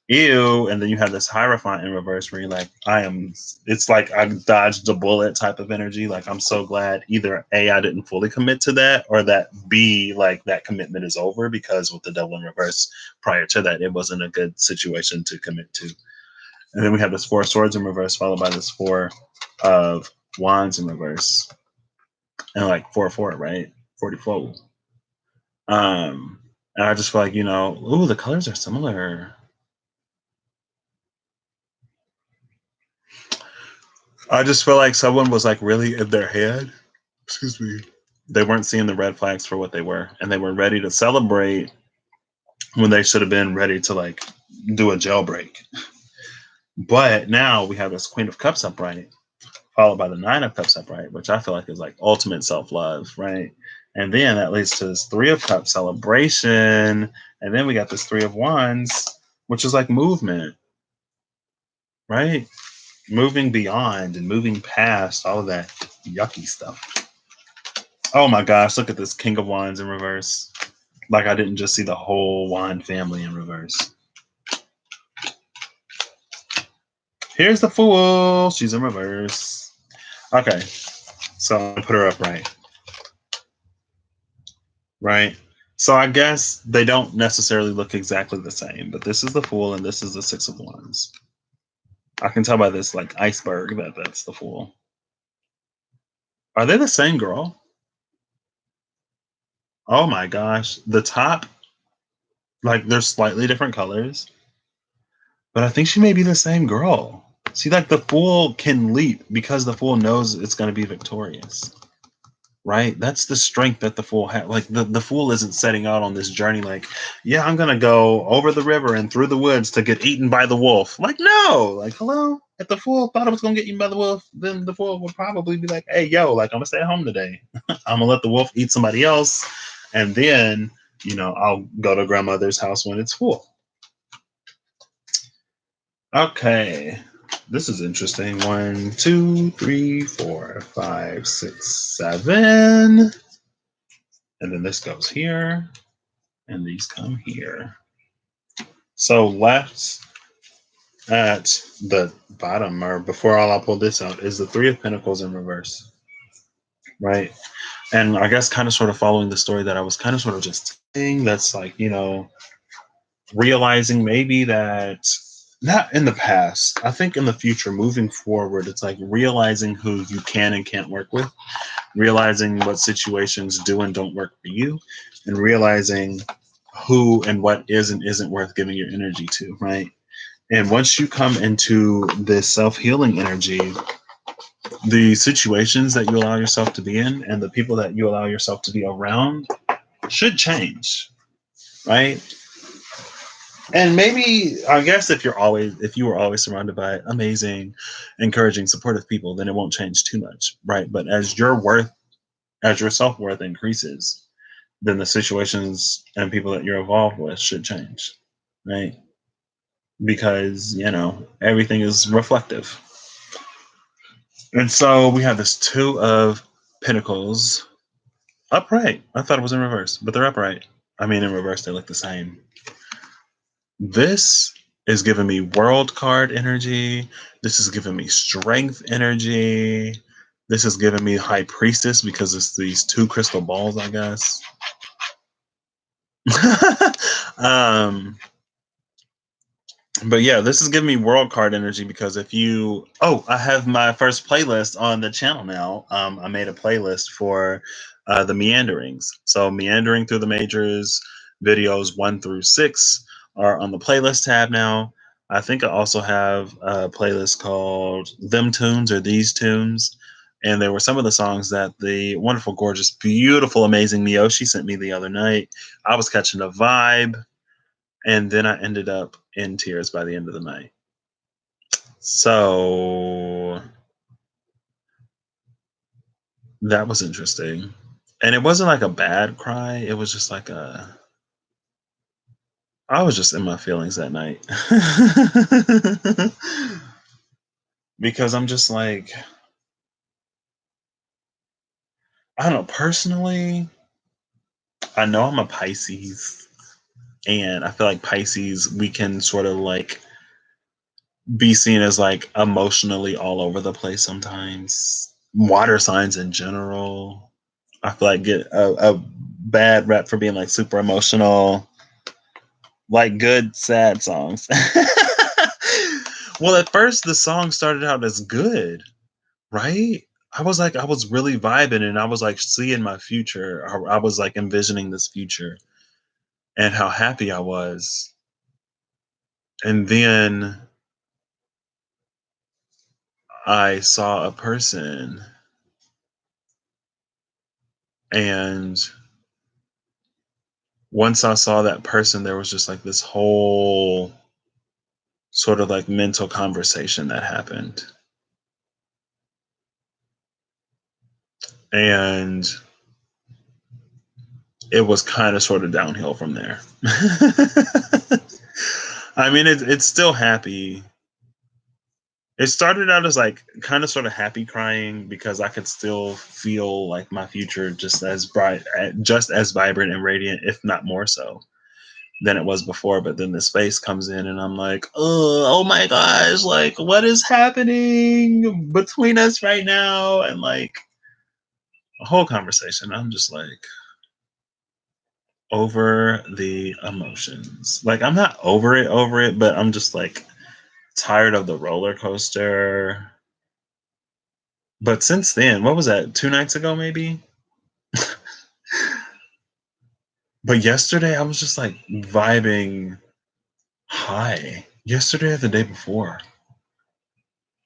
Speaker 1: Ew. And then you have this Hierophant in reverse where you're like, it's like I dodged a bullet type of energy. Like, I'm so glad either A, I didn't fully commit to that, or that B, like that commitment is over, because with the Devil in reverse prior to that, it wasn't a good situation to commit to. And then we have this Four of Swords in reverse, followed by this Four of Wands in reverse. And like 4-4, right? 44. And I just feel like, ooh, the colors are similar. I just feel like someone was like really in their head. Excuse me. They weren't seeing the red flags for what they were, and they were ready to celebrate when they should have been ready to like do a jailbreak. But now we have this Queen of Cups upright, followed by the Nine of Cups upright, which I feel like is like ultimate self-love, right? And then that leads to this Three of Cups celebration. And then we got this Three of Wands, which is like movement, right? Moving beyond and moving past all of that yucky stuff. Oh my gosh, look at this King of Wands in reverse. Like I didn't just see the whole wand family in reverse. Here's the Fool. She's in reverse. Okay, so I'm gonna put her up right? So I guess they don't necessarily look exactly the same, but this is the Fool and this is the Six of Wands. I can tell by this like iceberg that that's the Fool. Are they the same girl? Oh my gosh. The top, like they're slightly different colors, but I think she may be the same girl. See, like the Fool can leap because the Fool knows it's going to be victorious. Right? That's the strength that the Fool has. Like the Fool isn't setting out on this journey like, yeah, I'm gonna go over the river and through the woods to get eaten by the wolf. Like, no, like, hello. If the Fool thought it was gonna get eaten by the wolf, then the Fool would probably be like, hey, yo, like I'm gonna stay at home today. I'm gonna let the wolf eat somebody else, and then I'll go to grandmother's house when it's full. Okay. This is interesting. 1, 2, 3, 4, 5, 6, 7. And then this goes here, and these come here. So left at the bottom, or before I'll pull this out, is the Three of Pentacles in reverse, right? And I guess kind of sort of following the story that I was kind of sort of just saying, that's like, realizing maybe that not in the past, I think in the future, moving forward, it's like realizing who you can and can't work with, realizing what situations do and don't work for you, and realizing who and what is and isn't worth giving your energy to, right? And once you come into this self-healing energy, the situations that you allow yourself to be in and the people that you allow yourself to be around should change, right? And maybe, I guess, if you were always surrounded by amazing, encouraging, supportive people, then it won't change too much, right? But as your self-worth increases, then the situations and people that you're involved with should change, right? Because, everything is reflective. And so we have this Two of Pentacles upright. I thought it was in reverse, but they're upright. I mean, in reverse, they look the same. This is giving me world card energy. This is giving me strength energy. This is giving me high priestess because it's these two crystal balls, I guess. um, but yeah, this is giving me world card energy because if you, I have my first playlist on the channel now. I made a playlist for the meanderings. So meandering through the majors videos 1 through 6 are on the playlist tab now. I think I also have a playlist called Them Tunes or These Tunes. And there were some of the songs that the wonderful, gorgeous, beautiful, amazing Miyoshi sent me the other night. I was catching a vibe, and then I ended up in tears by the end of the night. So that was interesting. And it wasn't like a bad cry. It was just like I was just in my feelings that night. Because I'm just like, I don't know, personally, I know I'm a Pisces, and I feel like Pisces, we can sort of like be seen as like emotionally all over the place sometimes. Water signs in general, I feel like get a bad rep for being like super emotional, like good sad songs. Well, at first the song started out as good, right? I was really vibing and I was like seeing my future. I was like envisioning this future and how happy I was. And then I saw a person, and once I saw that person, there was just like this whole sort of like mental conversation that happened. And it was kind of sort of downhill from there. I mean, it's still happy. It started out as like kind of sort of happy crying because I could still feel like my future just as bright, just as vibrant and radiant, if not more so than it was before. But then the space comes in and I'm like, oh my gosh, like what is happening between us right now? And like a whole conversation. I'm just like over the emotions. Like I'm not over it, but I'm just like tired of the roller coaster. But since then, what was that? 2 nights ago, maybe? But yesterday, I was just like vibing high. Yesterday or the day before.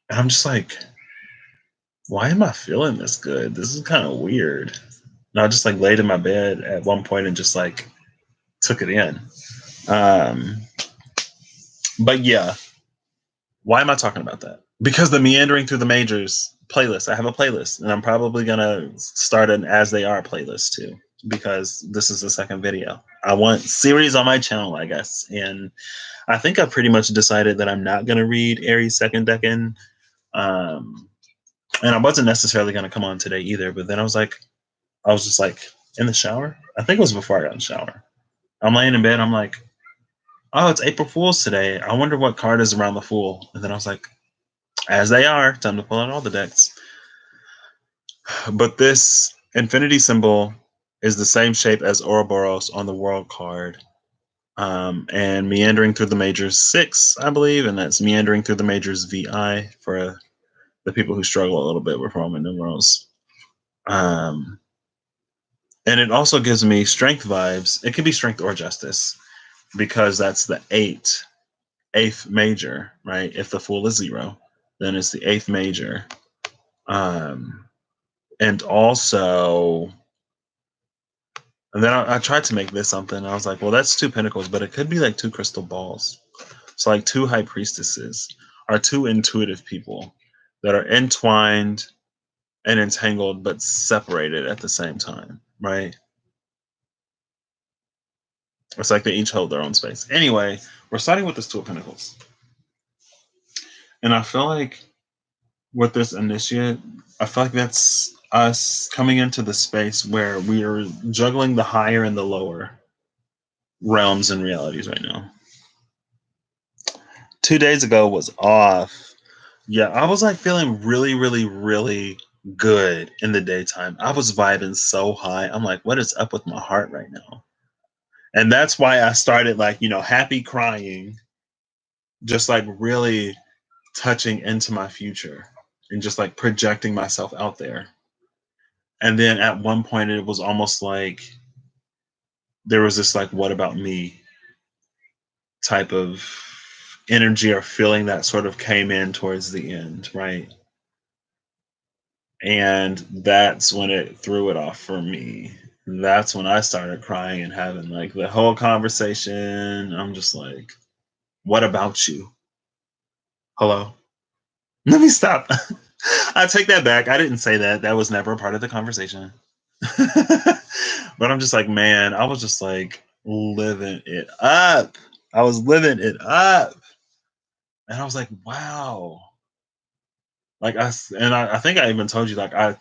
Speaker 1: And I'm just like, why am I feeling this good? This is kind of weird. And I just like laid in my bed at one point and just like took it in. Um, but yeah, why am I talking about that? Because the meandering through the majors playlist. I have a playlist, and I'm probably gonna start an as they are playlist too, because this is the second video. I want series on my channel, I guess, and I think I pretty much decided that I'm not gonna read Aries second decan, and I wasn't necessarily gonna come on today either. But then I was just like in the shower. I think it was before I got in the shower. I'm laying in bed. I'm like, oh, it's April Fool's today. I wonder what card is around the Fool. And then I was like, as they are, time to pull out all the decks. But this infinity symbol is the same shape as Ouroboros on the world card. And meandering through the majors 6, I believe, and that's meandering through the majors VI for the people who struggle a little bit with Roman numerals. Um, and it also gives me strength vibes. It can be strength or justice because that's the eighth major, right? If the Fool is 0, then it's the 8th major. And also, and then I tried to make this something. I was like, well, that's 2 pentacles, but it could be like 2 crystal balls. So like 2 high priestesses are 2 intuitive people that are entwined and entangled, but separated at the same time, right? It's like they each hold their own space. Anyway, we're starting with this 2 of pentacles. And I feel like with this initiate, I feel like that's us coming into the space where we are juggling the higher and the lower realms and realities right now. 2 days ago was off. Yeah, I was like feeling really, really, really good in the daytime. I was vibing so high. I'm like, what is up with my heart right now? And that's why I started like, happy crying, just like really touching into my future and just like projecting myself out there. And then at one point, it was almost like there was this like, what about me type of energy or feeling that sort of came in towards the end, right? And that's when it threw it off for me. That's when I started crying and having like the whole conversation. I'm just like, what about you? Hello? Let me stop. I take that back. I didn't say that. That was never a part of the conversation. But I'm just like, man, I was just like living it up. I was living it up. And I was like, wow. Like I think I even told you like I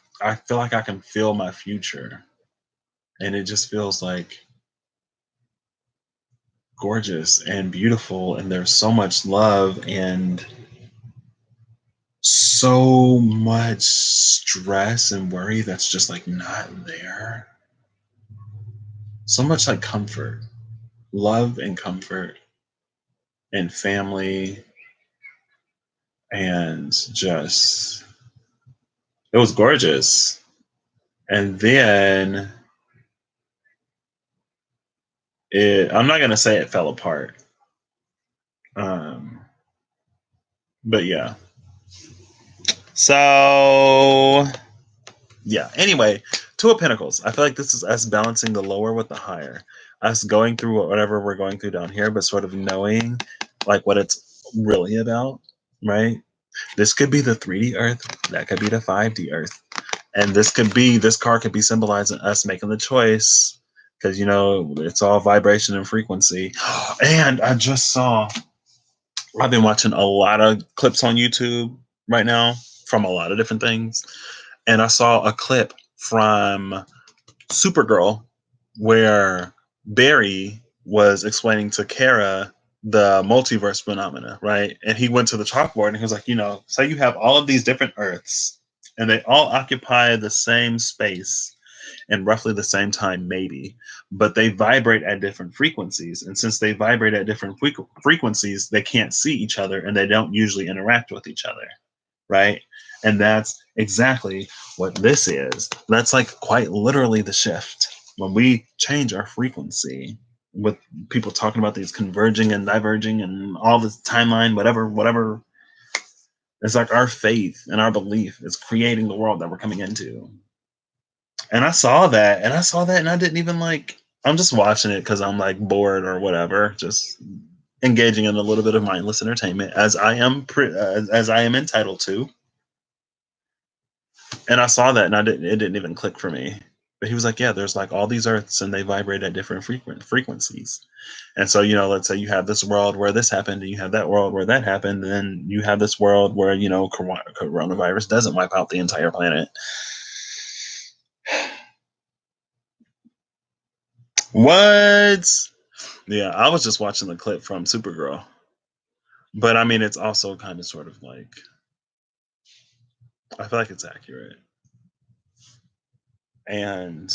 Speaker 1: feel like I can feel my future. And it just feels like gorgeous and beautiful, and there's so much love and so much stress and worry that's just like not there. So much like comfort, love and comfort and family, and just it was gorgeous. And then I'm not gonna say it fell apart. Um but yeah. So yeah. Anyway, Two of Pentacles. I feel like this is us balancing the lower with the higher. Us going through whatever we're going through down here, but sort of knowing like what it's really about, right? This could be the 3D Earth. That could be the 5D Earth. And this card could be symbolizing us making the choice because, it's all vibration and frequency. And I've been watching a lot of clips on YouTube right now from a lot of different things. And I saw a clip from Supergirl where Barry was explaining to Kara the multiverse phenomena, right? And he went to the chalkboard and he was like, say you have all of these different Earths and they all occupy the same space in roughly the same time, maybe, but they vibrate at different frequencies. And since they vibrate at different frequencies, they can't see each other and they don't usually interact with each other, right? And that's exactly what this is. That's like quite literally the shift. When we change our frequency, with people talking about these converging and diverging and all this timeline, whatever, it's like our faith and our belief is creating the world that we're coming into. And I saw that, and I didn't even like. I'm just watching it because I'm like bored or whatever, just engaging in a little bit of mindless entertainment, as I am as I am entitled to. And I saw that, and it didn't even click for me. But he was like, "Yeah, there's like all these Earths, and they vibrate at different frequencies. And so, let's say you have this world where this happened, and you have that world where that happened, and then you have this world where coronavirus doesn't wipe out the entire planet." What? Yeah, I was just watching the clip from Supergirl. But I mean, it's also kind of sort of like, I feel like it's accurate. And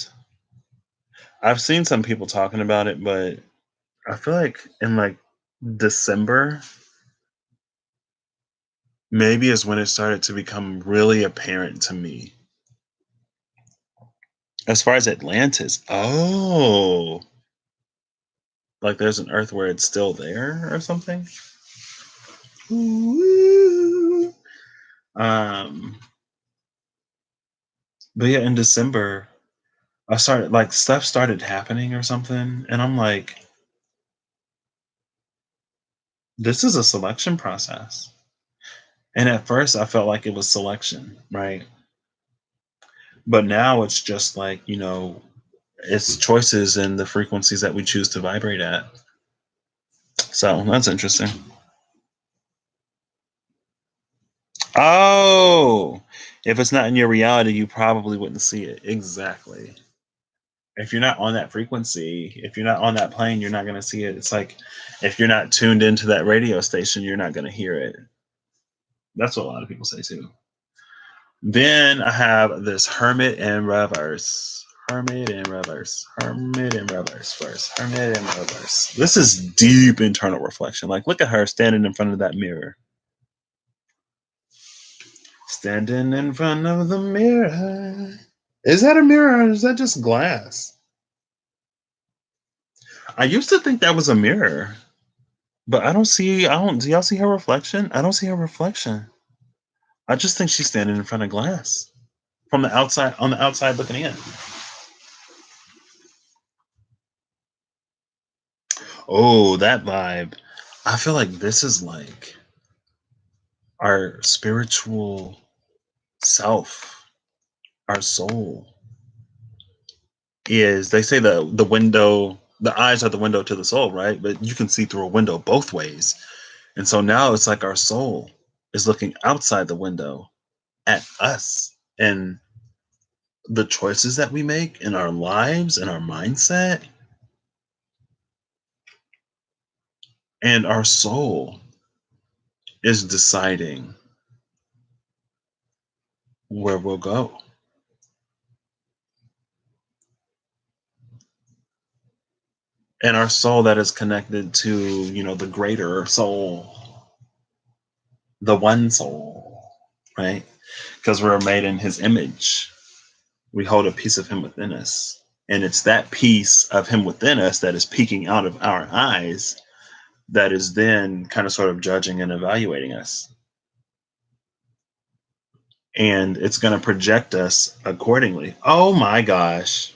Speaker 1: I've seen some people talking about it, but I feel like in like December, maybe is when it started to become really apparent to me. As far as Atlantis, oh, like there's an Earth where it's still there or something. Ooh. But yeah, in December, I started like stuff started happening or something, and I'm like, this is a selection process. And at first, I felt like it was selection, right? But now it's just like, it's choices and the frequencies that we choose to vibrate at. So that's interesting. Oh, if it's not in your reality, you probably wouldn't see it. Exactly. If you're not on that frequency, if you're not on that plane, you're not going to see it. It's like if you're not tuned into that radio station, you're not going to hear it. That's what a lot of people say too. Then I have this hermit in reverse. Hermit in reverse. Hermit in reverse first. Hermit in reverse. This is deep internal reflection. Like, look at her standing in front of that mirror. Standing in front of the mirror. Is that a mirror or is that just glass? I used to think that was a mirror, but do y'all see her reflection? I don't see her reflection. I just think she's standing in front of glass from the outside, on the outside looking in. Oh, that vibe. I feel like this is like our spiritual self, our soul is, they say the window, the eyes are the window to the soul, right? But you can see through a window both ways. And so now it's like our soul is looking outside the window at us and the choices that we make in our lives and our mindset. And our soul is deciding where we'll go. And our soul that is connected to, the greater soul, the one soul, right? Because we're made in his image. We hold a piece of him within us. And it's that piece of him within us that is peeking out of our eyes that is then kind of sort of judging and evaluating us. And it's going to project us accordingly. Oh my gosh.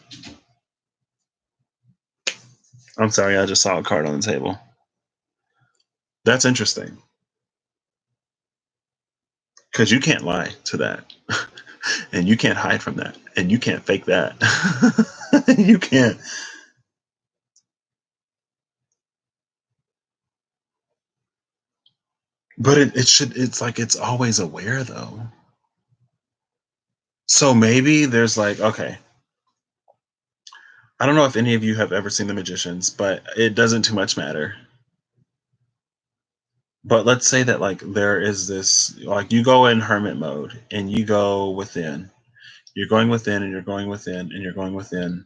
Speaker 1: I'm sorry, I just saw a card on the table. That's interesting. Because you can't lie to that. And you can't hide from that. And you can't fake that. You can't. But it's like it's always aware though. So maybe there's like, okay, I don't know if any of you have ever seen The Magicians, but it doesn't too much matter. But let's say that like there is this, like you go in hermit mode and you go within. You're going within and you're going within and you're going within.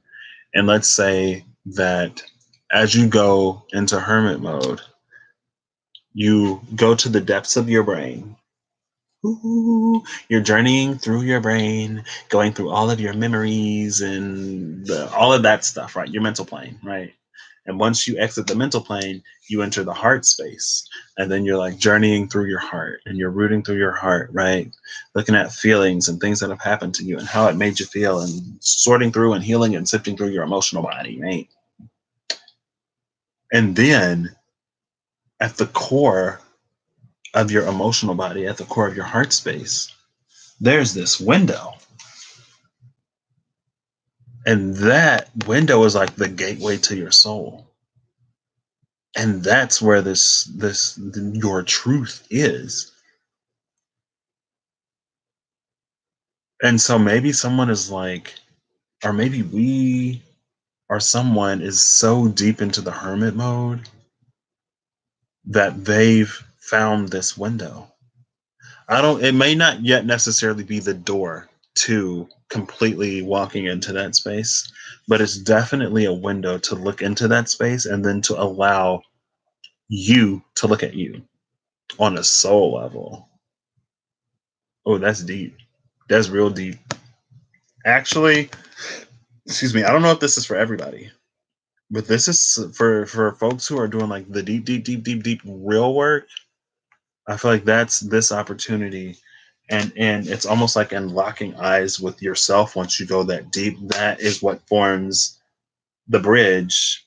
Speaker 1: And let's say that as you go into hermit mode, you go to the depths of your brain. Ooh, you're journeying through your brain, going through all of your memories and all of that stuff, right? Your mental plane, right? And once you exit the mental plane, you enter the heart space. And then you're like journeying through your heart and you're rooting through your heart, right? Looking at feelings and things that have happened to you and how it made you feel and sorting through and healing and sifting through your emotional body, right? And then at the core of your emotional body, at the core of your heart space, there's this window. And that window is like the gateway to your soul. And that's where your truth is. And so maybe someone is like, or maybe we or someone is so deep into the hermit mode that they've found this window. It may not yet necessarily be the door to completely walking into that space, but it's definitely a window to look into that space and then to allow you to look at you on a soul level. Oh, that's deep. That's real deep. Actually, excuse me, I don't know if this is for everybody, but this is for folks who are doing like the deep real work. I feel like that's this opportunity, and it's almost like unlocking eyes with yourself once you go that deep. That is what forms the bridge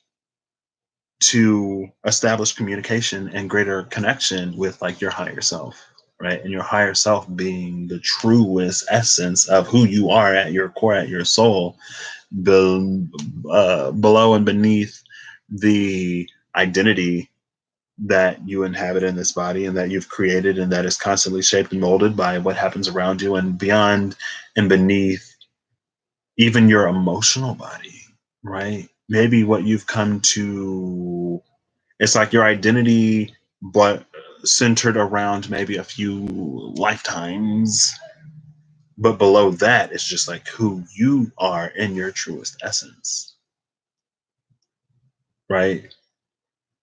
Speaker 1: to establish communication and greater connection with like your higher self, right? And your higher self being the truest essence of who you are at your core, at your soul, below and beneath the identity that you inhabit in this body and that you've created and that is constantly shaped and molded by what happens around you and beyond and beneath even your emotional body, right? Maybe what you've come to, it's like your identity, but centered around maybe a few lifetimes. But below that, it's just like who you are in your truest essence, right?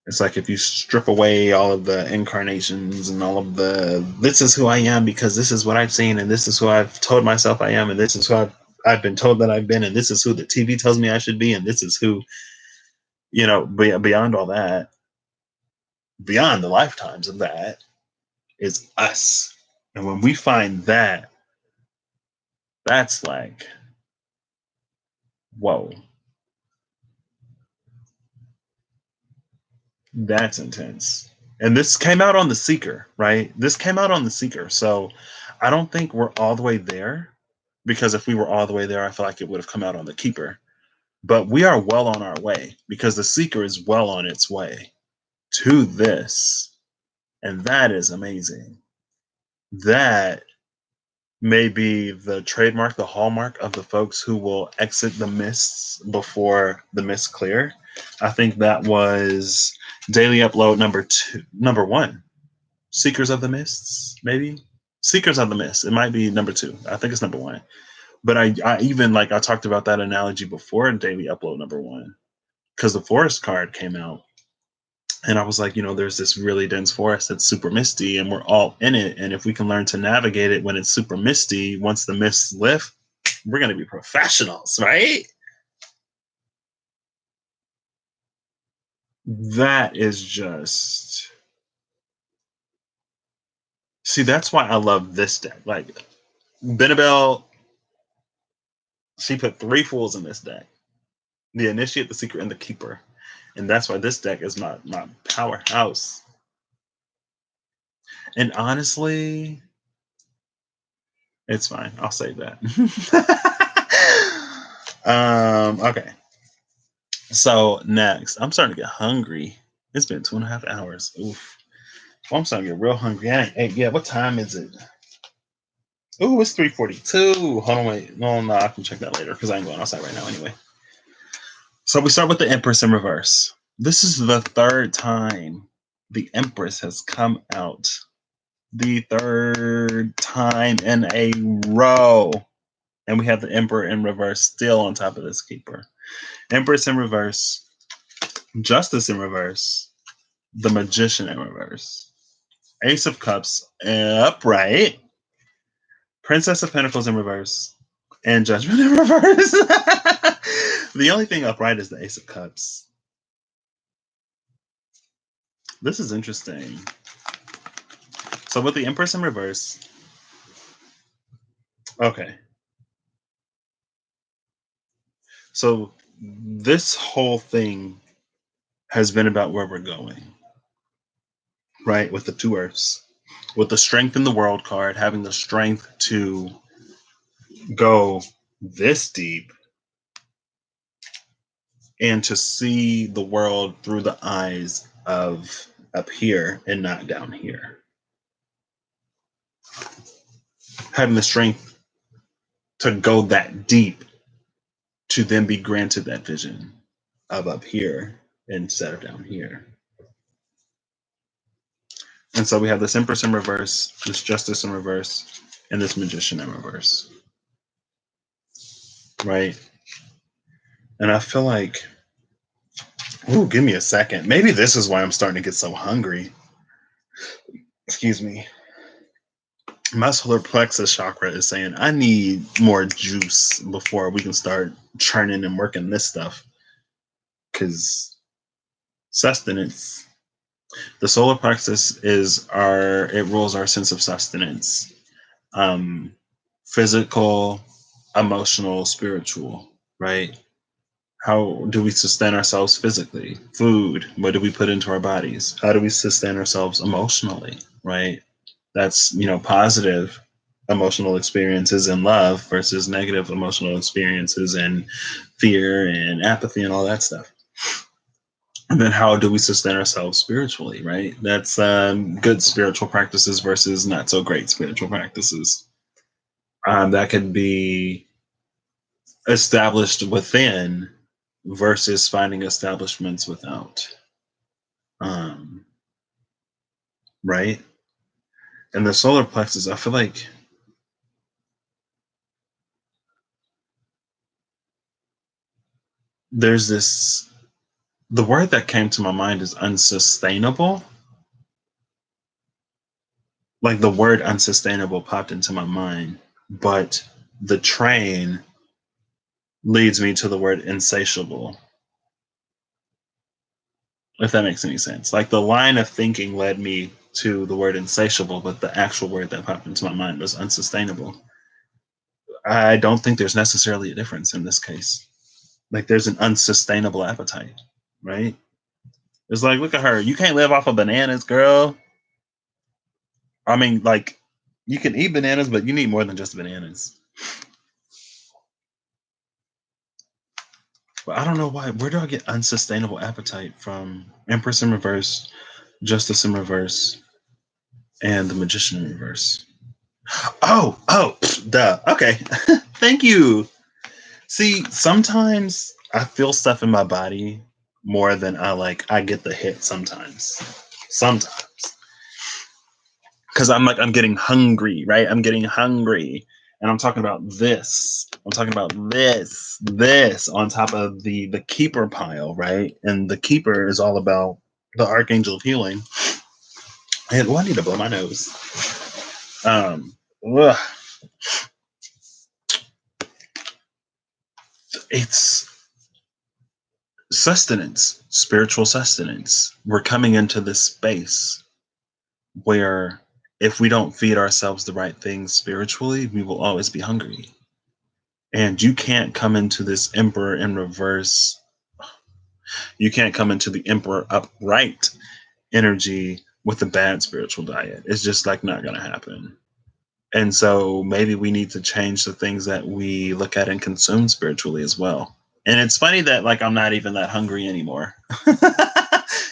Speaker 1: It's like if you strip away all of the incarnations and all of the, this is who I am because this is what I've seen and this is who I've told myself I am and this is who I've been told that I've been and this is who the TV tells me I should be and this is who, beyond all that, beyond the lifetimes of that is us. And when we find that, that's like, whoa, that's intense. And this came out on The Seeker, right? This came out on The Seeker. So I don't think we're all the way there, because if we were all the way there, I feel like it would have come out on The Keeper. But we are well on our way because The Seeker is well on its way to this. And that is amazing. That may be the trademark, the hallmark of the folks who will exit the mists before the mists clear. I think that was daily upload number 1. Seekers of the Mists, maybe? Seekers of the Mist. It might be number 2. I think it's number 1. But I even, like, I talked about that analogy before in daily upload number 1, because the forest card came out. And I was like, there's this really dense forest that's super misty and we're all in it. And if we can learn to navigate it when it's super misty, once the mists lift, we're going to be professionals, right? That is just, see, that's why I love this deck. Like, Benabel, she put 3 fools in this deck: the Initiate, the Secret, and the Keeper. And that's why this deck is my powerhouse. And honestly, it's fine. I'll save that. Okay. So next, I'm starting to get hungry. It's been 2.5 hours. Oof. Well, I'm starting to get real hungry. I ain't ate yet. What time is it? Ooh, it's 3:42. Hold on, wait. No, I can check that later because I ain't going outside right now anyway. So we start with the Empress in reverse. This is the 3rd time the Empress has come out. The 3rd time in a row. And we have the Emperor in reverse still on top of this Keeper. Empress in reverse. Justice in reverse. The Magician in reverse. Ace of Cups upright. Princess of Pentacles in reverse. And Judgment in reverse. The only thing upright is the Ace of Cups. This is interesting. So with the Empress in reverse, okay. So this whole thing has been about where we're going, right? With the 2 Earths, with the Strength in the World card, having the strength to go this deep and to see the world through the eyes of up here and not down here. Having the strength to go that deep to then be granted that vision of up here instead of down here. And so we have this Empress in reverse, this Justice in reverse, and this Magician in reverse. Right? And I feel like, ooh, give me a second. Maybe this is why I'm starting to get so hungry. Excuse me. My solar plexus chakra is saying I need more juice before we can start churning and working this stuff. Because sustenance, the solar plexus it rules our sense of sustenance. Physical, emotional, spiritual, right? How do we sustain ourselves physically? Food. What do we put into our bodies? How do we sustain ourselves emotionally, right? That's, positive emotional experiences in love versus negative emotional experiences and fear and apathy and all that stuff. And then how do we sustain ourselves spiritually, right? That's good spiritual practices versus not so great spiritual practices. That could be established within versus finding establishments without. Um, right? And the solar plexus, I feel like there's this, the word that came to my mind is unsustainable. Like the word unsustainable popped into my mind, but the train leads me to the word insatiable, if that makes any sense. Like the line of thinking led me to the word insatiable, but the actual word that popped into my mind was unsustainable. I don't think there's necessarily a difference in this case. Like there's an unsustainable appetite, right? It's like, look at her. You can't live off of bananas, girl. I mean, like, you can eat bananas, but you need more than just bananas. But I don't know why. Where do I get unsustainable appetite from? Empress in reverse, Justice in reverse, and the Magician in reverse. Oh, duh. Okay. Thank you. See, sometimes I feel stuff in my body more than I get the hit sometimes. Sometimes. Because I'm like, I'm getting hungry, right? I'm getting hungry. And I'm talking about this. I'm talking about this on top of the keeper pile, right? And the keeper is all about the archangel of healing. And I need to blow my nose. Ugh. It's sustenance, spiritual sustenance. We're coming into this space where if we don't feed ourselves the right things spiritually, we will always be hungry. And you can't come into this emperor in reverse. You can't come into the emperor upright energy with a bad spiritual diet. It's just like not going to happen. And so maybe we need to change the things that we look at and consume spiritually as well. And it's funny that like I'm not even that hungry anymore.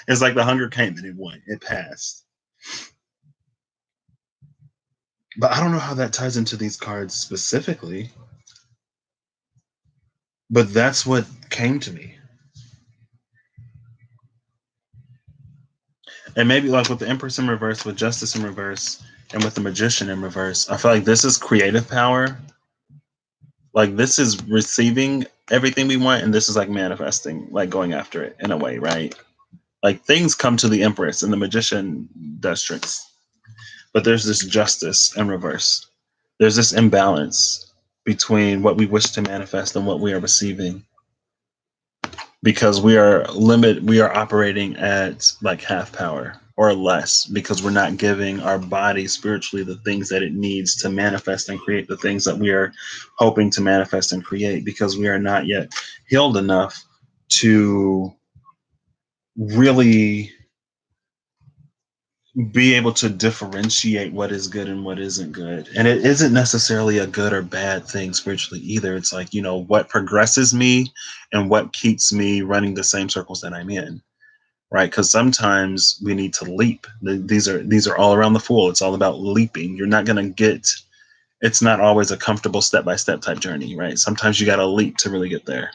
Speaker 1: It's like the hunger came and it went, it passed. But I don't know how that ties into these cards specifically. But that's what came to me. And maybe like with the Empress in reverse, with Justice in reverse, and with the Magician in reverse, I feel like this is creative power. Like this is receiving everything we want, and this is like manifesting, like going after it in a way, right? Like things come to the Empress, and the Magician does tricks. But there's this justice in reverse. There's this imbalance between what we wish to manifest and what we are receiving, because we are operating at like half power or less, because we're not giving our body spiritually the things that it needs to manifest and create the things that we are hoping to manifest and create, because we are not yet healed enough to really be able to differentiate what is good and what isn't good. And it isn't necessarily a good or bad thing spiritually either. It's like, you know, what progresses me and what keeps me running the same circles that I'm in. Right? Because sometimes we need to leap. These are all around the fool. It's all about leaping. You're not gonna get, it's not always a comfortable step-by-step type journey, right? Sometimes you gotta leap to really get there.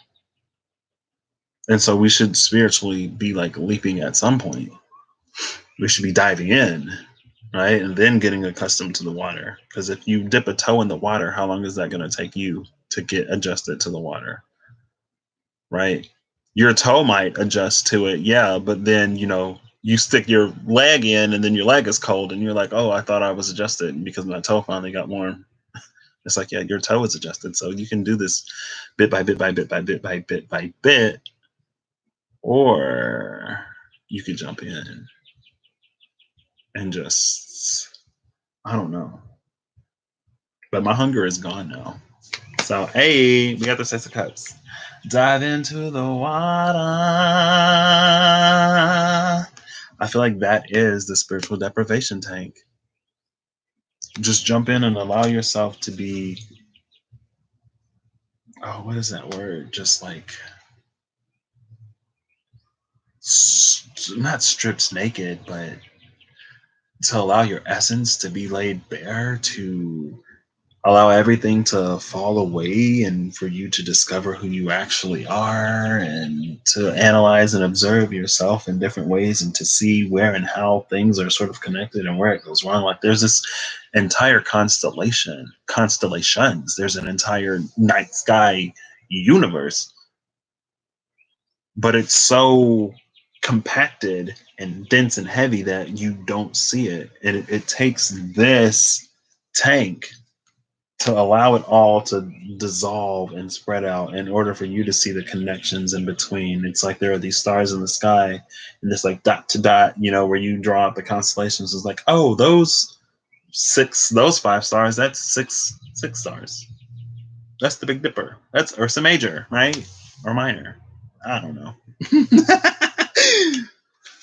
Speaker 1: And so we should spiritually be like leaping at some point. We should be diving in, right? And then getting accustomed to the water. Because if you dip a toe in the water, how long is that going to take you to get adjusted to the water, right? Your toe might adjust to it, yeah, but then, you know, you stick your leg in and then your leg is cold and you're like, oh, I thought I was adjusted because my toe finally got warm. It's like, yeah, your toe is adjusted. So you can do this bit by bit by bit by bit by bit by bit, or you could jump in and just, I don't know. But my hunger is gone now. So, hey, we got the Six of Cups. Dive into the water. I feel like that is the spiritual deprivation tank. Just jump in and allow yourself to be, oh, what is that word? Just like not stripped naked, but to allow your essence to be laid bare, to allow everything to fall away and for you to discover who you actually are and to analyze and observe yourself in different ways and to see where and how things are sort of connected and where it goes wrong. Like there's this entire constellations, there's an entire night sky universe, but it's so compacted and dense and heavy that you don't see it. And it takes this tank to allow it all to dissolve and spread out in order for you to see the connections in between. It's like there are these stars in the sky and this like dot to dot, where you draw out the constellations. It's like, oh, those 5 stars, that's six stars. That's the Big Dipper. That's Ursa Major, right? Or Minor. I don't know.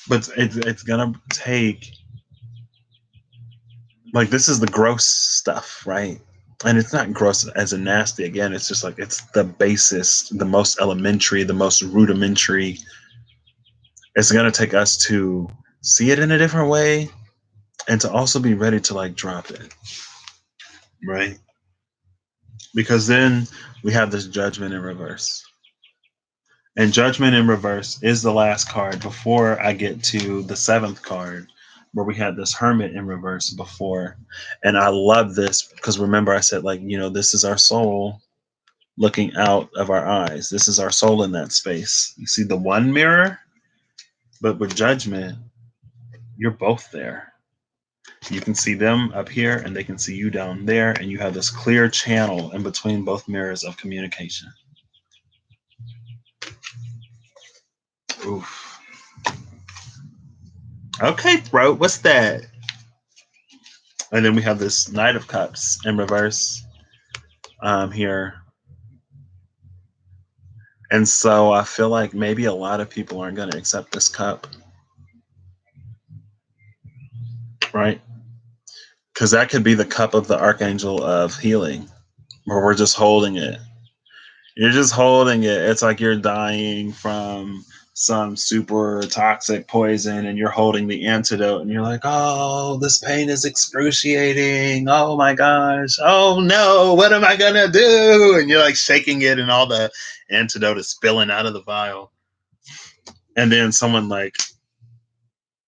Speaker 1: But it's gonna take, like, this is the gross stuff, right? And it's not gross as in nasty. Again, it's just like it's the basis, the most elementary, the most rudimentary. It's gonna take us to see it in a different way and to also be ready to like drop it, right? Because then we have this judgment in reverse. And judgment in reverse is the last card before I get to the 7th card, where we had this hermit in reverse before. And I love this because remember I said, like, this is our soul looking out of our eyes. This is our soul in that space. You see the one mirror, but with judgment, you're both there. You can see them up here and they can see you down there, and you have this clear channel in between both mirrors of communication. Oof. Okay, throat, what's that? And then we have this Knight of Cups in reverse here. And so I feel like maybe a lot of people aren't going to accept this cup, right? Because that could be the cup of the Archangel of Healing, where we're just holding it. You're just holding it. It's like you're dying from some super toxic poison and you're holding the antidote and you're like, oh, this pain is excruciating. Oh my gosh. Oh no, what am I going to do? And you're like shaking it and all the antidote is spilling out of the vial. And then someone like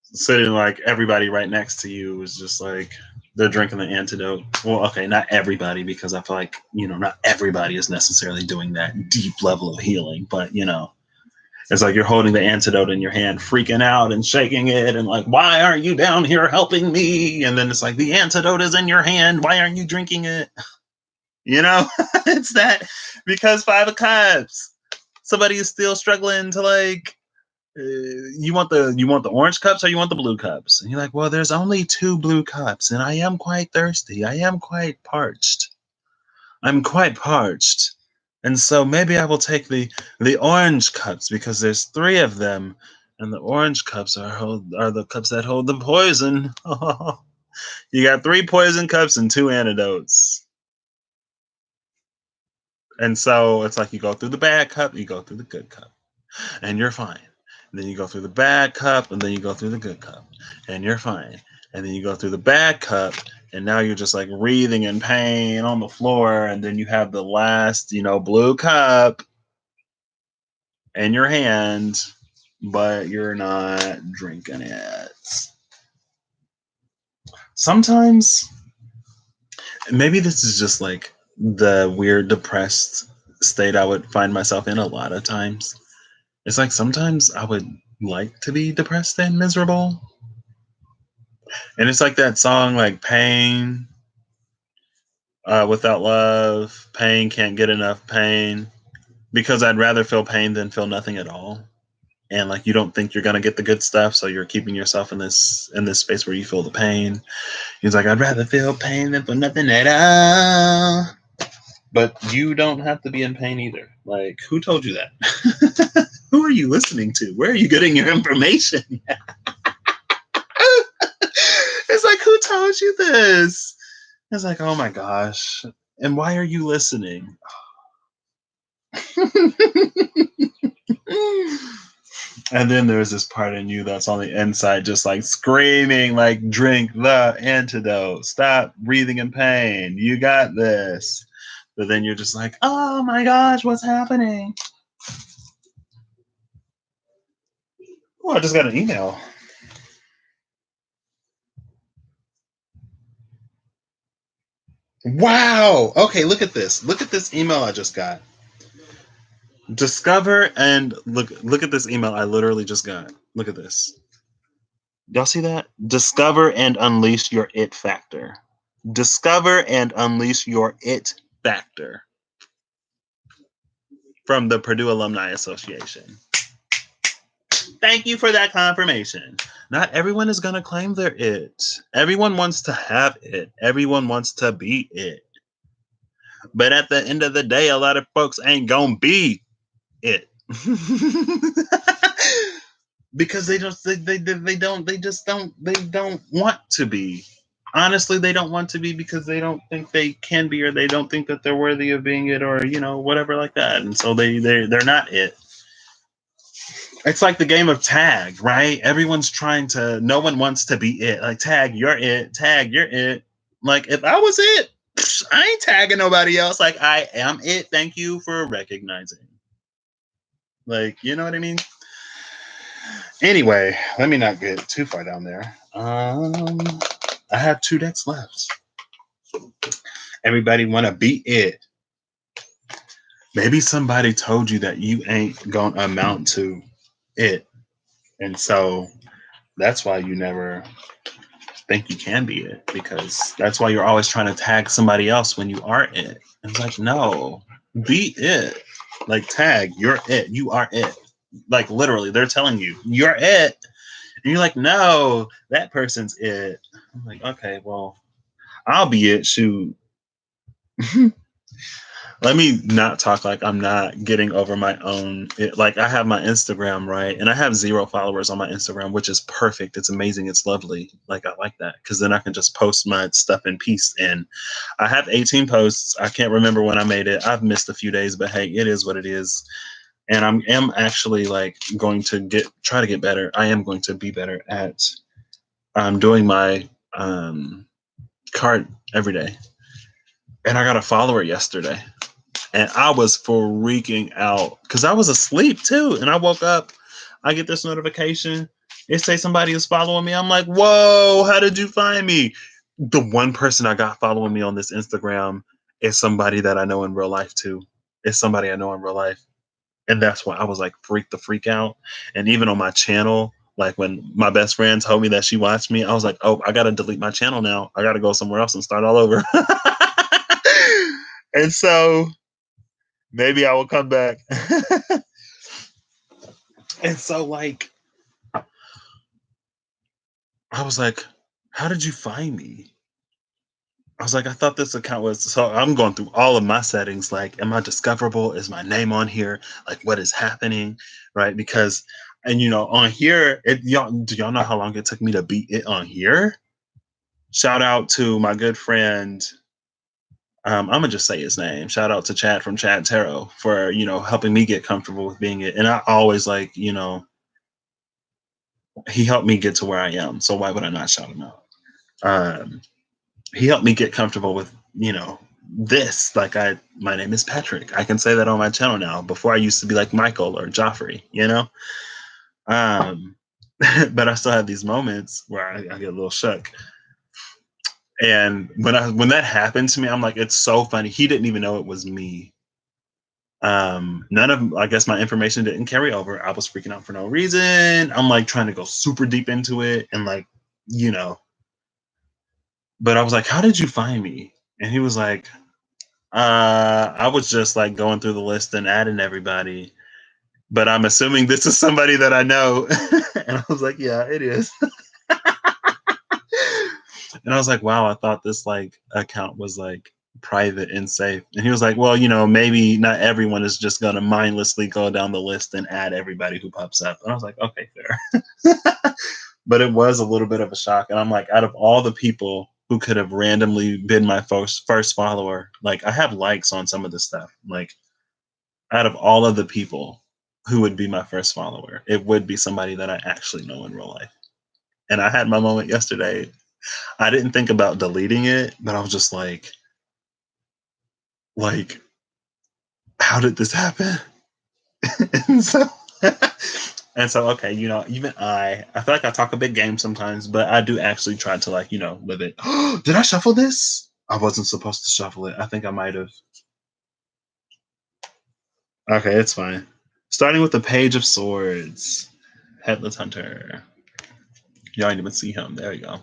Speaker 1: sitting like everybody right next to you is just like, they're drinking the antidote. Well, okay, not everybody, because I feel like, not everybody is necessarily doing that deep level of healing, but, it's like you're holding the antidote in your hand, freaking out and shaking it and like, why aren't you down here helping me? And then it's like, the antidote is in your hand. Why aren't you drinking it? It's that, because 5 of Cups, somebody is still struggling to like, you want the orange cups or you want the blue cups? And you're like, well, there's only 2 blue cups and I am quite thirsty. I am quite parched. I'm quite parched. And so maybe I will take the orange cups because there's 3 of them. And the orange cups are the cups that hold the poison. You got 3 poison cups and 2 antidotes. And so it's like you go through the bad cup, you go through the good cup, and you're fine. And then you go through the bad cup, and then you go through the good cup, and you're fine. And then you go through the bad cup, and now you're just like wreathing in pain on the floor. And then you have the last, blue cup in your hand, but you're not drinking it. Sometimes, maybe this is just like the weird depressed state I would find myself in a lot of times. It's like sometimes I would like to be depressed and miserable. And it's like that song, like Pain, without love, pain can't get enough pain, because I'd rather feel pain than feel nothing at all. And like you don't think you're gonna get the good stuff, so you're keeping yourself in this space where you feel the pain. He's like, I'd rather feel pain than feel nothing at all. But you don't have to be in pain either. Like, who told you that? Who are you listening to? Where are you getting your information? It's like, who told you this? It's like, oh my gosh. And why are you listening? And then there's this part in you that's on the inside, just like screaming, like, drink the antidote. Stop breathing in pain. You got this. But then you're just like, oh my gosh, what's happening? Oh, I just got an email. Wow. Okay, look at this. Look at this email I just got. Discover and look at this email I literally just got. Look at this. Y'all see that? Discover and unleash your it factor. Discover and unleash your it factor from the Purdue Alumni Association. Thank you for that confirmation. Not everyone is going to claim their it. Everyone wants to have it. Everyone wants to be it. But at the end of the day, a lot of folks ain't going to be it. Because they just don't want to be. Honestly, they don't want to be because they don't think they can be, or they don't think that they're worthy of being it, or whatever like that. And so they're not it. It's like the game of tag, right? Everyone's trying to. No one wants to be it. Like, tag, you're it. Tag, you're it. Like, if I was it, I ain't tagging nobody else. Like, I am it. Thank you for recognizing. Like, you know what I mean? Anyway, let me not get too far down there. I have 2 decks left. Everybody want to be it. Maybe somebody told you that you ain't gonna amount to it, and so that's why you never think you can be it, because that's why you're always trying to tag somebody else when you are it. It's like, no, be it. Like, tag, you're it. You are it. Like, literally, they're telling you you're it. And you're like, no, that person's it. I'm like, okay, well, I'll be it. Shoot. Let me not talk like I'm not getting over my own. Like, I have my Instagram, right? And I have 0 followers on my Instagram, which is perfect. It's amazing. It's lovely. Like, I like that because then I can just post my stuff in peace. And I have 18 posts. I can't remember when I made it. I've missed a few days, but hey, it is what it is. And I am actually like going to try to get better. I am going to be better at doing my card every day. And I got a follower yesterday. And I was freaking out because I was asleep too. And I woke up, I get this notification. It say somebody is following me. I'm like, whoa, how did you find me? The one person I got following me on this Instagram is somebody that I know in real life too. It's somebody I know in real life. And that's why I was like freak out. And even on my channel, like when my best friend told me that she watched me, I was like, oh, I got to delete my channel now. I got to go somewhere else and start all over. And so maybe I will come back. And so, like, I was like, how did you find me? I was like, I thought this account was. So I'm going through all of my settings. Like, am I discoverable? Is my name on here? Like, what is happening? Right? Because, and on here, do y'all know how long it took me to beat it on here? Shout out to my good friend. I'm gonna just say his name. Shout out to Chad from Chad Tarot for helping me get comfortable with being it. And I always he helped me get to where I am. So why would I not shout him out? He helped me get comfortable with this. Like, my name is Patrick. I can say that on my channel now. Before I used to be like Michael or Joffrey. But I still have these moments where I get a little shook. And when that happened to me, I'm like, it's so funny. He didn't even know it was me. None of, I guess, my information didn't carry over. I was freaking out for no reason. I'm like trying to go super deep into it, and like, but I was like, how did you find me? And he was like, I was just like going through the list and adding everybody, but I'm assuming this is somebody that I know. And I was like, yeah, it is. And I was like, wow, I thought this like account was like private and safe. And he was like, well, maybe not everyone is just going to mindlessly go down the list and add everybody who pops up. And I was like, okay, fair. But it was a little bit of a shock. And I'm like, out of all the people who could have randomly been my first follower, like, I have likes on some of this stuff. Like, out of all of the people, who would be my first follower. It would be somebody that I actually know in real life. And I had my moment yesterday. I didn't think about deleting it, but I was just like, how did this happen? and so, and so, okay, even I feel like I talk a big game sometimes, but I do actually try to live it. Did I shuffle this? I wasn't supposed to shuffle it. I think I might have. Okay, it's fine. Starting with the Page of Swords. Headless Hunter. Y'all didn't even see him. There you go.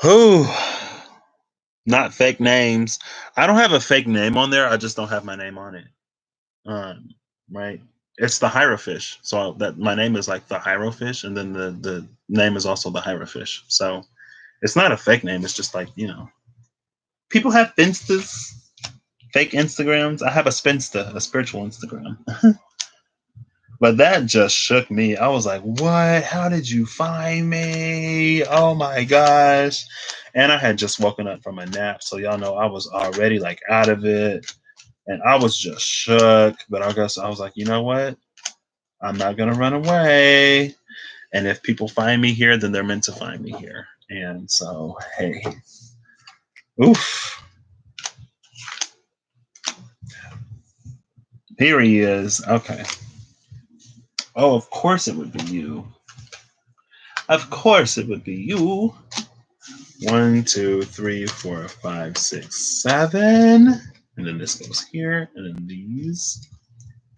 Speaker 1: Whew. Not fake names. I don't have a fake name on there. I just don't have my name on it. Right. It's the Hierofish. So that my name is like the Hierofish, and then the name is also the Hierofish. So it's not a fake name. It's just people have Finstas, fake Instagrams. I have a Spinsta, a spiritual Instagram. But that just shook me. I was like, what? How did you find me? Oh my gosh. And I had just woken up from a nap. So y'all know I was already out of it. And I was just shook. But I guess I was like, you know what? I'm not going to run away. And if people find me here, then they're meant to find me here. And so, hey. Oof. Here he is. Okay. Oh, of course it would be you. Of course it would be you. 1, 2, 3, 4, 5, 6, 7. And then this goes here. And then these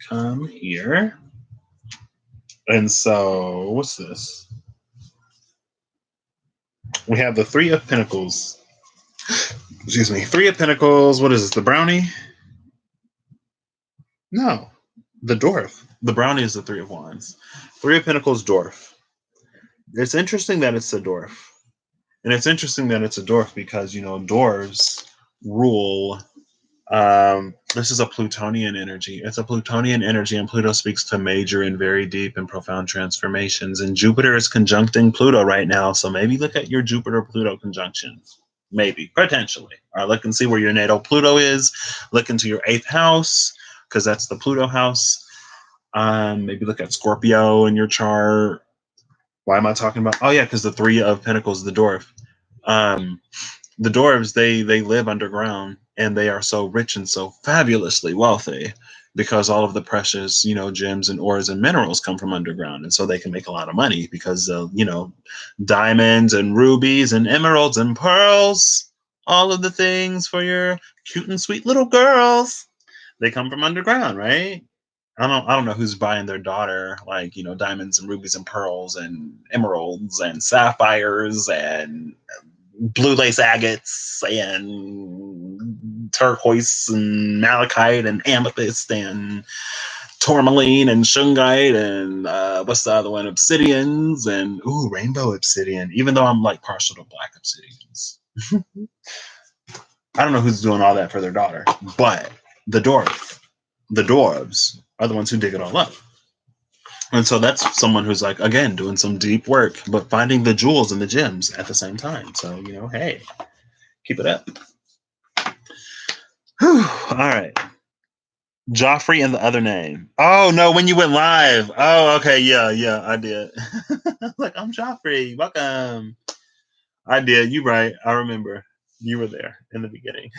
Speaker 1: come here. And so, what's this? We have the Three of Pentacles. Excuse me. Three of Pentacles. What is this? The brownie? No. The dwarf. The brownie is the Three of Wands. Three of Pentacles, dwarf. It's interesting that it's a dwarf. And it's interesting that it's a dwarf because, dwarves rule. This is a Plutonian energy. It's a Plutonian energy, and Pluto speaks to major and very deep and profound transformations. And Jupiter is conjuncting Pluto right now, so maybe look at your Jupiter-Pluto conjunction. Maybe, potentially. All right, look and see where your natal Pluto is. Look into your 8th house, because that's the Pluto house. Maybe look at Scorpio in your chart. Why am I talking about? Oh, yeah, because the Three of Pentacles, the dwarf. The dwarves, they live underground, and they are so rich and so fabulously wealthy because all of the precious, gems and ores and minerals come from underground. And so they can make a lot of money because, diamonds and rubies and emeralds and pearls, all of the things for your cute and sweet little girls, they come from underground, right? I don't know who's buying their daughter diamonds and rubies and pearls and emeralds and sapphires and blue lace agates and turquoise and malachite and amethyst and tourmaline and shungite and what's the other one? Obsidians and rainbow obsidian. Even though I'm partial to black obsidians, I don't know who's doing all that for their daughter, but the dwarves are the ones who dig it all up. And so that's someone who's again, doing some deep work, but finding the jewels and the gems at the same time. So, hey, keep it up. Whew. All right. Joffrey and the other name. Oh, no, when you went live. Oh, okay. Yeah, I did. I'm Joffrey. Welcome. I did. You right. I remember. You were there in the beginning.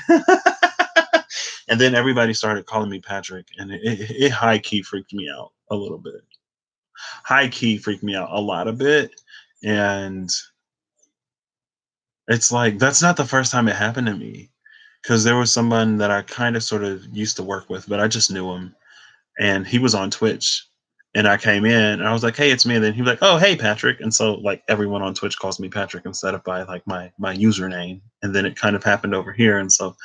Speaker 1: And then everybody started calling me Patrick, and it high key freaked me out a little bit. High key freaked me out a lot of bit. And it's that's not the first time it happened to me. Because there was someone that I kind of sort of used to work with, but I just knew him. And he was on Twitch. And I came in and I was like, hey, it's me. And then he was like, oh, hey, Patrick. And so everyone on Twitch calls me Patrick instead of by my username. And then it kind of happened over here. And so,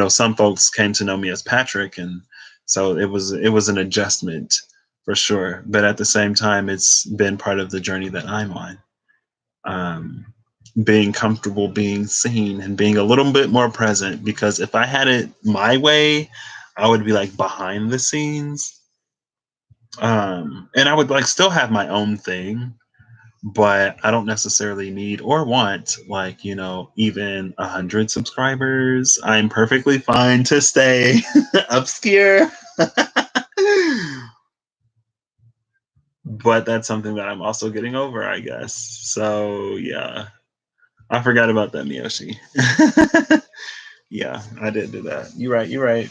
Speaker 1: some folks came to know me as Patrick. And so it was an adjustment for sure. But at the same time, it's been part of the journey that I'm on. Being comfortable being seen and being a little bit more present, because if I had it my way, I would be behind the scenes. And I would still have my own thing, but I don't necessarily need or want even 100 subscribers. I'm perfectly fine to stay obscure. but that's something that I'm also getting over, I guess. So yeah, I forgot about that, Miyoshi. Yeah, I did do that. You're right. You're right.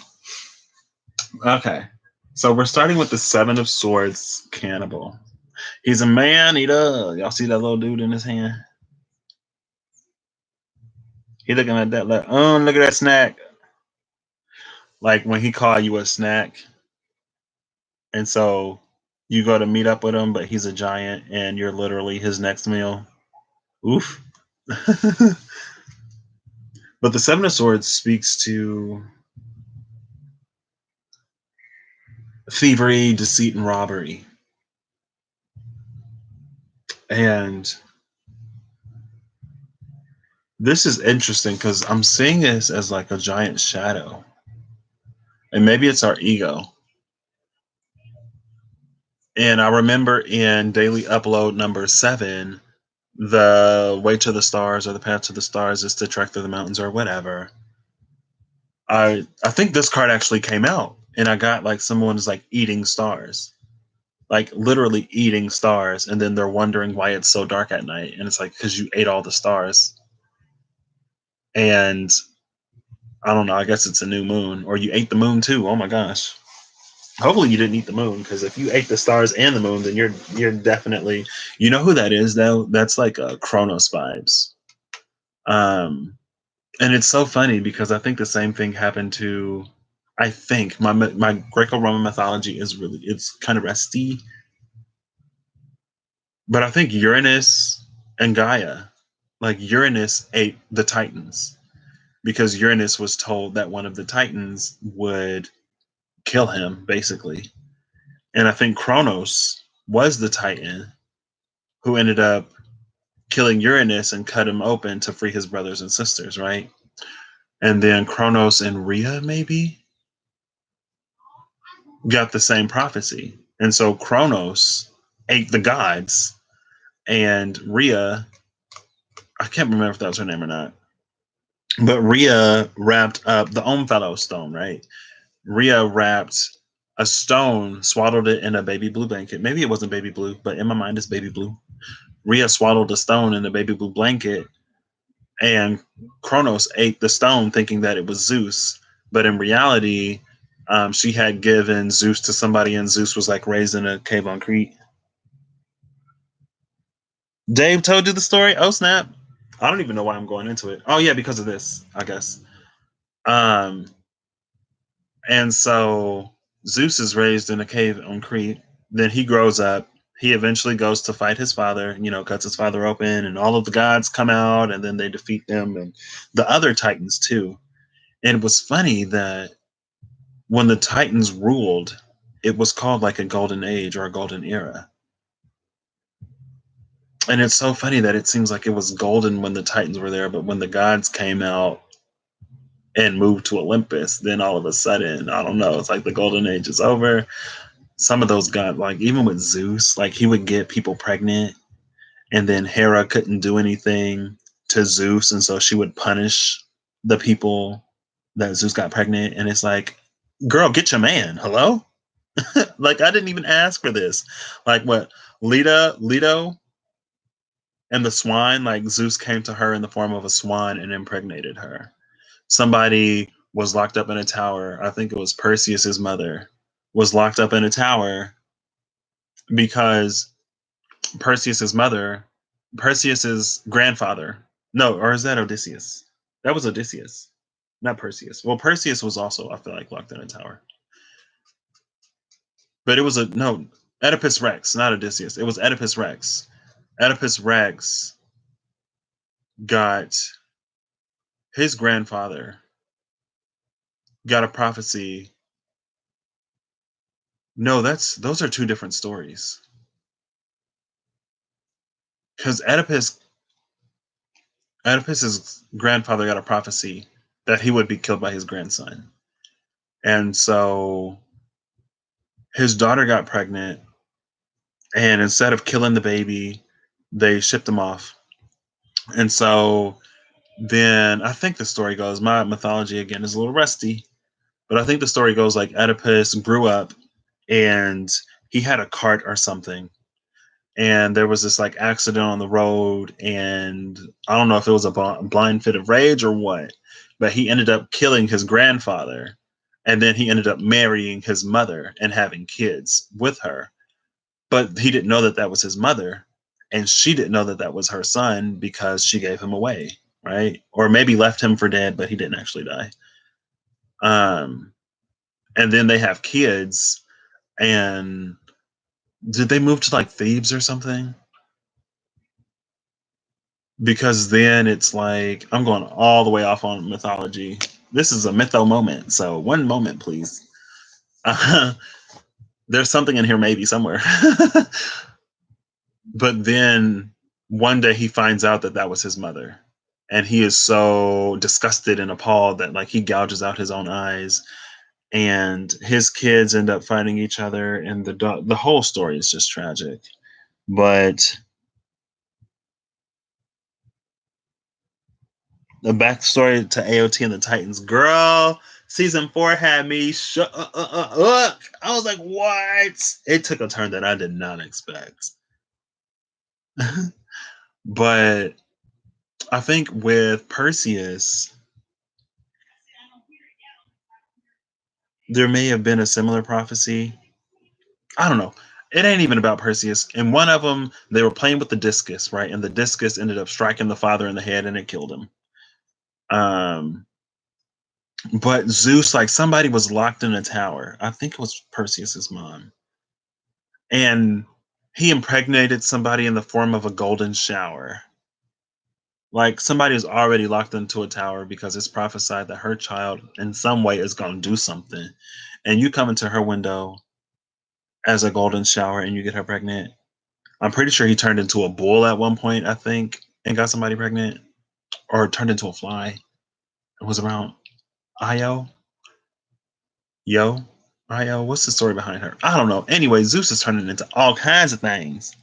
Speaker 1: Okay. So we're starting with the Seven of Swords cannibal. He's a man eater. Y'all see that little dude in his hand? He looking at that like, oh, look at that snack. Like when he call you a snack, and so you go to meet up with him, but he's a giant, and you're literally his next meal. Oof. But the Seven of Swords speaks to thievery, deceit, and robbery. And this is interesting because I'm seeing this as like a giant shadow. And maybe it's our ego. And I remember in daily upload number 7, the way to the stars or the path to the stars is to trek through the mountains or whatever. I think this card actually came out and I got like someone is like eating stars. Like literally eating stars, and then they're wondering why it's so dark at night. And it's like because you ate all the stars. And I don't know, I guess it's a new moon. Or you ate the moon too. Oh my gosh. Hopefully you didn't eat the moon, because if you ate the stars and the moon, then you're definitely, you know who that is though? That's like Kronos vibes. And it's so funny because I think the same thing happened to, I think my Greco-Roman mythology is really, it's kind of rusty, but I think Uranus and Gaia, like Uranus ate the Titans because Uranus was told that one of the Titans would kill him, basically. And I think Kronos was the Titan who ended up killing Uranus and cut him open to free his brothers and sisters, right? And then Kronos and Rhea maybe got the same prophecy. And so Kronos ate the gods, and Rhea, I can't remember if that was her name or not, but Rhea wrapped up the Omfellow stone, right? Rhea wrapped a stone, swaddled it in a baby blue blanket. Maybe it wasn't baby blue, but in my mind it's baby blue. Rhea swaddled a stone in a baby blue blanket, and Kronos ate the stone thinking that it was Zeus. But in reality, she had given Zeus to somebody, and Zeus was like raised in a cave on Crete. Dave told you the story? Oh, snap. I don't even know why I'm going into it. Oh, yeah, because of this, I guess. Um, and so Zeus is raised in a cave on Crete. Then he grows up. He eventually goes to fight his father, cuts his father open, and all of the gods come out, and then they defeat them and the other Titans too. And it was funny that when the Titans ruled, it was called like a golden age or a golden era. And it's so funny that it seems like it was golden when the Titans were there, but when the gods came out and moved to Olympus, then all of a sudden, I don't know, it's like the golden age is over. Some of those gods, like even with Zeus, like he would get people pregnant, and then Hera couldn't do anything to Zeus, and so she would punish the people that Zeus got pregnant. And it's like, girl, get your man. Hello? Like I didn't even ask for this. Like what, Leto and the swine, like Zeus came to her in the form of a swan and impregnated her. Somebody was locked up in a tower. I think it was Perseus's mother was locked up in a tower because Perseus's mother, Perseus's grandfather. No, or is that Odysseus? That was Odysseus, not Perseus. Well, Perseus was also, I feel like, locked in a tower. But it was Oedipus Rex, not Odysseus. It was Oedipus Rex. Oedipus Rex got his grandfather got a prophecy. No, those are two different stories. Because Oedipus's grandfather got a prophecy that he would be killed by his grandson. And so his daughter got pregnant, and instead of killing the baby, they shipped him off. And so then I think the story goes, my mythology again is a little rusty, but I think the story goes like Oedipus grew up and he had a cart or something. and there was this like accident on the road, and I don't know if it was a blind fit of rage or what, but he ended up killing his grandfather, and then he ended up marrying his mother and having kids with her, but he didn't know that that was his mother, and she didn't know that that was her son because she gave him away, right? Or maybe left him for dead, but he didn't actually die. um and then they have kids, and did they move to like Thebes or something? Because then it's like I'm going all the way off on mythology. This is a mytho moment, so one moment, please. Uh, there's something in here, maybe somewhere. But then one day he finds out that that was his mother, and he is so disgusted and appalled that like he gouges out his own eyes, and his kids end up fighting each other, and the whole story is just tragic. But the backstory to AOT and the Titans, girl. Season 4 had me up. I was like, what? It took a turn that I did not expect. But I think with Perseus, there may have been a similar prophecy. I don't know. It ain't even about Perseus. In one of them, they were playing with the discus, right? And the discus ended up striking the father in the head, and it killed him. Um, but Zeus, like somebody was locked in a tower. I think it was Perseus's mom, and he impregnated somebody in the form of a golden shower. Like somebody is already locked into a tower because it's prophesied that her child in some way is going to do something, and you come into her window as a golden shower and you get her pregnant. I'm pretty sure he turned into a bull at one point, I think, and got somebody pregnant, or turned into a fly. It was around Io. Yo, Io. What's the story behind her? I don't know. Anyway, Zeus is turning into all kinds of things.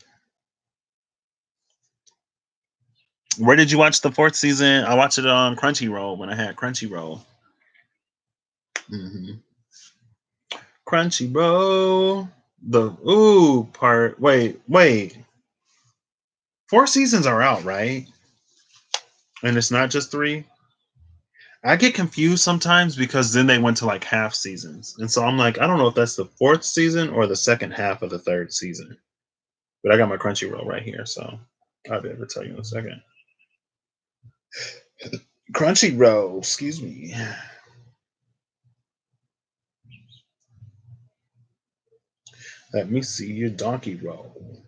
Speaker 1: Where did you watch the fourth season? I watched it on Crunchyroll when I had Crunchyroll. Mm-hmm. Crunchyroll. The ooh part. Wait. 4 seasons are out, right? And it's not just 3. I get confused sometimes because then they went to like half seasons, and so I'm like, I don't know if that's the 4th season or the second half of the 3rd season. But I got my Crunchyroll right here, so I'll be able to tell you in a second. Crunchyroll, excuse me. Let me see your donkey roll.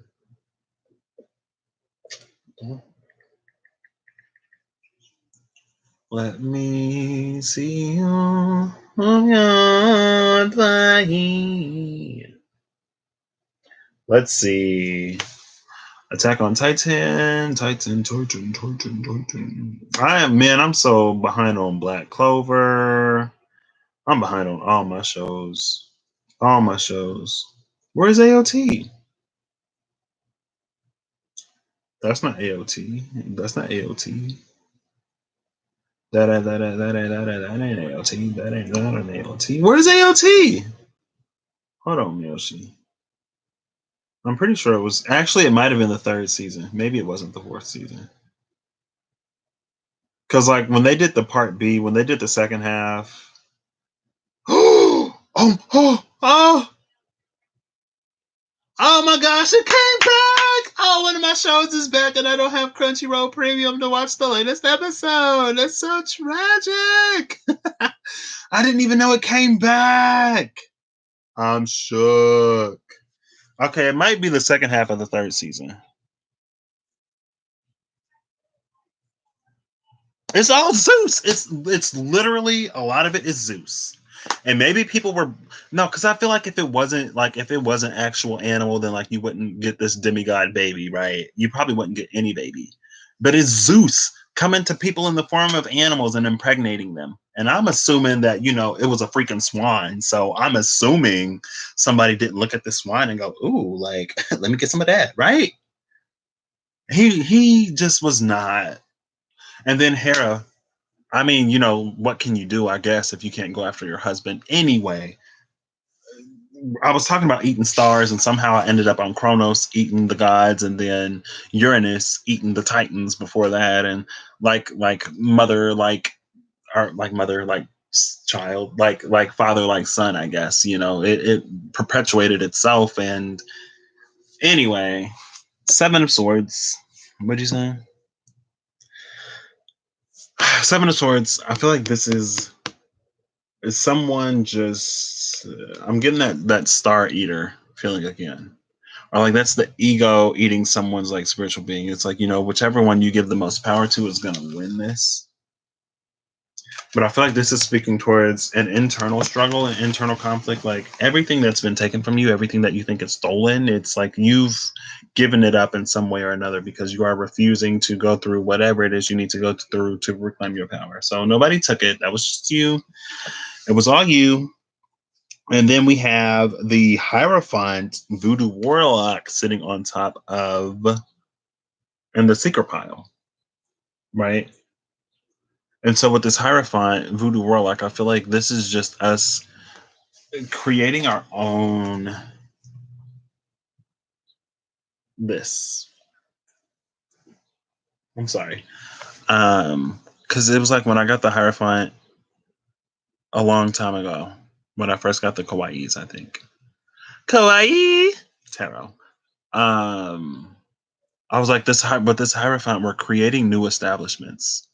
Speaker 1: Let me see your body. Let's see. Attack on Titan, Titan. I'm so behind on Black Clover. I'm behind on all my shows. All my shows. Where's AOT? That's not AOT. That's not AOT. That ain't AOT. That ain't AOT. Where's AOT? Hold on, Yoshi. I'm pretty sure it was actually it might have been the 3rd season. Maybe it wasn't the 4th season. Cause like when they did the part B, when they did the second half. Oh my gosh, it came back! Oh, one of my shows is back and I don't have Crunchyroll Premium to watch the latest episode. That's so tragic. I didn't even know it came back. I'm shook. Okay, it might be the second half of the 3rd season. It's all Zeus. It's literally a lot of it is Zeus. And maybe people were no, because I feel like if it wasn't actual animal, then like you wouldn't get this demigod baby, right? You probably wouldn't get any baby. But it's Zeus coming to people in the form of animals and impregnating them. And I'm assuming that, it was a freaking swine. So I'm assuming somebody didn't look at the swine and go, ooh, like, let me get some of that, right? He just was not. And then Hera, I mean, what can you do, I guess, if you can't go after your husband anyway? I was talking about eating stars, and somehow I ended up on Kronos eating the gods, and then Uranus eating the Titans before that, and like mother like mother like child like father like son. I guess it perpetuated itself. And anyway, Seven of Swords. What'd you say? Seven of Swords. I feel like this is someone just. I'm getting that Star Eater feeling again. Or like that's the ego eating someone's like spiritual being. It's like, whichever one you give the most power to is going to win this. But I feel like this is speaking towards an internal struggle, an internal conflict. Like everything that's been taken from you, everything that you think is stolen, it's like you've given it up in some way or another because you are refusing to go through whatever it is you need to go through to reclaim your power. So nobody took it. That was just you. It was all you. And then we have the Hierophant Voodoo Warlock sitting on top of in the Seeker pile, right? And so with this Hierophant Voodoo Warlock, I feel like this is just us creating our own this. I'm sorry. Because it was like when I got the Hierophant a long time ago, when I first got the Kawaiis, I think. Kawaii Tarot. I was like, with this Hierophant, we're creating new establishments,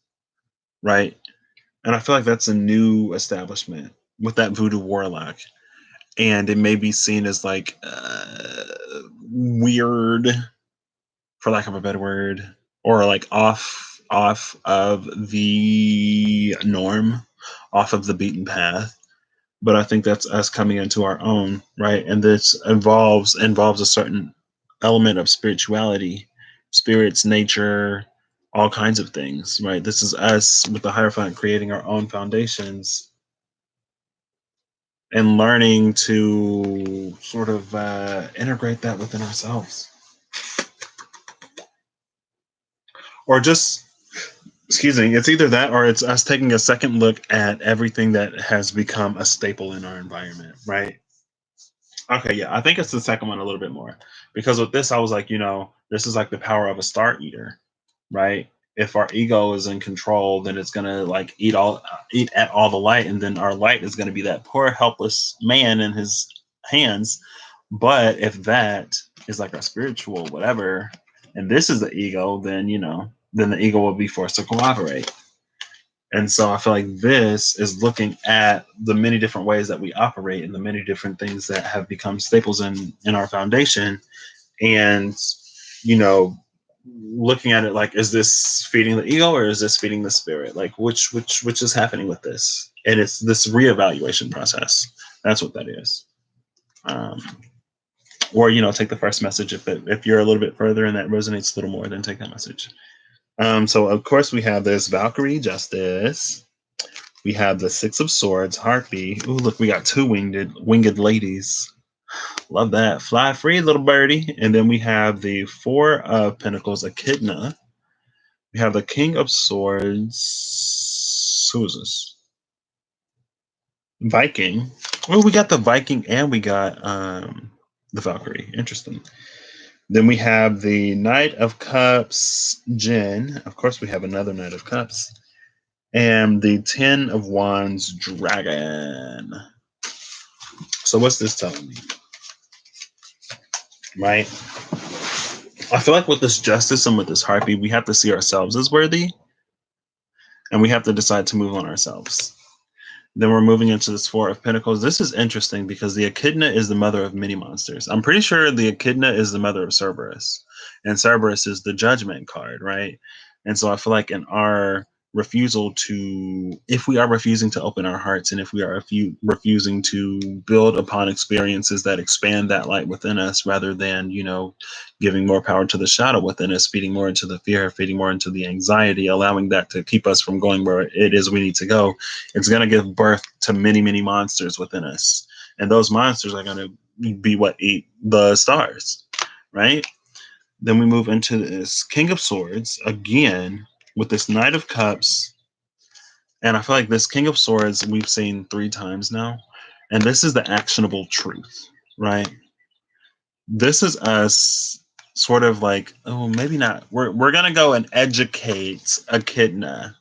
Speaker 1: right? And I feel like that's a new establishment with that Voodoo Warlock. And it may be seen as like weird, for lack of a better word, or like off of the norm, off of the beaten path. But I think that's us coming into our own, right? And this involves a certain element of spirituality, spirits, nature, all kinds of things, right? This is us with the Hierophant creating our own foundations and learning to sort of integrate that within ourselves. Or just, excuse me, it's either that or it's us taking a second look at everything that has become a staple in our environment, right? Okay, yeah, I think it's the second one a little bit more. Because with this, I was like, this is like the power of a star eater, right? If our ego is in control, then it's gonna like eat at all the light, and then our light is gonna be that poor helpless man in his hands. But if that is like our spiritual whatever, and this is the ego, then the ego will be forced to cooperate. And so I feel like this is looking at the many different ways that we operate and the many different things that have become staples in our foundation. And, you know, looking at it like, is this feeding the ego or is this feeding the spirit? Like which is happening with this? And it's this reevaluation process. That's what that is. Or, take the first message if you're a little bit further and that resonates a little more, then take that message. So of course we have this Valkyrie Justice. We have the Six of Swords, Harpy. Ooh, look, we got two winged ladies. Love that. Fly free, little birdie. And then we have the Four of Pentacles, Echidna. We have the King of Swords. Who is this? Viking. Oh, we got the Viking and we got the Valkyrie. Interesting. Then we have the Knight of Cups, Jinn. Of course, we have another Knight of Cups. And the Ten of Wands, Dragon. So what's this telling me? Right? I feel like with this Justice and with this Harpy, we have to see ourselves as worthy. And we have to decide to move on ourselves. Then we're moving into this Four of Pentacles. This is interesting because the Echidna is the mother of many monsters. I'm pretty sure the Echidna is the mother of Cerberus. And Cerberus is the Judgment card, right? And so I feel like in our refusal to, if we are refusing to open our hearts and if we are refusing to build upon experiences that expand that light within us rather than, giving more power to the shadow within us, feeding more into the fear, feeding more into the anxiety, allowing that to keep us from going where it is we need to go, it's going to give birth to many, many monsters within us. And those monsters are going to be what eat the stars, right? Then we move into this King of Swords again with this Knight of Cups. And I feel like this King of Swords we've seen 3 times now. And this is the actionable truth, right? This is us sort of like, oh, maybe not. We're gonna go and educate Echidna.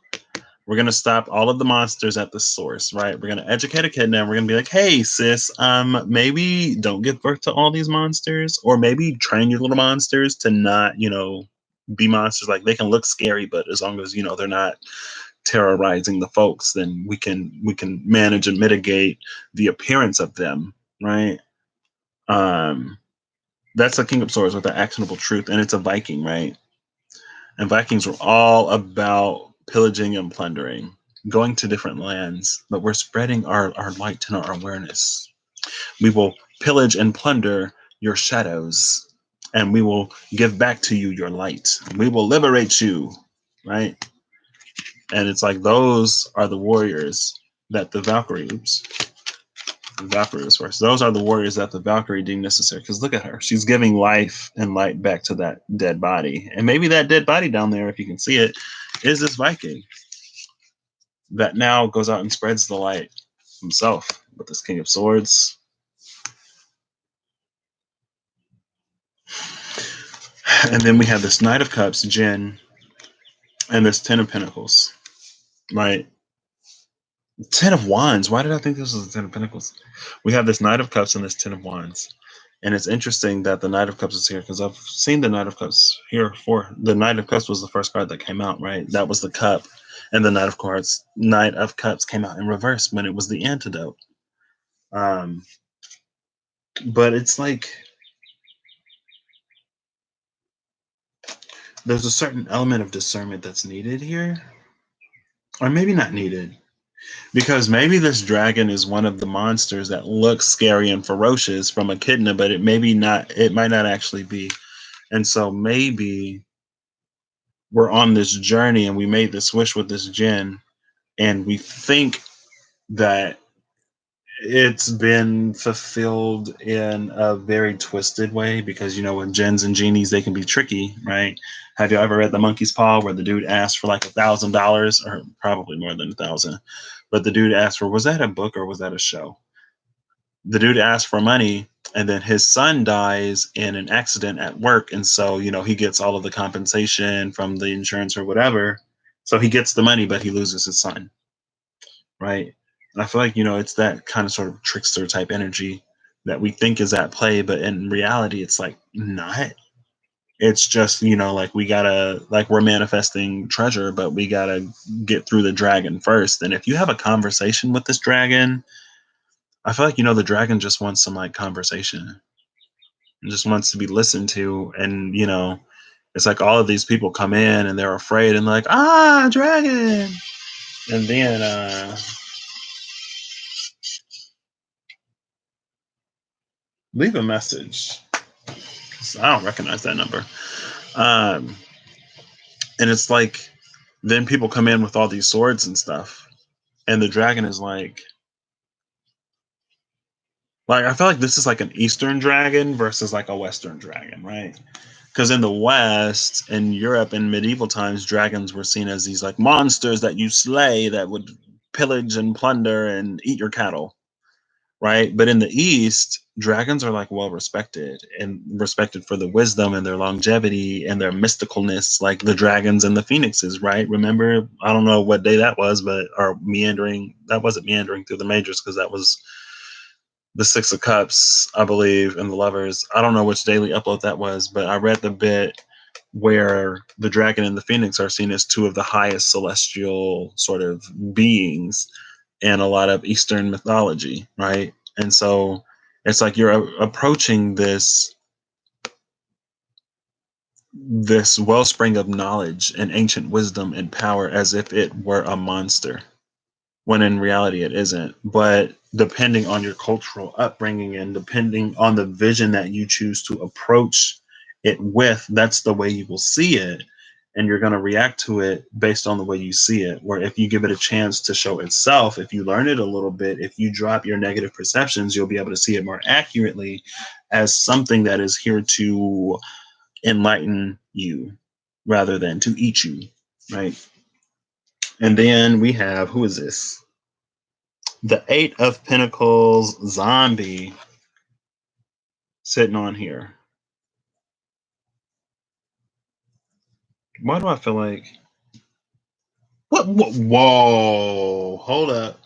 Speaker 1: We're gonna stop all of the monsters at the source, right? We're gonna educate Echidna, and we're gonna be like, hey, sis, maybe don't give birth to all these monsters, or maybe train your little monsters to not, be monsters. Like they can look scary, but as long as they're not terrorizing the folks, then we can manage and mitigate the appearance of them, right? Um, that's a King of Swords with the actionable truth, and it's a Viking, right? And Vikings were all about pillaging and plundering, going to different lands, but we're spreading our light and our awareness. We will pillage and plunder your shadows, and we will give back to you your light. We will liberate you, right? And it's like those are the warriors that the Valkyries first. Those are the warriors that the Valkyrie deemed necessary. Because look at her. She's giving life and light back to that dead body. And maybe that dead body down there, if you can see it, is this Viking that now goes out and spreads the light himself with this King of Swords. And then we have this Knight of Cups, Jin, and this Ten of Pentacles, right? Ten of Wands. Why did I think this was the Ten of Pentacles? We have this Knight of Cups and this Ten of Wands. And it's interesting that the Knight of Cups is here because I've seen the Knight of Cups here before. The Knight of Cups was the first card that came out, right? That was the cup. And the Knight of Cups came out in reverse when it was the antidote. But it's like there's a certain element of discernment that's needed here. Or maybe not needed. Because maybe this dragon is one of the monsters that looks scary and ferocious from Echidna, but it might not actually be. And so maybe we're on this journey and we made this wish with this Jinn, and we think that it's been fulfilled in a very twisted way because with jinns and genies they can be tricky, right? Have you ever read The Monkey's Paw where the dude asked for like $1,000 or probably more than 1,000, but the dude asked for, was that a book or was that a show? The dude asked for money, and then his son dies in an accident at work, and so he gets all of the compensation from the insurance or whatever, so he gets the money but he loses his son, right? And I feel like it's that kind of sort of trickster type energy that we think is at play, but in reality it's like not. It's just like we gotta, like, we're manifesting treasure, but we gotta get through the dragon first. And if you have a conversation with this dragon, I feel like the dragon just wants some like conversation. It just wants to be listened to, and it's like all of these people come in and they're afraid and like, dragon, and then leave a message. I don't recognize that number. Um, and it's like then people come in with all these swords and stuff, and the dragon is like I feel like this is like an Eastern dragon versus like a Western dragon, right? Because in the West, in Europe, in medieval times, dragons were seen as these like monsters that you slay that would pillage and plunder and eat your cattle, right? But in the East, dragons are like well respected and respected for the wisdom and their longevity and their mysticalness, like the dragons and the phoenixes, right? Remember, I don't know what day that was, but or meandering, that wasn't meandering through the majors because that was the Six of Cups, I believe, and the Lovers. I don't know which daily upload that was, but I read the bit where the dragon and the phoenix are seen as two of the highest celestial sort of beings in a lot of Eastern mythology, right? And so it's like you're approaching this wellspring of knowledge and ancient wisdom and power as if it were a monster, when in reality it isn't. But depending on your cultural upbringing and depending on the vision that you choose to approach it with, that's the way you will see it. And you're going to react to it based on the way you see it. Where if you give it a chance to show itself, if you learn it a little bit, if you drop your negative perceptions, you'll be able to see it more accurately as something that is here to enlighten you rather than to eat you, right? And then we have, who is this? The Eight of Pentacles zombie. sitting on here. Why do I feel like... What? Whoa. Hold up.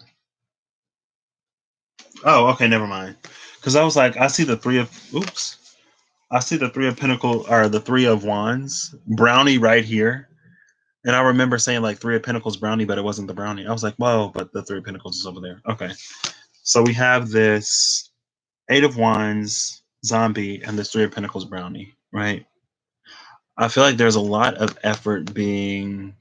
Speaker 1: Oh, okay, never mind. Because I was like, I see the three of... Oops. I see the three of pentacles, or the three of wands. Brownie right here. And I remember saying like three of pentacles brownie, but it wasn't the brownie. I was like, whoa, but the three of pentacles is over there. Okay. So we have this eight of wands zombie and this three of pentacles brownie, right? I feel like there's a lot of effort being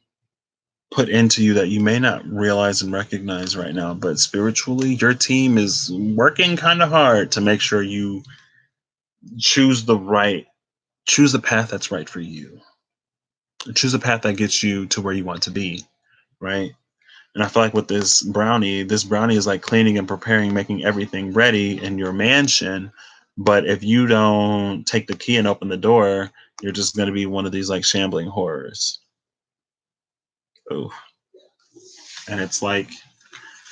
Speaker 1: put into you that you may not realize and recognize right now, but spiritually your team is working kind of hard to make sure you choose the path that's right for you. Choose a path that gets you to where you want to be, right? And I feel like with this brownie is like cleaning and preparing, making everything ready in your mansion. But if you don't take the key and open the door, you're just going to be one of these like shambling horrors. Oh, and it's like,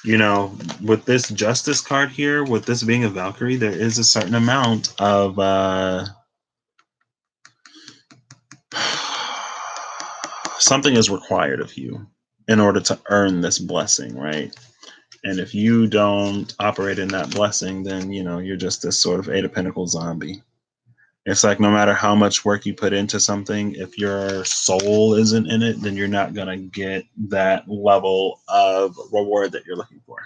Speaker 1: with this justice card here, with this being a Valkyrie, there is a certain amount of something is required of you in order to earn this blessing, right? And if you don't operate in that blessing, then, you're just this sort of Eight of Pentacles zombie. It's like no matter how much work you put into something, if your soul isn't in it, then you're not going to get that level of reward that you're looking for.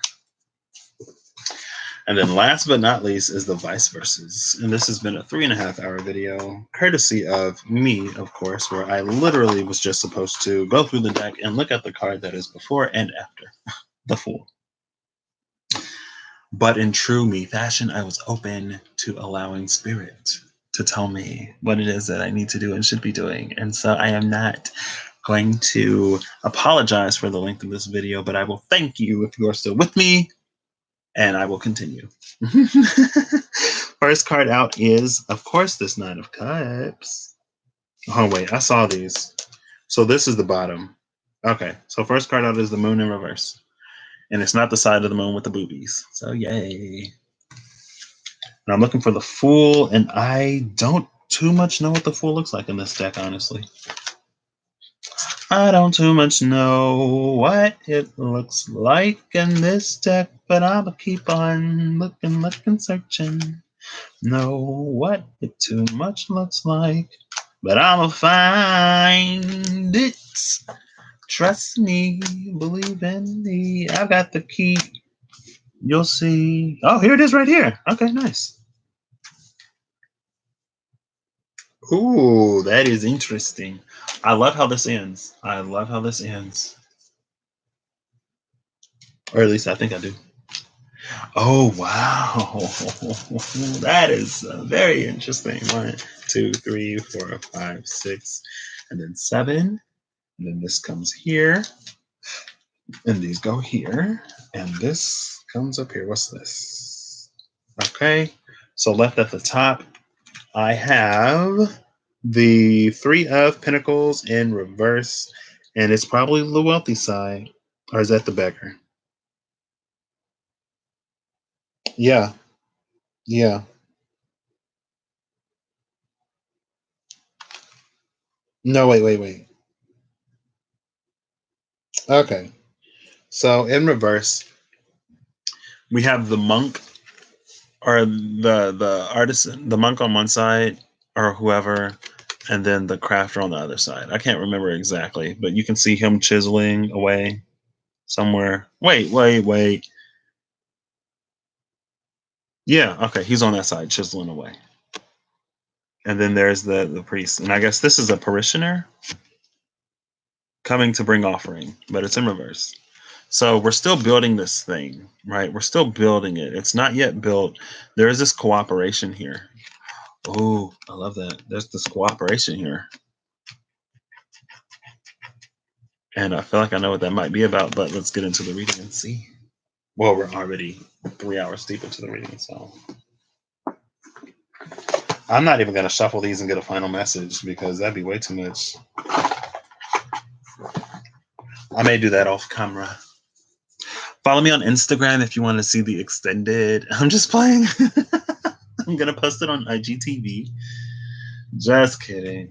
Speaker 1: And then last but not least is the vice versa. And this has been a 3.5-hour video, courtesy of me, of course, where I literally was just supposed to go through the deck and look at the card that is before and after the Fool. But in true me fashion, I was open to allowing spirit to tell me what it is that I need to do and should be doing. And so I am not going to apologize for the length of this video, but I will thank you if you are still with me, and I will continue. First card out is, of course, this Nine of Cups. Oh, wait, I saw these. So this is the bottom. Okay, so first card out is the Moon in reverse. And it's not the side of the moon with the boobies. So yay. And I'm looking for the Fool, and I don't too much know what the Fool looks like in this deck, honestly. I don't too much know what it looks like in this deck, but I'ma keep on looking, searching. Know what it too much looks like, but I'ma find it. Trust me, believe in me. I've got the key. You'll see. Oh, here it is right here. Okay, nice. Ooh, that is interesting. I love how this ends. Or at least I think I do. Oh, wow. That is very interesting. 1, 2, 3, 4, 5, 6, and then 7. And then this comes here. And these go here. And this comes up here. What's this? Okay. So left at the top, I have the Three of Pentacles in reverse. And it's probably the wealthy side. Or is that the beggar? Yeah. Yeah. No, wait. Okay. So in reverse, we have the monk or the artisan, the monk on one side or whoever, and then the crafter on the other side. I can't remember exactly, but you can see him chiseling away somewhere. Wait. Yeah, okay, he's on that side chiseling away. And then there's the priest. And I guess this is a parishioner coming to bring offering, but it's in reverse. So we're still building this thing, right? We're still building it. It's not yet built. There is this cooperation here. Oh, I love that. There's this cooperation here. And I feel like I know what that might be about, but let's get into the reading and see. Well, we're already 3 hours deep into the reading, so I'm not even going to shuffle these and get a final message because that'd be way too much. I may do that off camera. Follow me on Instagram if you want to see the extended. I'm just playing. I'm gonna post it on IGTV. Just kidding.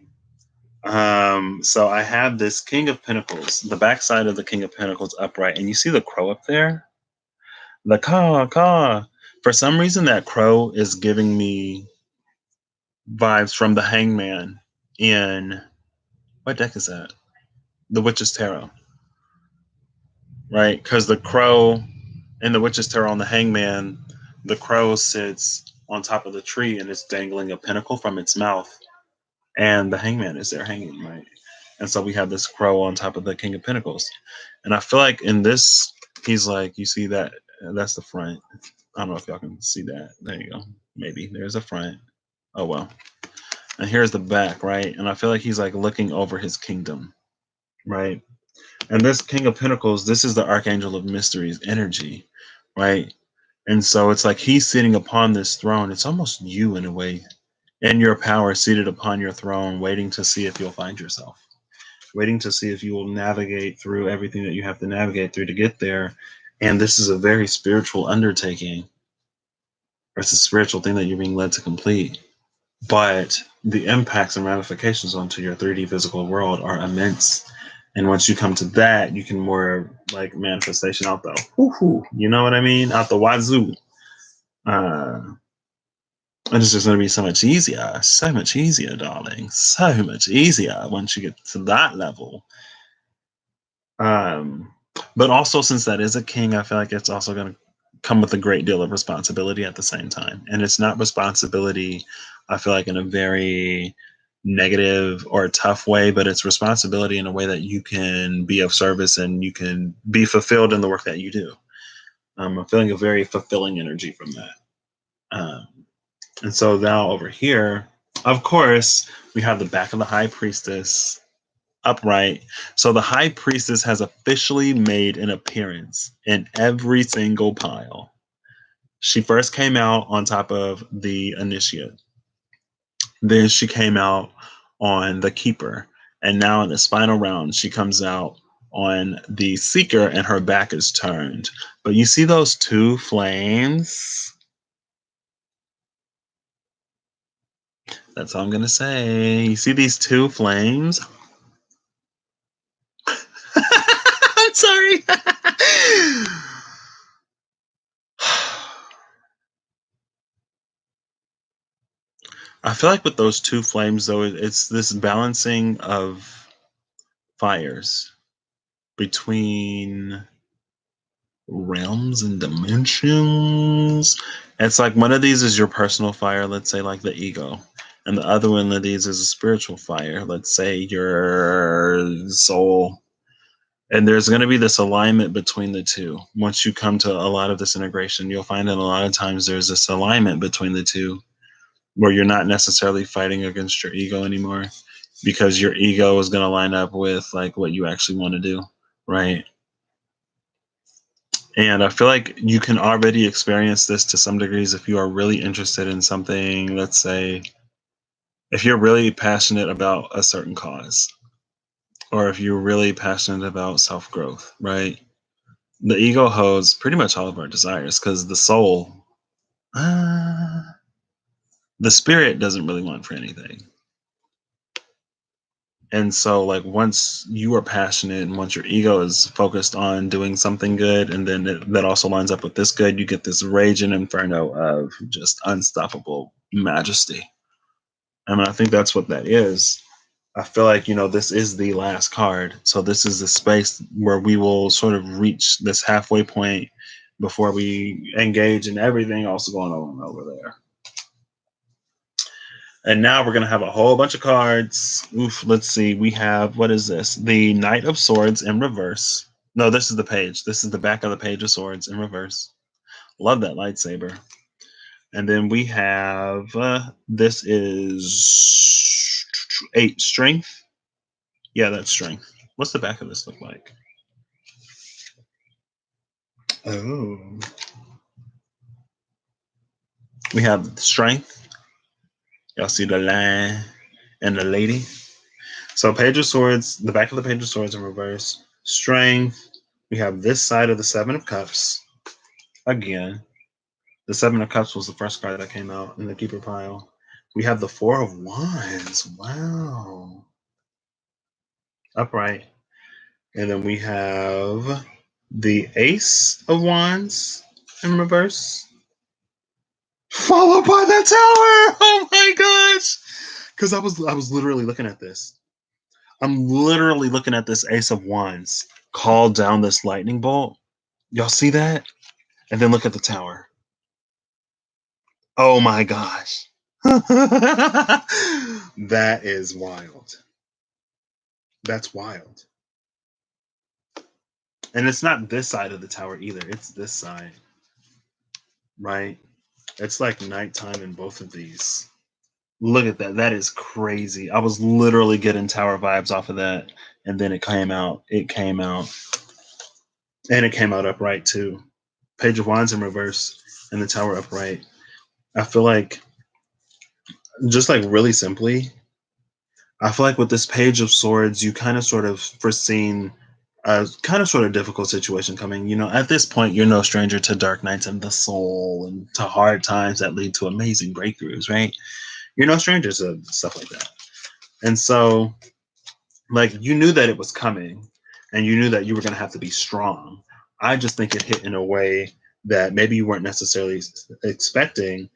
Speaker 1: So I have this King of Pentacles, the backside of the King of Pentacles upright, and you see the crow up there? The caw. For some reason, that crow is giving me vibes from the Hangman in what deck is that? The Witch's Tarot, right? Because the crow in the Witch's Tarot on the Hangman, the crow sits on top of the tree and it's dangling a pentacle from its mouth, and the Hangman is there hanging, right? And so we have this crow on top of the King of Pentacles, and I feel like in this, he's like, you see that? That's the front. I don't know if y'all can see that. There you go. Maybe there's a front. Oh well. And here's the back, right? And I feel like he's like looking over his kingdom, right? And this King of Pentacles, this is the Archangel of Mysteries energy, right? And so it's like he's sitting upon this throne. It's almost you in a way, in your power, seated upon your throne, waiting to see if you'll find yourself, waiting to see if you will navigate through everything that you have to navigate through to get there. And this is a very spiritual undertaking. It's a spiritual thing that you're being led to complete. But the impacts and ramifications onto your 3D physical world are immense. And once you come to that, you can more like manifestation out the whoo-hoo, you know what I mean? Out the wazoo. And it's just going to be so much easier, darling. So much easier once you get to that level. But also, since that is a king, I feel like it's also going to come with a great deal of responsibility at the same time. And it's not responsibility, I feel like, in a very negative or a tough way, but it's responsibility in a way that you can be of service and you can be fulfilled in the work that you do. I'm feeling a very fulfilling energy from that. And so now over here, of course, we have the back of the High Priestess upright. So the High Priestess has officially made an appearance in every single pile. She first came out on top of the Initiate. Then she came out on the Keeper. And now in this final round, she comes out on the Seeker and her back is turned. But you see those two flames? That's all I'm going to say. You see these two flames? I'm sorry. I feel like with those two flames, though, it's this balancing of fires between realms and dimensions. It's like one of these is your personal fire, let's say, like the ego. And the other one of these is a spiritual fire, let's say your soul. And there's going to be this alignment between the two. Once you come to a lot of this integration, you'll find that a lot of times there's this alignment between the two where you're not necessarily fighting against your ego anymore because your ego is going to line up with like what you actually want to do, right? And I feel like you can already experience this to some degrees if you are really interested in something. Let's say if you're really passionate about a certain cause, or if you're really passionate about self-growth, right? The ego holds pretty much all of our desires because the soul, uh, the spirit doesn't really want for anything. And so, like, once you are passionate and once your ego is focused on doing something good, and then that also lines up with this good, you get this raging inferno of just unstoppable majesty. I mean, I think that's what that is. I feel like, this is the last card. So this is the space where we will sort of reach this halfway point before we engage in everything else going on over there. And now we're going to have a whole bunch of cards. Oof, let's see. We have, what is this? The Knight of Swords in reverse. No, this is the page. This is the back of the Page of Swords in reverse. Love that lightsaber. And then we have, this is 8 strength. Yeah, that's strength. What's the back of this look like? Oh. We have strength. Y'all see the line and the lady. So Page of Swords, the back of the Page of Swords in reverse. Strength. We have this side of the Seven of Cups. Again. The Seven of Cups was the first card that came out in the keeper pile. We have the Four of Wands. Wow. Upright. And then we have the Ace of Wands in reverse. Followed by the Tower. Oh my gosh. Because I was literally looking at this. I'm literally looking at this Ace of Wands call down this lightning bolt. Y'all see that? And then look at the Tower. Oh my gosh. That is wild. That's wild. And it's not this side of the tower either. It's this side. Right? It's like nighttime in both of these. Look at that. That is crazy. I was literally getting tower vibes off of that. And then it came out. It came out. And it came out upright too. Page of Wands in reverse and the tower upright. I feel like, just like really simply, I feel like with this Page of Swords, you kind of sort of foreseen a kind of sort of difficult situation coming. You know, at this point, you're no stranger to dark nights of the soul and to hard times that lead to amazing breakthroughs, right? You're no stranger to stuff like that. And so, like, you knew that it was coming and you knew that you were going to have to be strong. I just think it hit in a way that maybe you weren't necessarily expecting,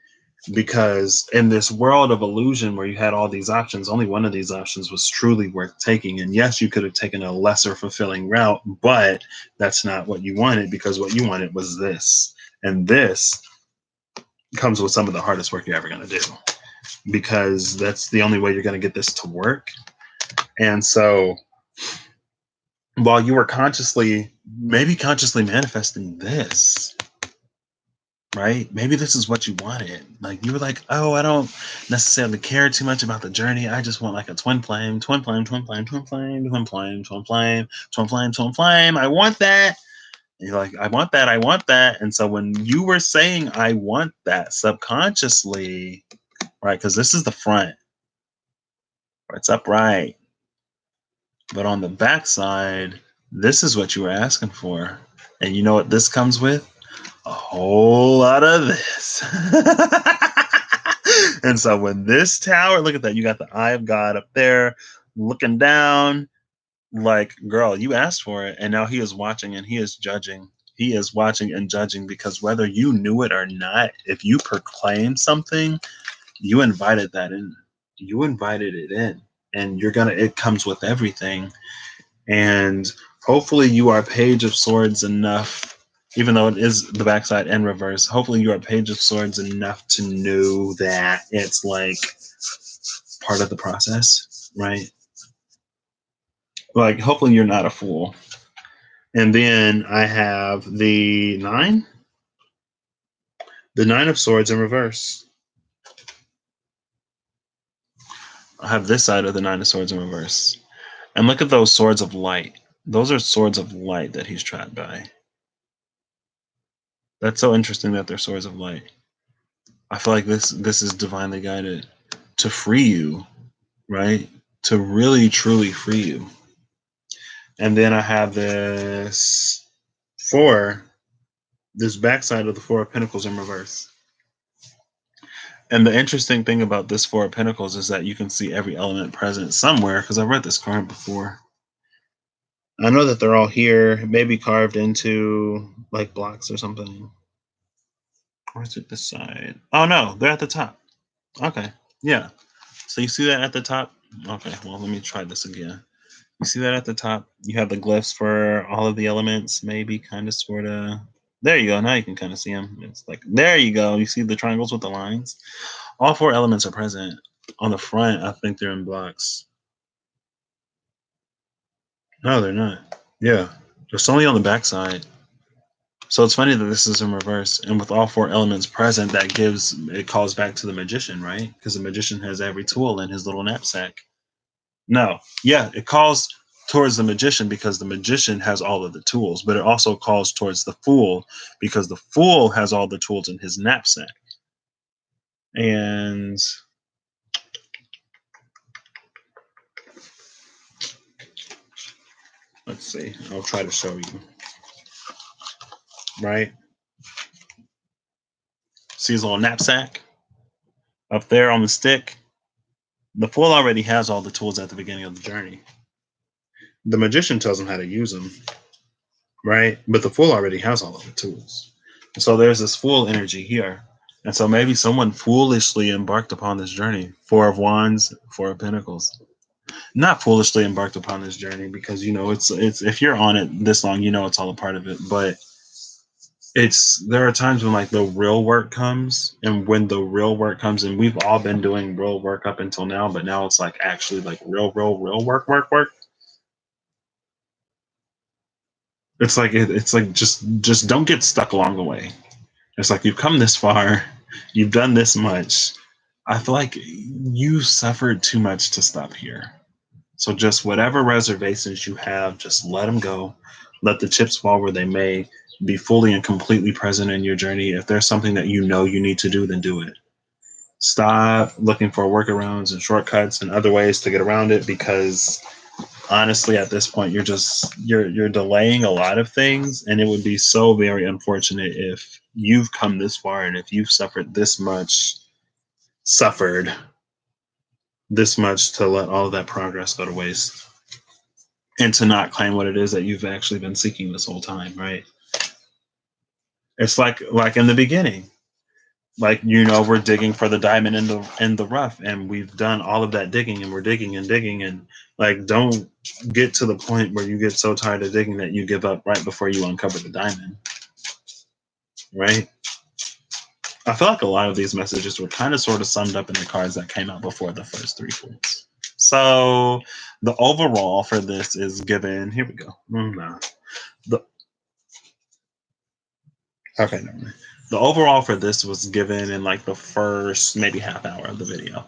Speaker 1: because in this world of illusion where you had all these options, only one of these options was truly worth taking. And yes, you could have taken a lesser fulfilling route, but that's not what you wanted, because what you wanted was this. And this comes with some of the hardest work you're ever going to do, because that's the only way you're going to get this to work. And so while you were maybe consciously manifesting this, right? Maybe this is what you wanted. Like, you were like, oh, I don't necessarily care too much about the journey. I just want like a twin flame, twin flame, twin flame, twin flame, twin flame, twin flame, twin flame, twin flame. I want that. And you're like, I want that. I want that. And so when you were saying, I want that subconsciously, right? Because this is the front, it's upright. But on the back side, this is what you were asking for. And you know what this comes with? A whole lot of this. And so when this tower, look at that, you got the eye of God up there looking down, like, girl, you asked for it. And now he is watching and he is judging. He is watching and judging, because whether you knew it or not, if you proclaim something, you invited that in. You invited it in. And it comes with everything. And hopefully you are Page of Swords enough, even though it is the backside and reverse, hopefully you are Page of Swords enough to know that it's like part of the process, right? Like, hopefully you're not a fool. And then I have the Nine of Swords in reverse. I have this side of the Nine of Swords in reverse. And look at those swords of light. Those are swords of light that he's trapped by. That's so interesting that they're swords of light. I feel like this is divinely guided to free you, right? To really truly free you. And then I have this backside of the Four of Pentacles in reverse. And the interesting thing about this Four of Pentacles is that you can see every element present somewhere, because I've read this card before. I know that they're all here, maybe carved into like blocks or something. Or is it this side? Oh no, they're at the top. Okay, yeah. So you see that at the top? Okay, well, let me try this again. You see that at the top? You have the glyphs for all of the elements, maybe, kind of, sort of. There you go. Now you can kind of see them. It's like, there you go. You see the triangles with the lines? All four elements are present. On the front, I think they're in blocks. No, they're not. Yeah. It's only on the back side. So it's funny that this is in reverse. And with all four elements present, it calls back to the magician, right? Because the magician has every tool in his little knapsack. No. Yeah, it calls towards the magician because the magician has all of the tools, but it also calls towards the fool because the fool has all the tools in his knapsack. And let's see, I'll try to show you. Right? See his little knapsack up there on the stick? The fool already has all the tools at the beginning of the journey. The magician tells him how to use them, right? But the fool already has all of the tools. So there's this fool energy here. And so maybe someone foolishly embarked upon this journey. Four of Wands, Four of Pentacles. Not foolishly embarked upon this journey because, you know, it's if you're on it this long, you know it's all a part of it. But there are times when like the real work comes, and when the real work comes, and we've all been doing real work up until now, but now it's like actually like real work. It's like it's like just don't get stuck along the way. It's like you've come this far, you've done this much. I feel like you suffered too much to stop here. So just whatever reservations you have, just let them go. Let the chips fall where they may. Be fully and completely present in your journey. If there's something that you know you need to do, then do it. Stop looking for workarounds and shortcuts and other ways to get around it, because honestly at this point you're delaying a lot of things, and it would be so very unfortunate if you've come this far and if you've suffered this much to let all of that progress go to waste and to not claim what it is that you've actually been seeking this whole time, right? It's like in the beginning, like, you know, we're digging for the diamond in the rough, and we've done all of that digging, and we're digging and digging, and like, don't get to the point where you get so tired of digging that you give up right before you uncover the diamond, right? I feel like a lot of these messages were kind of sort of summed up in the cards that came out before the first three fools. So the overall for this is given. Here we go. No. Okay, never mind. The overall for this was given in like the first maybe half hour of the video.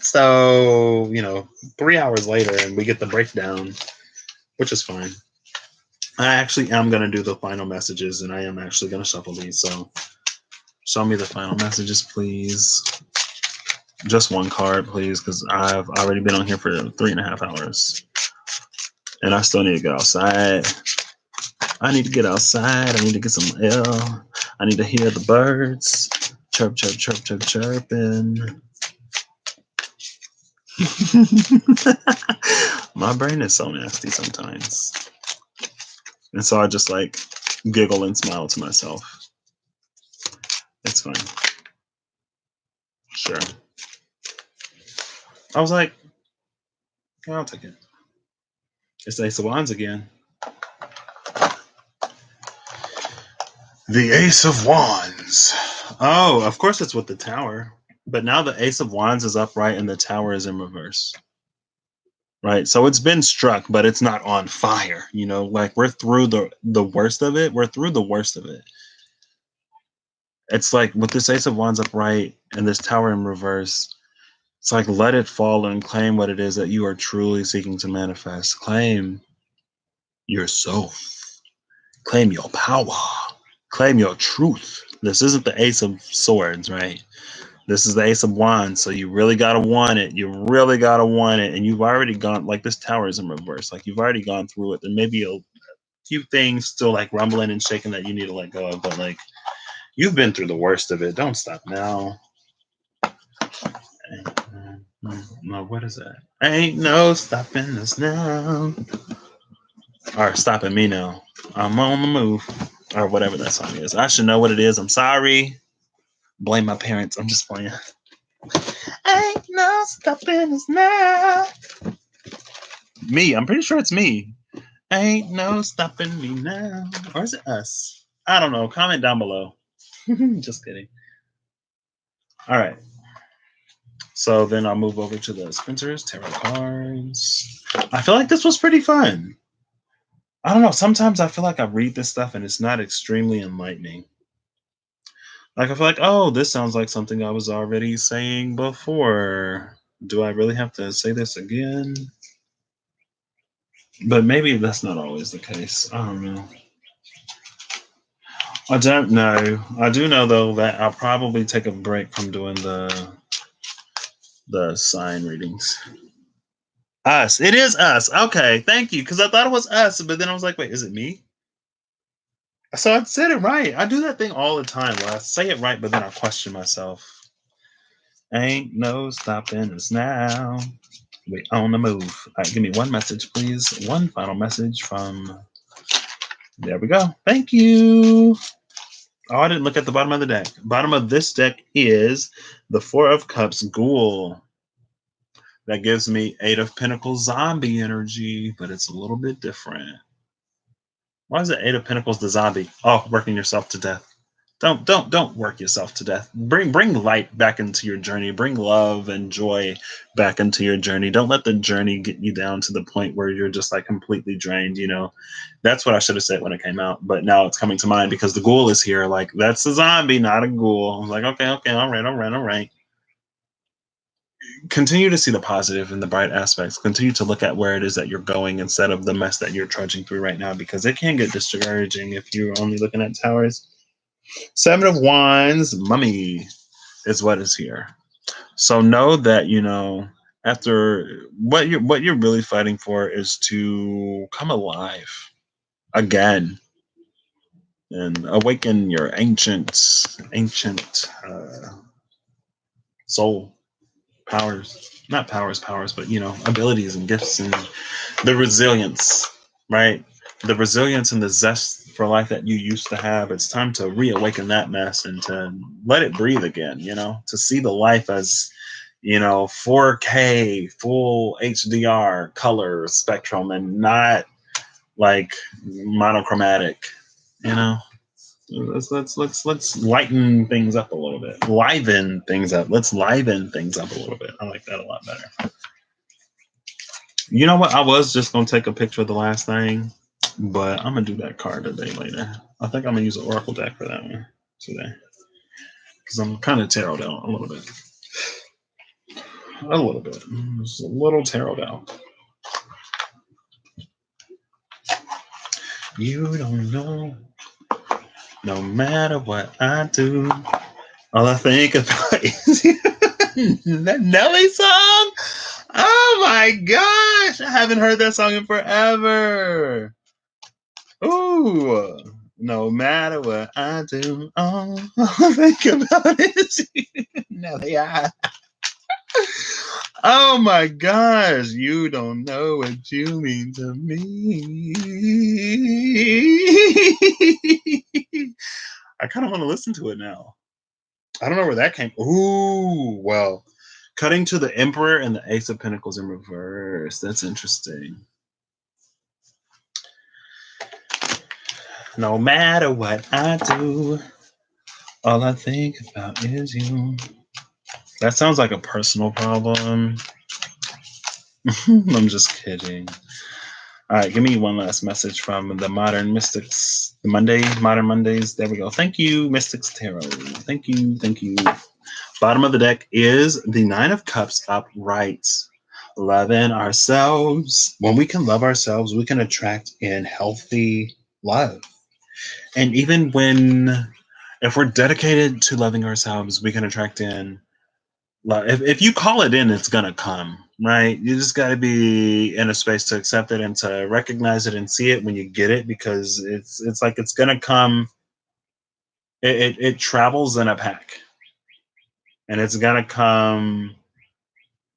Speaker 1: So, you know, 3 hours later, and we get the breakdown, which is fine. I actually am going to do the final messages, and I am actually going to shuffle these. So show me the final messages, please. Just one card, please, because I've already been on here for 3.5 hours. And I still need to get outside. I need to get outside. I need to get some air. I need to hear the birds chirp, chirp, chirp, chirp, chirping. My brain is so nasty sometimes. And so I just like giggle and smile to myself. It's fine. Sure. I was like, yeah, I'll take it. It's the Ace of Wands again. The Ace of Wands. Oh, of course it's with the Tower. But now the Ace of Wands is upright and the Tower is in reverse. Right? So it's been struck, but it's not on fire. You know, like we're through the worst of it. We're through the worst of it. It's like with this Ace of Wands upright and this Tower in reverse, it's like let it fall and claim what it is that you are truly seeking to manifest. Claim yourself. Claim your power. Claim your truth. This isn't the Ace of Swords, right? This is the Ace of Wands, so you really gotta want it. You really gotta want it, and you've already gone. Like this Tower is in reverse. Like you've already gone through it. There may be a few things still like rumbling and shaking that you need to let go of, but like you've been through the worst of it. Don't stop now. No, what is that? Ain't no stopping us now. Or stopping me now. I'm on the move. Or whatever that song is. I should know what it is. I'm sorry. Blame my parents. I'm just playing. Ain't no stopping us now. Me. I'm pretty sure it's me. Ain't no stopping me now. Or is it us? I don't know. Comment down below. Just kidding. All right. So then I'll move over to the Spencer's Tarot cards. I feel like this was pretty fun. I don't know. Sometimes I feel like I read this stuff and it's not extremely enlightening. Like I feel like, oh, this sounds like something I was already saying before. Do I really have to say this again? But maybe that's not always the case. I don't know. I don't know. I do know though that I'll probably take a break from doing the sign readings. Us. It is us. Okay, thank you. Because I thought it was us, but then I was like, wait, is it me? So I said it right. I do that thing all the time where I say it right, but then I question myself. Ain't no stopping us now. We on the move. All right, give me one message, please. One final message from. There we go. Thank you. Oh, I didn't look at the bottom of the deck. Bottom of this deck is the Four of Cups Ghoul. That gives me Eight of Pentacles zombie energy, but it's a little bit different. Why is it Eight of Pentacles the zombie? Oh, working yourself to death. Don't work yourself to death. Bring light back into your journey. Bring love and joy back into your journey. Don't let the journey get you down to the point where you're just like completely drained. You know, that's what I should have said when it came out, but now it's coming to mind because the ghoul is here. Like that's a zombie, not a ghoul. I was like, okay, all right. Continue to see the positive and the bright aspects. Continue to look at where it is that you're going instead of the mess that you're trudging through right now, because it can get discouraging if you're only looking at towers. Seven of Wands, mummy is what is here. So know that, you know, after what you're really fighting for is to come alive again and awaken your ancient soul powers, not powers, but you know, abilities and gifts and the resilience, right? The resilience and the zest for life that you used to have. It's time to reawaken that mess and to let it breathe again, you know, to see the life as, you know, 4K, full HDR color spectrum and not like monochromatic, you know. Let's lighten things up a little bit. Liven things up. Let's liven things up a little bit. I like that a lot better. You know what? I was just gonna take a picture of the last thing, but I'm gonna do that card a day later. I think I'm gonna use an Oracle deck for that one today because I'm kind of tarot out a little bit. Just a little tarot out. You don't know. No matter what I do, all I think about is that Nelly song. Oh my gosh, I haven't heard that song in forever. Ooh, no matter what I do, all I think about is Nelly. Oh my gosh, you don't know what you mean to me. I kind of want to listen to it now. I don't know where that came. Ooh, well, cutting to the Emperor and the Ace of Pentacles in reverse. That's interesting. No matter what I do, all I think about is you. That sounds like a personal problem. I'm just kidding. All right, give me one last message from the Modern Mystics, the Modern Mondays. There we go. Thank you, Mystics Tarot. Thank you. Bottom of the deck is the Nine of Cups upright. Loving ourselves. When we can love ourselves, we can attract in healthy love. And even if we're dedicated to loving ourselves, we can attract in love. If you call it in, it's going to come, right? You just got to be in a space to accept it and to recognize it and see it when you get it, because it's like it's going to come. It travels in a pack. And it's going to come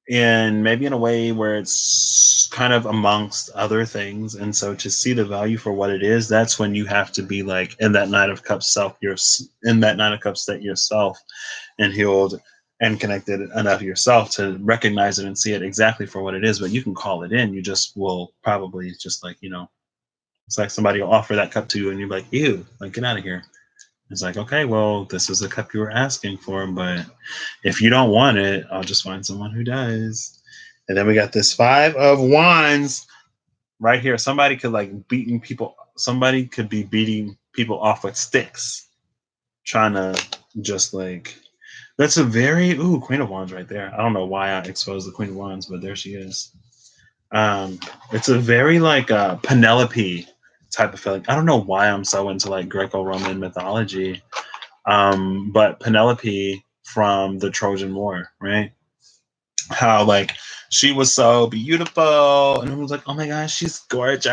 Speaker 1: in maybe in a way where it's kind of amongst other things. And so to see the value for what it is, that's when you have to be like in that Nine of Cups you're in that Nine of Cups state yourself and healed and connected enough yourself to recognize it and see it exactly for what it is. But you can call it in. You just will probably just like, you know, it's like somebody will offer that cup to you and you're like, ew, like get out of here. It's like, okay, well, this is the cup you were asking for, but if you don't want it, I'll just find someone who does. And then we got this Five of Wands right here. Somebody could be beating people off with sticks, trying to just like, that's a very, Queen of Wands right there. I don't know why I exposed the Queen of Wands, but there she is. It's a very like Penelope type of feeling. I don't know why I'm so into like Greco-Roman mythology, but Penelope from the Trojan War, right? how like she was so beautiful, and I was like, oh my gosh, she's gorgeous,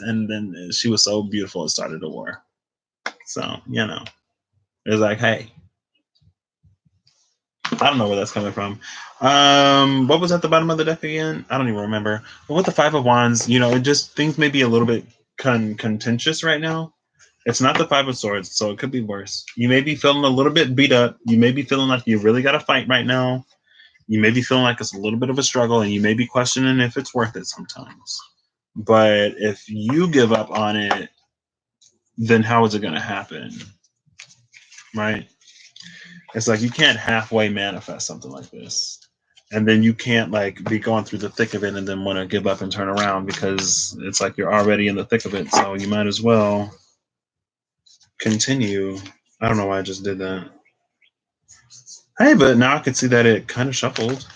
Speaker 1: and then she was so beautiful it started a war. So it was like, hey, I don't know where that's coming from. What was at the bottom of the deck again? I don't even remember. But with the Five of Wands, it just things may be a little bit contentious right now. It's not the Five of Swords, so it could be worse. You may be feeling a little bit beat up. You may be feeling like you really got to fight right now. You may be feeling like it's a little bit of a struggle, and you may be questioning if it's worth it sometimes. But if you give up on it, then how is it going to happen? Right? It's like you can't halfway manifest something like this. And then you can't like be going through the thick of it and then want to give up and turn around because it's like you're already in the thick of it. So you might as well continue. I don't know why I just did that. Hey, but now I can see that it kind of shuffled.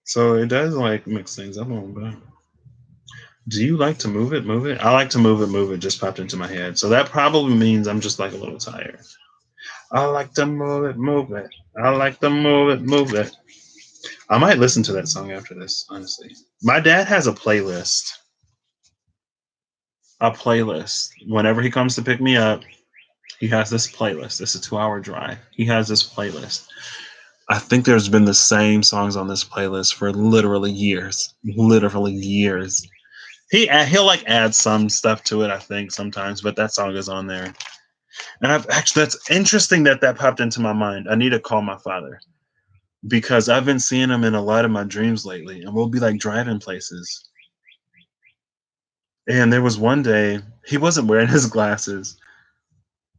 Speaker 1: So it does like mix things up a little bit. Do you like to move it? Move it? I like to move it. Move it just popped into my head. So that probably means I'm just like a little tired. I like to move it. Move it. I like to move it. Move it. I might listen to that song after this, honestly. My dad has a playlist. A playlist. Whenever he comes to pick me up, he has this playlist. It's a 2-hour drive. He has this playlist. I think there's been the same songs on this playlist for literally years. Literally years. He'll like add some stuff to it, I think, sometimes, but that song is on there. And that's interesting that popped into my mind. I need to call my father because I've been seeing him in a lot of my dreams lately, and we'll be like driving places. And there was one day he wasn't wearing his glasses,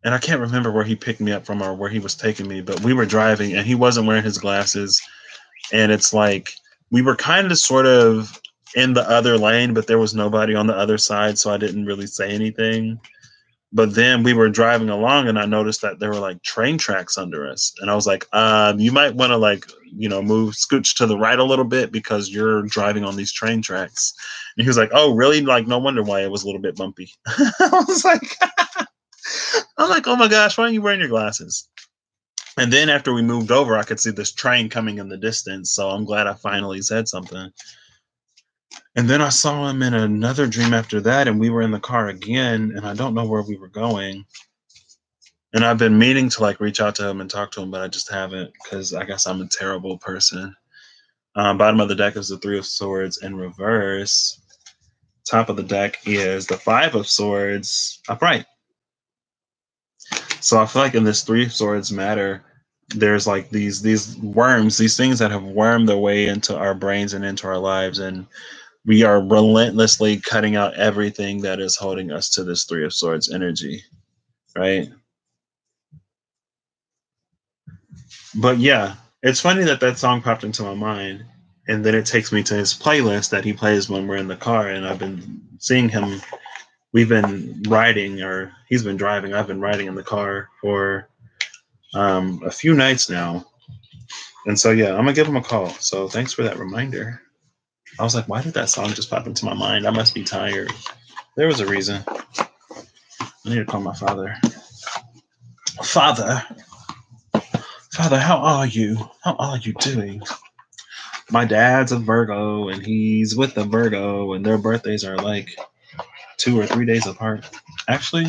Speaker 1: and I can't remember where he picked me up from or where he was taking me, but we were driving and he wasn't wearing his glasses. And it's like we were kind of sort of in the other lane, but there was nobody on the other side, so I didn't really say anything. But then we were driving along and I noticed that there were like train tracks under us. And I was like, you might want to like, move, scooch to the right a little bit because you're driving on these train tracks. And he was like, oh, really? Like, no wonder why it was a little bit bumpy. I was like, I'm like, oh my gosh, why aren't you wearing your glasses? And then after we moved over, I could see this train coming in the distance. So I'm glad I finally said something. And then I saw him in another dream after that, and we were in the car again, and I don't know where we were going. And I've been meaning to like reach out to him and talk to him, but I just haven't because I guess I'm a terrible person. Bottom of the deck is the Three of Swords in reverse. Top of the deck is the Five of Swords upright. So I feel like in this Three of Swords matter, there's like these worms, these things that have wormed their way into our brains and into our lives, and we are relentlessly cutting out everything that is holding us to this Three of Swords energy, right? But yeah, it's funny that song popped into my mind, and then it takes me to his playlist that he plays when we're in the car, and I've been seeing him. We've been riding, or he's been driving. I've been riding in the car for a few nights now, and so yeah, I'm gonna give him a call. So thanks for that reminder. I was like, why did that song just pop into my mind? I must be tired. There was a reason. I need to call my father. Father, Father, how are you? How are you doing? My dad's a Virgo, and he's with a Virgo, and their birthdays are like 2 or 3 days apart. Actually,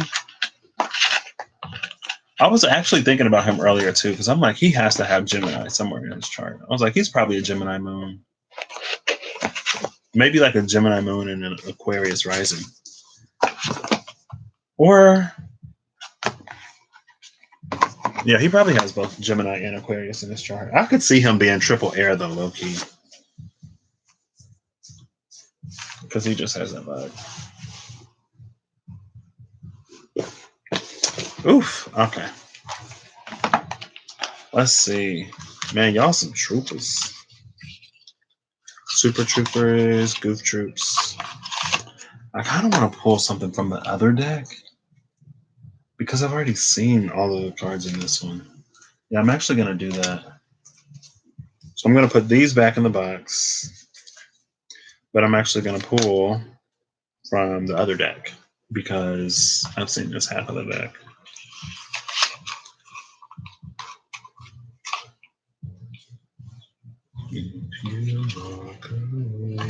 Speaker 1: I was actually thinking about him earlier too, because I'm like, he has to have Gemini somewhere in his chart. I was like, he's probably a Gemini moon. Maybe like a Gemini moon and an Aquarius rising. Or, yeah, he probably has both Gemini and Aquarius in his chart. I could see him being triple air though, low key. Because he just has that vibe. Oof. Okay. Let's see. Man, y'all some troopers. Super troopers, goof troops. I kind of want to pull something from the other deck because I've already seen all of the cards in this one. Yeah, I'm actually going to do that. So I'm going to put these back in the box, but I'm actually going to pull from the other deck because I've seen this half of the deck. You walk away.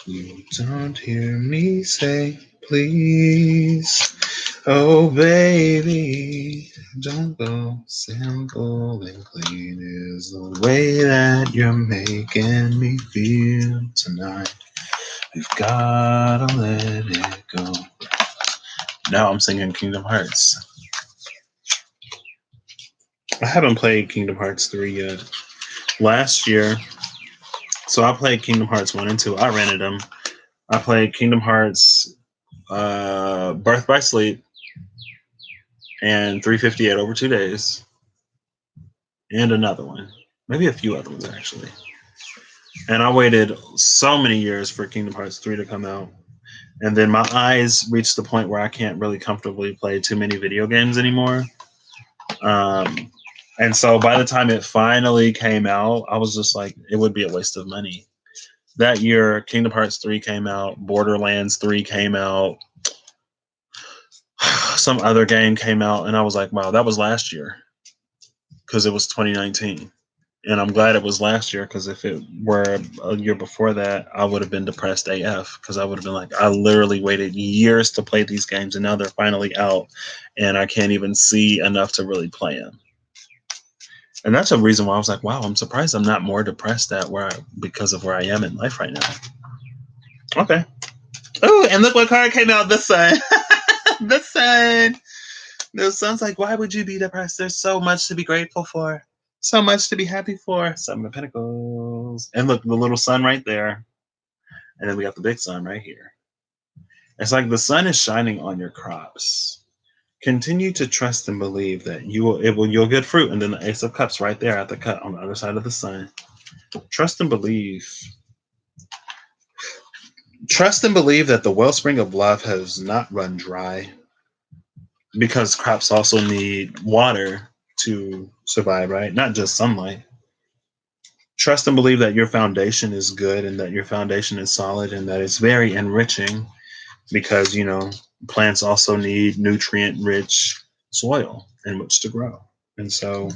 Speaker 1: You don't hear me say, please. Oh, baby, don't go. Simple and clean is the way that you're making me feel tonight. We've gotta let it go. Now I'm singing Kingdom Hearts. I haven't played Kingdom Hearts 3 yet. Last year, so I played Kingdom Hearts 1 and 2. I rented them. I played Kingdom Hearts Birth by Sleep and 358 over 2 days. And another one. Maybe a few other ones, actually. And I waited so many years for Kingdom Hearts 3 to come out. And then my eyes reached the point where I can't really comfortably play too many video games anymore. And so by the time it finally came out, I was just like, it would be a waste of money. That year, Kingdom Hearts 3 came out, Borderlands 3 came out, some other game came out, and I was like, wow, that was last year because it was 2019. And I'm glad it was last year because if it were a year before that, I would have been depressed AF because I would have been like, I literally waited years to play these games and now they're finally out and I can't even see enough to really play them. And that's a reason why I was like, wow, I'm surprised I'm not more depressed because of where I am in life right now. Okay. Oh, and look what card came out. The sun. The sun. The sun's like, why would you be depressed? There's so much to be grateful for. So much to be happy for. Seven of Pentacles. And look, the little sun right there. And then we got the big sun right here. It's like the sun is shining on your crops. Continue to trust and believe that you'll get fruit. And then the Ace of Cups right there at the cut on the other side of the sun. Trust and believe. Trust and believe that the wellspring of love has not run dry, because crops also need water to survive, right? Not just sunlight. Trust and believe that your foundation is good and that your foundation is solid and that it's very enriching, because plants also need nutrient-rich soil in which to grow. And so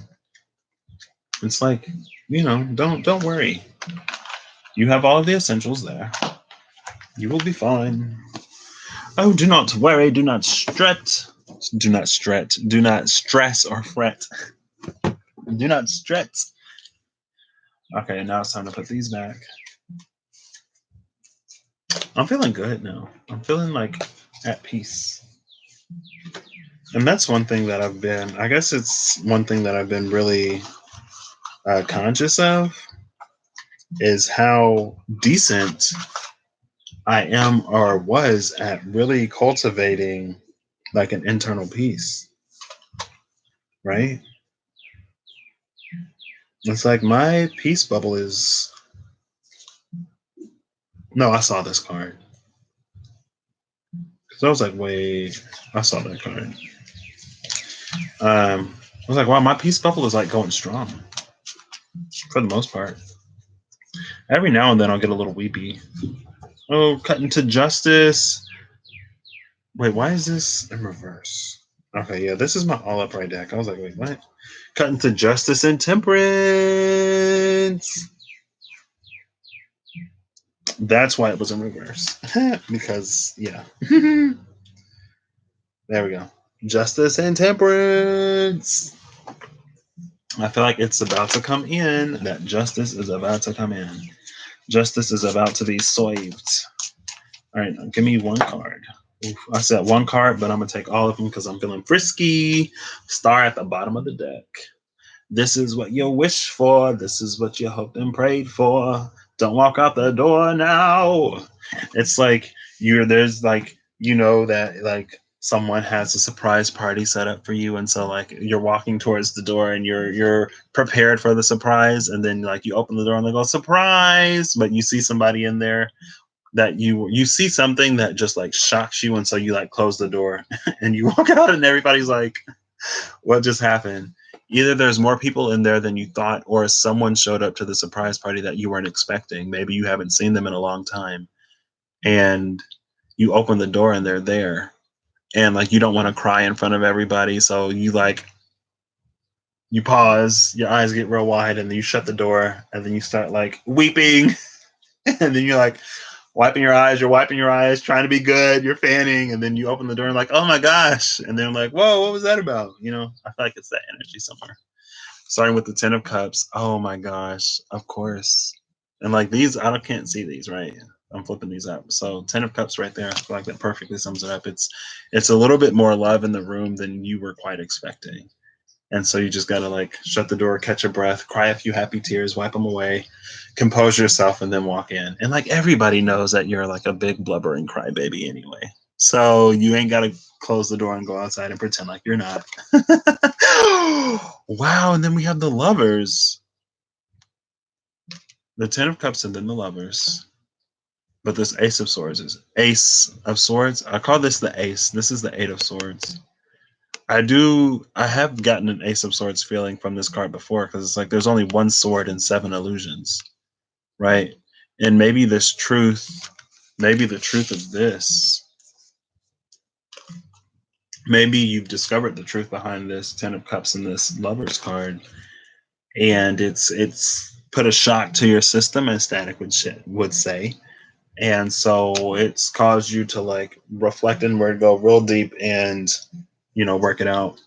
Speaker 1: it's like, don't worry. You have all of the essentials there. You will be fine. Oh, do not worry. Do not stress. Do not stress. Do not stress or fret. Do not stress. Okay, now it's time to put these back. I'm feeling good now. I'm feeling like at peace. And that's one thing that I guess it's one thing that I've been really conscious of, is how decent I am or was at really cultivating like an internal peace, right? It's like my peace bubble is. No, I saw this card. So I was like, wait, I saw that card. I was like, wow, my peace bubble is like going strong for the most part. Every now and then I'll get a little weepy. Oh, cutting to justice. Wait, why is this in reverse? Okay, yeah, this is my all upright deck. I was like, wait, what? Cutting to justice and temperance. That's why it was in reverse. Because, yeah. There we go. Justice and temperance. I feel like it's about to come in. That justice is about to come in. Justice is about to be solved. All right, now give me one card. Oof, I said one card, but I'm going to take all of them because I'm feeling frisky. Star at the bottom of the deck. This is what you wish for. This is what you hoped and prayed for. Don't walk out the door now. It's like there's like, that like someone has a surprise party set up for you, and so like you're walking towards the door and you're prepared for the surprise, and then like you open the door and they go surprise, but you see somebody in there that you see something that just like shocks you, and so you like close the door and you walk out and everybody's like, what just happened? Either there's more people in there than you thought, or someone showed up to the surprise party that you weren't expecting. Maybe you haven't seen them in a long time, and you open the door and they're there, and like you don't want to cry in front of everybody, so you like you pause, your eyes get real wide, and then you shut the door, and then you start like weeping, and then you're like you're wiping your eyes, trying to be good, you're fanning, and then you open the door and like, oh my gosh, and then like, whoa, what was that about? You know, I feel like it's that energy somewhere. Starting with the Ten of Cups. Oh my gosh, of course. And like these, can't see these, right? I'm flipping these up. So Ten of Cups right there. I feel like that perfectly sums it up. It's a little bit more love in the room than you were quite expecting. And so you just gotta like shut the door, catch your breath, cry a few happy tears, wipe them away, compose yourself, and then walk in. And like everybody knows that you're like a big blubbering crybaby anyway. So you ain't gotta close the door and go outside and pretend like you're not. Wow, and then we have the lovers. The Ten of Cups and then the lovers. But this Ace of Swords is Ace of Swords. I call this the Ace. This is the Eight of Swords. I have gotten an Ace of Swords feeling from this card before because it's like there's only one sword and 7 illusions, right? And maybe the truth of this, maybe you've discovered the truth behind this Ten of Cups and this Lovers card, and it's put a shock to your system, as Static would say. And so it's caused you to like reflect inward, go real deep, and work it out.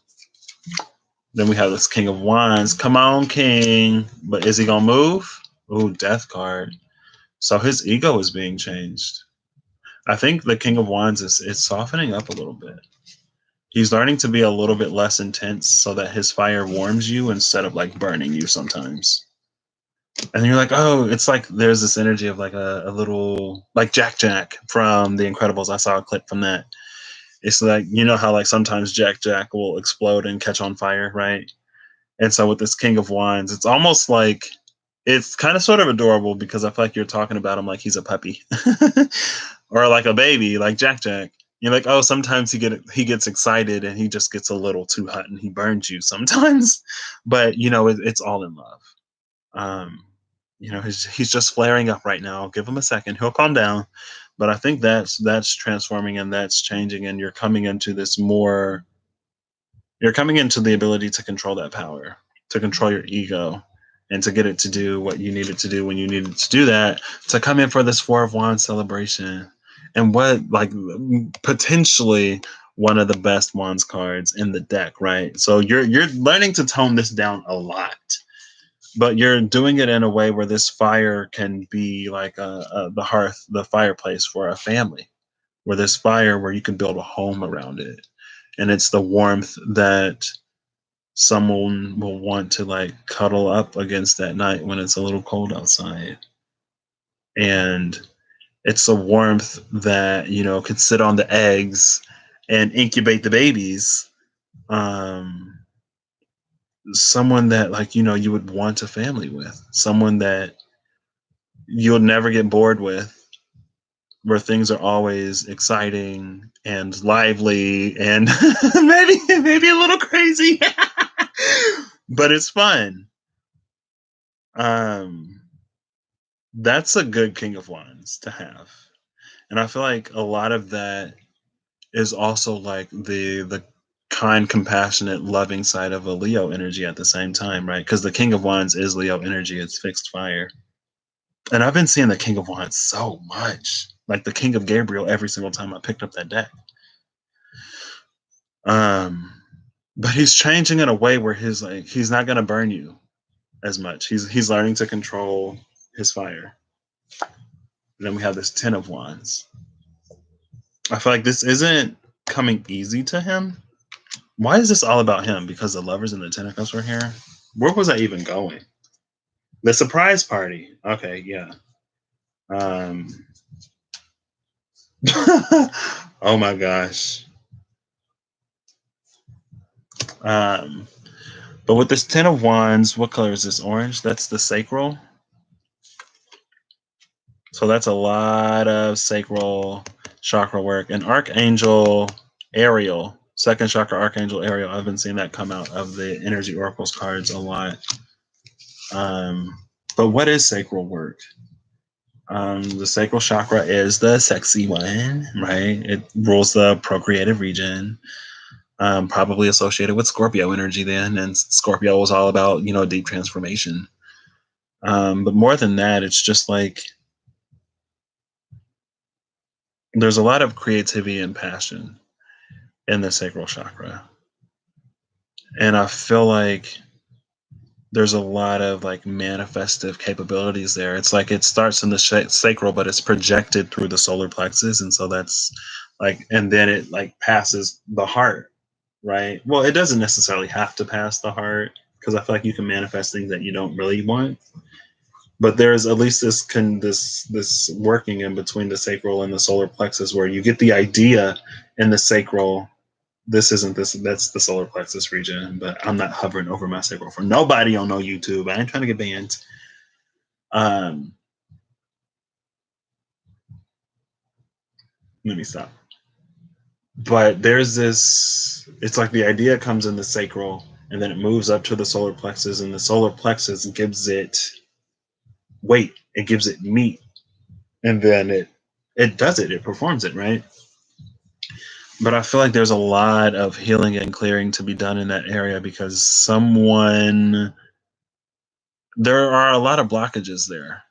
Speaker 1: Then we have this King of Wands. Come on, King. But is he gonna move? Ooh, Death card. So his ego is being changed. I think the King of Wands is softening up a little bit. He's learning to be a little bit less intense so that his fire warms you instead of like burning you sometimes. And you're like, oh, it's like there's this energy of like a little like Jack from The Incredibles. I saw a clip from that. It's like, how like sometimes Jack will explode and catch on fire, right? And so with this King of Wands, it's almost like it's kind of sort of adorable because I feel like you're talking about him like he's a puppy or like a baby, like Jack. You're like, oh, sometimes he gets excited and he just gets a little too hot and he burns you sometimes, but it's all in love. He's just flaring up right now. Give him a second; he'll calm down. But I think that's transforming and that's changing, and you're coming into this more. You're coming into the ability to control that power, to control your ego, and to get it to do what you need it to do when you need it to do that. To come in for this Four of Wands celebration, and what like potentially one of the best Wands cards in the deck, right? So you're learning to tone this down a lot. But you're doing it in a way where this fire can be like the hearth, the fireplace for a family, where this fire where you can build a home around it. And it's the warmth that someone will want to like cuddle up against at night when it's a little cold outside. And it's a warmth that, could sit on the eggs and incubate the babies. Someone that like you would want a family with, someone that you'll never get bored with, where things are always exciting and lively and maybe a little crazy but it's fun. That's a good King of Wands to have, and I feel like a lot of that is also like the kind, compassionate, loving side of a Leo energy at the same time, right? Because the King of Wands is Leo energy. It's fixed fire. And I've been seeing the King of Wands so much. Like the King of Gabriel every single time I picked up that deck. But he's changing in a way where he's not gonna burn you as much. He's learning to control his fire. And then we have this Ten of Wands. I feel like this isn't coming easy to him. Why is this all about him? Because the Lovers and the Ten of Cups were here. Where was I even going? The surprise party. Okay, yeah. Oh my gosh. But with this Ten of Wands, what color is this? Orange? That's the sacral. So that's a lot of sacral chakra work. And Archangel Ariel, second chakra Archangel Ariel, I've been seeing that come out of the Energy Oracles cards a lot. But what is sacral work? The sacral chakra is the sexy one, right? It rules the procreative region. Probably associated with Scorpio energy then, and Scorpio is all about, deep transformation. But more than that, it's just like there's a lot of creativity and passion in the sacral chakra. And I feel like there's a lot of like manifestive capabilities there. It's like it starts in the sacral, but it's projected through the solar plexus. And so that's like, and then it like passes the heart, right? Well, it doesn't necessarily have to pass the heart because I feel like you can manifest things that you don't really want. But there's at least this working in between the sacral and the solar plexus where you get the idea in the sacral. This isn't this That's the solar plexus region, but I'm not hovering over my sacral for nobody on no YouTube. I ain't trying to get banned. um Let me stop. But there's this, it's like the idea comes in the sacral and then it moves up to the solar plexus, and the solar plexus gives it weight, it gives it meat, and then it performs it, right? But I feel like there's a lot of healing and clearing to be done in that area because there are a lot of blockages there.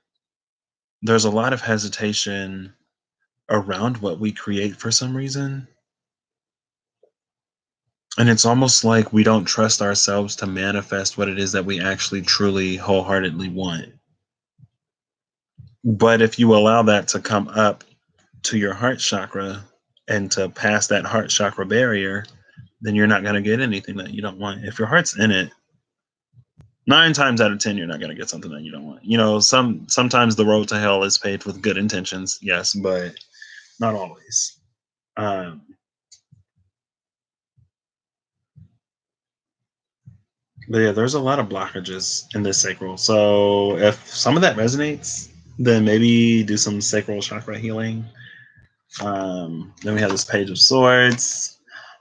Speaker 1: There's a lot of hesitation around what we create for some reason. And it's almost like we don't trust ourselves to manifest what it is that we actually truly wholeheartedly want. But if you allow that to come up to your heart chakra and to pass that heart chakra barrier, then you're not going to get anything that you don't want. If your heart's in it, 9 times out of 10, you're not going to get something that you don't want. Sometimes the road to hell is paved with good intentions, yes, but not always. Um, but yeah, there's a lot of blockages in this sacral. So if some of that resonates, then maybe do some sacral chakra healing. Then we have this Page of Swords,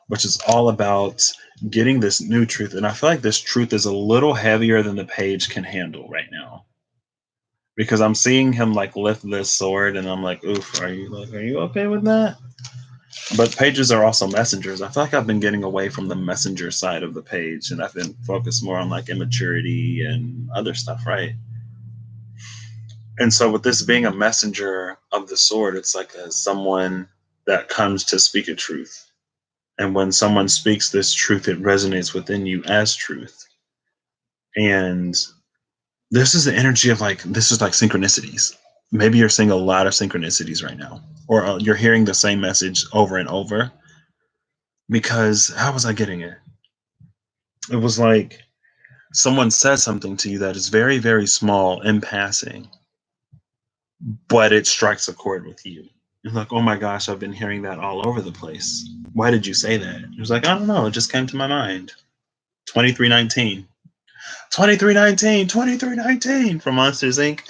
Speaker 1: which is all about getting this new truth. And I feel like this truth is a little heavier than the page can handle right now. Because I'm seeing him like lift this sword, and I'm like, "Oof, are you okay with that?" But pages are also messengers. I feel like I've been getting away from the messenger side of the page, and I've been focused more on like immaturity and other stuff, right? And so, with this being a messenger of the sword, it's like someone that comes to speak a truth. And when someone speaks this truth, it resonates within you as truth. And this is the energy of like, this is like synchronicities. Maybe you're seeing a lot of synchronicities right now, or you're hearing the same message over and over. Because how was I getting it? It was like someone said something to you that is very, very small in passing, but it strikes a chord with you. You're like, oh my gosh, I've been hearing that all over the place. Why did you say that? It was like, I don't know, it just came to my mind. 2319. 2319, 2319 from Monsters Inc.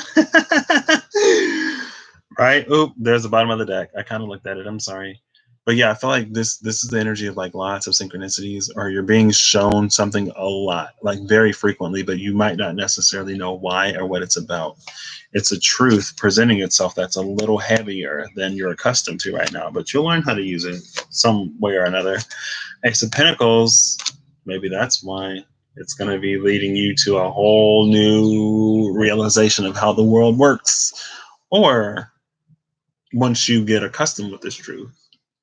Speaker 1: Right? Oop, there's the bottom of the deck. I kind of looked at it. I'm sorry. But yeah, I feel like this is the energy of like lots of synchronicities, or you're being shown something a lot, like very frequently, but you might not necessarily know why or what it's about. It's a truth presenting itself that's a little heavier than you're accustomed to right now, but you'll learn how to use it some way or another. Ace of Pentacles, maybe that's why. It's going to be leading you to a whole new realization of how the world works. Or once you get accustomed with this truth,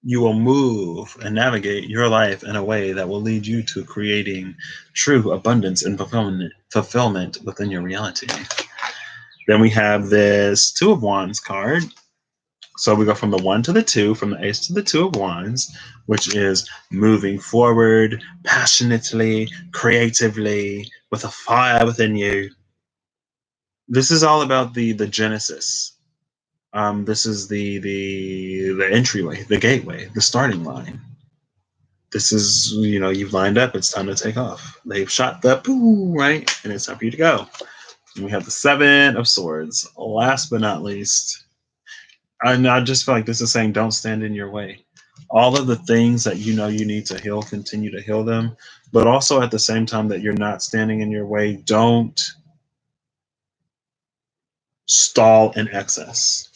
Speaker 1: you will move and navigate your life in a way that will lead you to creating true abundance and fulfillment within your reality. Then we have this Two of Wands card. So we go from the 1 to the 2, from the Ace to the 2 of Wands, which is moving forward passionately, creatively, with a fire within you. This is all about the genesis. This is the entryway, the gateway, the starting line. This is, you've lined up. It's time to take off. They've shot the poo, right? And it's time for you to go. And we have the 7 of Swords. Last but not least, and I just feel like this is saying, don't stand in your way. All of the things that you need to heal, continue to heal them. But also at the same time that you're not standing in your way, don't stall in excess.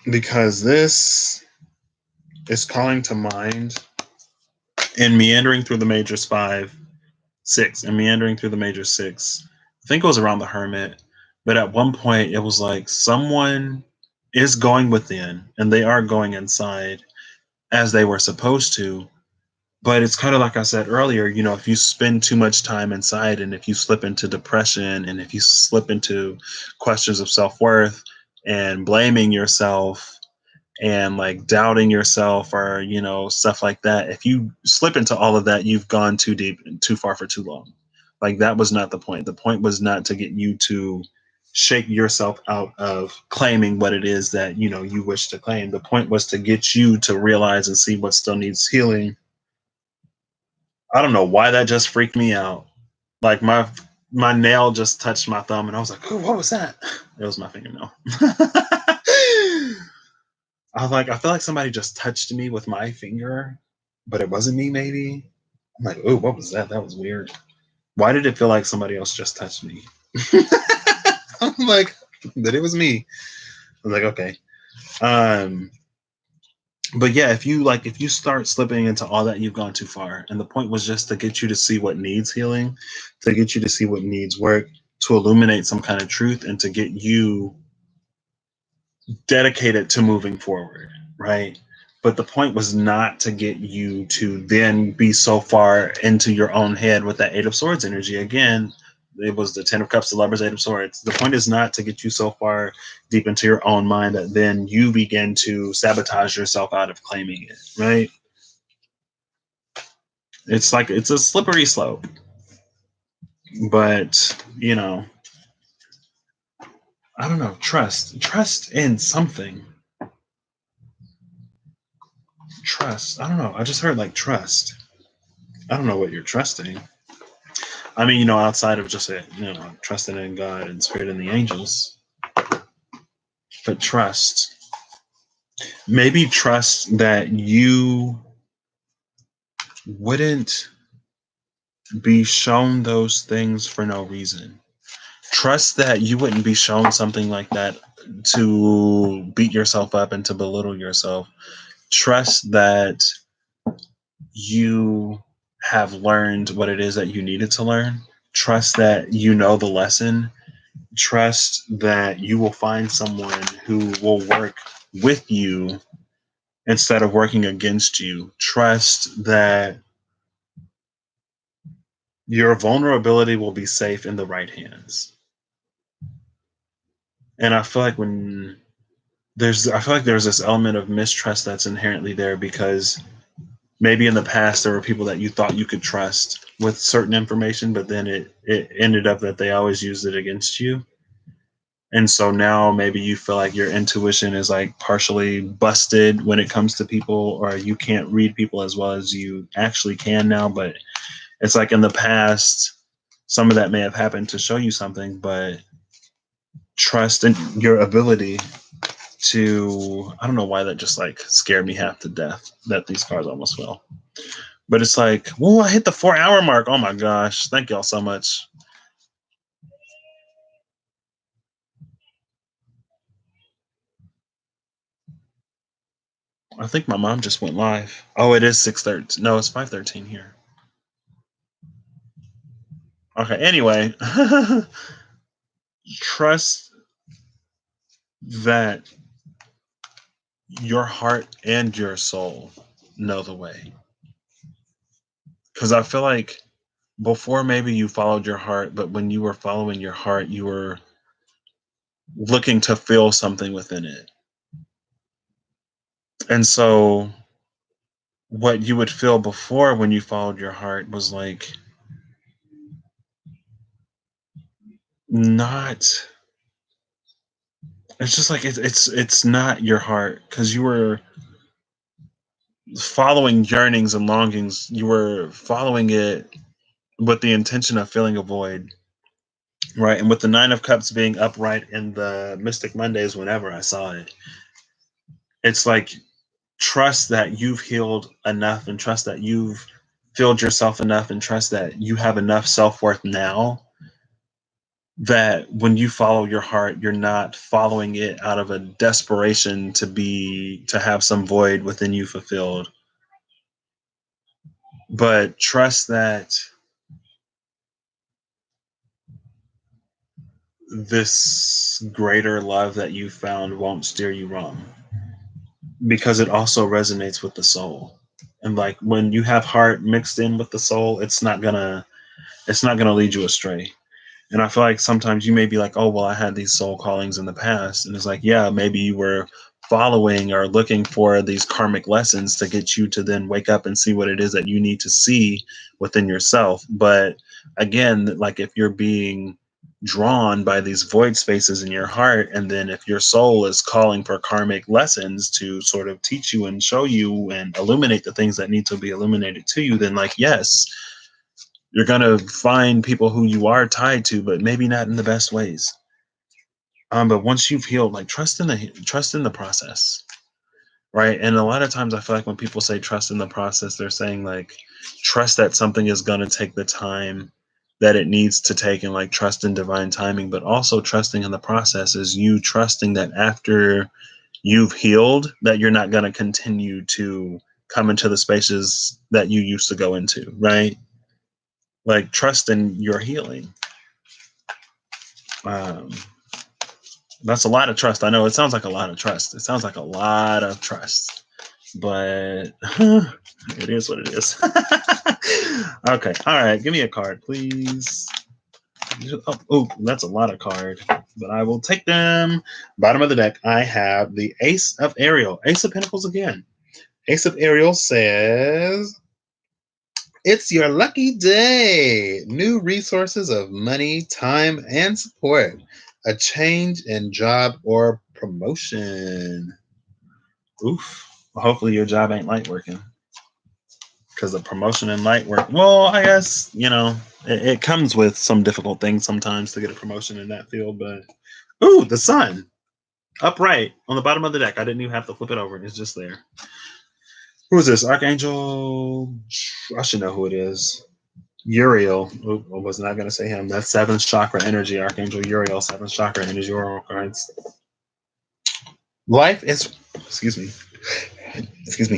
Speaker 1: Because this is calling to mind And meandering through the majors 5, 6, and meandering through the major 6. I think it was around the Hermit, but at one point it was like someone is going within and they are going inside as they were supposed to. But it's kind of like I said earlier, if you spend too much time inside and if you slip into depression and if you slip into questions of self-worth and blaming yourself and like doubting yourself or stuff like that, if you slip into all of that, you've gone too deep and too far for too long. Like, that was not the point. The point was not to get you to shake yourself out of claiming what it is that you wish to claim. The point was to get you to realize and see what still needs healing. I don't know why that just freaked me out. Like, my nail just touched my thumb and I was like, "Ooh, what was that?" It was my fingernail. I was like, I feel like somebody just touched me with my finger, but it wasn't me, maybe. I'm like, "Oh, what was that? That was weird. Why did it feel like somebody else just touched me?" I'm like, that it was me. I was like, okay. But yeah, if you start slipping into all that, you've gone too far. And the point was just to get you to see what needs healing, to get you to see what needs work, to illuminate some kind of truth, and to get you dedicated to moving forward, right? But the point was not to get you to then be so far into your own head with that 8 of Swords energy. Again, it was the 10 of Cups, the Lovers, 8 of Swords. The point is not to get you so far deep into your own mind that then you begin to sabotage yourself out of claiming it, right? It's like it's a slippery slope. But, I don't know, trust in something. Trust. I don't know. I just heard like trust. I don't know what you're trusting. I mean, outside of just trusting in God and Spirit and the angels, but trust. Maybe trust that you wouldn't be shown those things for no reason. Trust that you wouldn't be shown something like that to beat yourself up and to belittle yourself. Trust that you have learned what it is that you needed to learn. Trust that you know the lesson. Trust that you will find someone who will work with you instead of working against you. Trust that your vulnerability will be safe in the right hands. And I feel like there's this element of mistrust that's inherently there because maybe in the past there were people that you thought you could trust with certain information, but then it ended up that they always used it against you. And so now maybe you feel like your intuition is like partially busted when it comes to people, or you can't read people as well as you actually can now. But it's like in the past, some of that may have happened to show you something, but trust in your ability to, I don't know why that just like scared me half to death that these cars almost fell. But it's like, whoa, I hit the 4-hour mark. Oh my gosh. Thank y'all so much. I think my mom just went live. Oh, it is 6:13. No, it's 5:13 here. Okay, anyway, trust that your heart and your soul know the way. Because I feel like before maybe you followed your heart, but when you were following your heart, you were looking to feel something within it. And so what you would feel before when you followed your heart was like not, it's just like it's not your heart because you were following yearnings and longings. You were following it with the intention of filling a void, right? And with the 9 of Cups being upright in the Mystic Mondays, whenever I saw it, it's like trust that you've healed enough and trust that you've filled yourself enough and trust that you have enough self-worth now that when you follow your heart, you're not following it out of a desperation to have some void within you fulfilled. But trust that this greater love that you found won't steer you wrong, because it also resonates with the soul. And like when you have heart mixed in with the soul, it's not gonna lead you astray. And I feel like sometimes you may be like, oh, well, I had these soul callings in the past. And it's like, yeah, maybe you were following or looking for these karmic lessons to get you to then wake up and see what it is that you need to see within yourself. But again, like if you're being drawn by these void spaces in your heart, and then if your soul is calling for karmic lessons to sort of teach you and show you and illuminate the things that need to be illuminated to you, then like, yes, you're going to find people who you are tied to, but maybe not in the best ways. But once you've healed, like trust in the process, right? And a lot of times I feel like when people say trust in the process, they're saying like trust that something is going to take the time that it needs to take, and like trust in divine timing. But also trusting in the process is you trusting that after you've healed, that you're not going to continue to come into the spaces that you used to go into, right? Like trust in your healing. Um, that's a lot of trust. I know it sounds like a lot of trust. It sounds like a lot of trust, but it is what it is. Okay. All right. Give me a card, please. Oh, that's a lot of card, but I will take them. Bottom of the deck, I have the Ace of Ariel. Ace of Pentacles again. Ace of Ariel says, it's your lucky day. New resources of money, time, and support. A change in job or promotion. Oof. Well, hopefully your job ain't light working. Because the promotion in light work, well, I guess, it comes with some difficult things sometimes to get a promotion in that field. But, ooh, the sun. Upright on the bottom of the deck. I didn't even have to flip it over. It's just there. Who is this? Archangel. I should know who it is. Uriel. Oop, I was not going to say him. That's seventh chakra energy. Archangel Uriel, seventh chakra energy. Oracle cards. Life is, excuse me.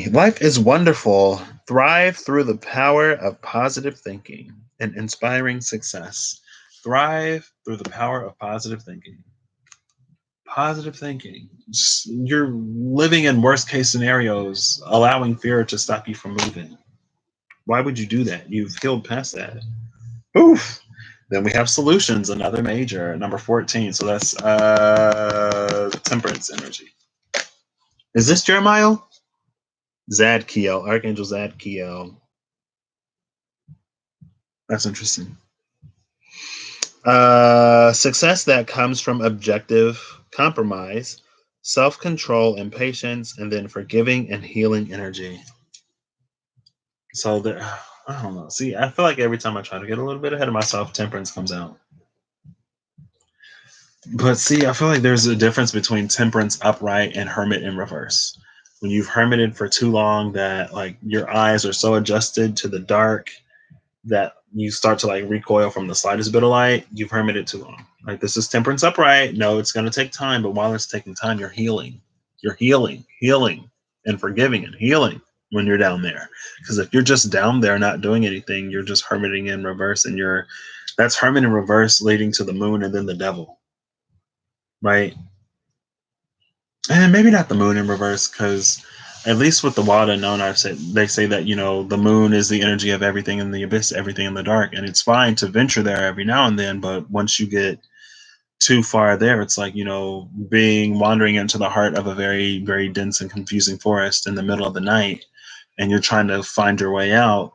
Speaker 1: Life is wonderful. Thrive through the power of positive thinking and inspiring success. Thrive through the power of positive thinking. Positive thinking. You're living in worst case scenarios, allowing fear to stop you from moving. Why would you do that? You've healed past that. Oof. Then we have solutions, another major, number 14. So that's temperance energy. Is this Jeremiah? Zadkiel, Archangel Zadkiel. That's interesting. Success that comes from objective compromise, self-control and patience, and then forgiving and healing energy. So there, I don't know. See, I feel like every time I try to get a little bit ahead of myself, temperance comes out. But see, I feel like there's a difference between temperance upright and hermit in reverse. When you've hermited for too long, that like your eyes are so adjusted to the dark that you start to like recoil from the slightest bit of light, you've hermited too long. Like this is temperance upright. No, it's going to take time, but while it's taking time, you're healing. You're healing, and forgiving and healing when you're down there. Because if you're just down there not doing anything, you're just hermiting in reverse, and that's hermit in reverse leading to the moon and then the devil, right? And maybe not the moon in reverse, because at least with the wild unknown, they say that the moon is the energy of everything in the abyss, everything in the dark, and it's fine to venture there every now and then. But once you get too far there, it's like being wandering into the heart of a very, very dense and confusing forest in the middle of the night, and you're trying to find your way out.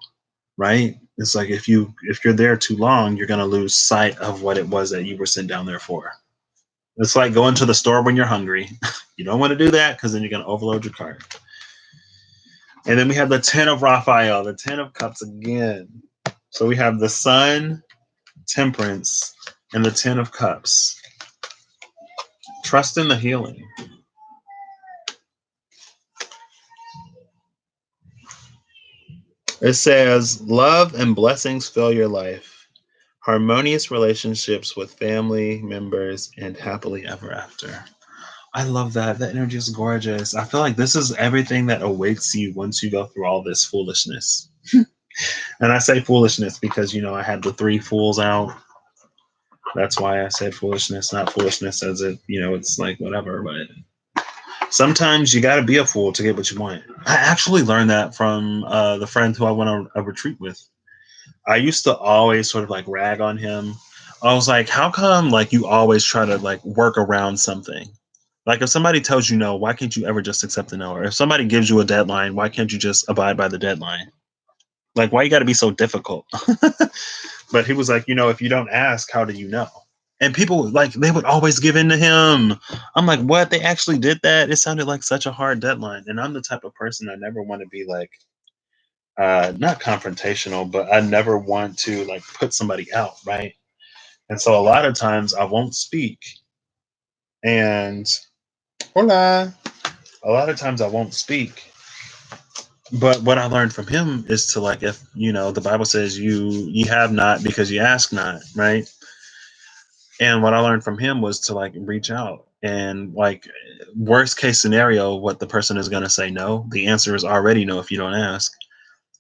Speaker 1: Right? It's like if you're there too long, you're gonna lose sight of what it was that you were sent down there for. It's like going to the store when you're hungry. You don't want to do that because then you're going to overload your cart. And then we have the 10 of Raphael, the 10 of Cups again. So we have the Sun, Temperance, and the 10 of Cups. Trust in the healing. It says, love and blessings fill your life. Harmonious relationships with family members and happily ever after. I love that. That energy is gorgeous. I feel like this is everything that awaits you once you go through all this foolishness. And I say foolishness because, I had the three fools out. That's why I said foolishness, not foolishness as it, it's like whatever. But sometimes you got to be a fool to get what you want. I actually learned that from the friend who I went on a retreat with. I used to always sort of like rag on him. I was like, how come like you always try to like work around something? Like if somebody tells you no, why can't you ever just accept the no? Or if somebody gives you a deadline, why can't you just abide by the deadline? Like why you got to be so difficult? But he was like, if you don't ask, how do you know? And people like they would always give in to him. I'm like, what? They actually did that? It sounded like such a hard deadline. And I'm the type of person I never want to be like not confrontational, but I never want to like put somebody out, right? And so a lot of times I won't speak. And hola. A lot of times I won't speak. But what I learned from him is to like if the Bible says you have not because you ask not, right? And what I learned from him was to like reach out and like worst case scenario, what the person is gonna say no. The answer is already no if you don't ask.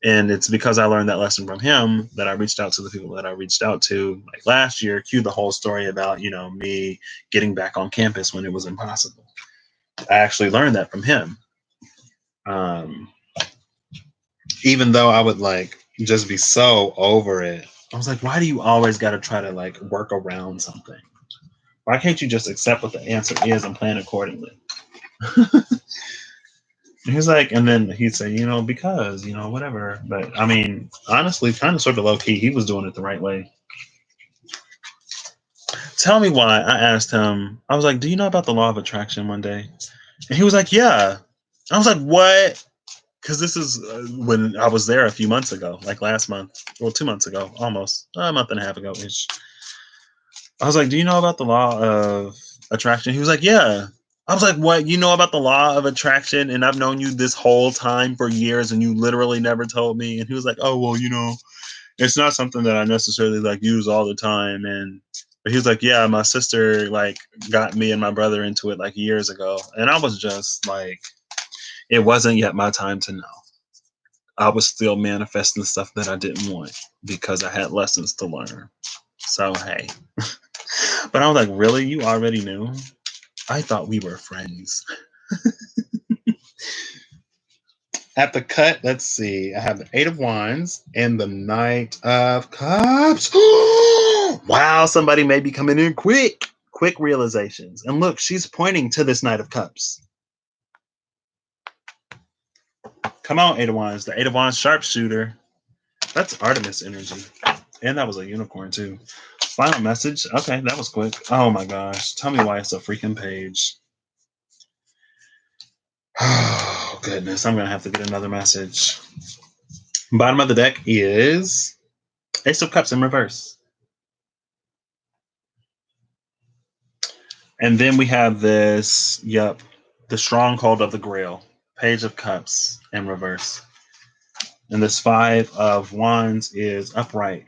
Speaker 1: And it's because I learned that lesson from him that I reached out to the people that I reached out to. Like last year, cue the whole story about, me getting back on campus when it was impossible. I actually learned that from him. Um, Even though I would like just be so over it. I was like, why do you always got to try to like work around something? Why can't you just accept what the answer is and plan accordingly? He's like, and then he'd say, because, whatever. But I mean, honestly, kind of sort of low key, he was doing it the right way. Tell me why. I asked him, I was like, do you know about the law of attraction one day? And he was like, yeah. I was like, what? Because this is when I was there a few months ago, like last month, well, 2 months ago, almost a month and a half ago ish. I was like, do you know about the law of attraction? He was like, yeah. I was like, what? You know about the law of attraction? And I've known you this whole time for years and you literally never told me. And he was like, oh, well, it's not something that I necessarily like use all the time. And but he was like, yeah, my sister like got me and my brother into it like years ago. And I was just like, it wasn't yet my time to know. I was still manifesting stuff that I didn't want because I had lessons to learn. So, hey. But I was like, really? You already knew? I thought we were friends. At the cut, let's see. I have the Eight of Wands and the Knight of Cups. Wow, somebody may be coming in quick. Quick realizations. And look, she's pointing to this Knight of Cups. Come on, Eight of Wands. The Eight of Wands sharpshooter. That's Artemis energy. And that was a unicorn, too. Final message. Okay, that was quick. Oh my gosh. Tell me why it's a freaking page. Oh, goodness. I'm going to have to get another message. Bottom of the deck is Ace of Cups in reverse. And then we have this, the Stronghold of the Grail. Page of Cups in reverse. And this Five of Wands is upright.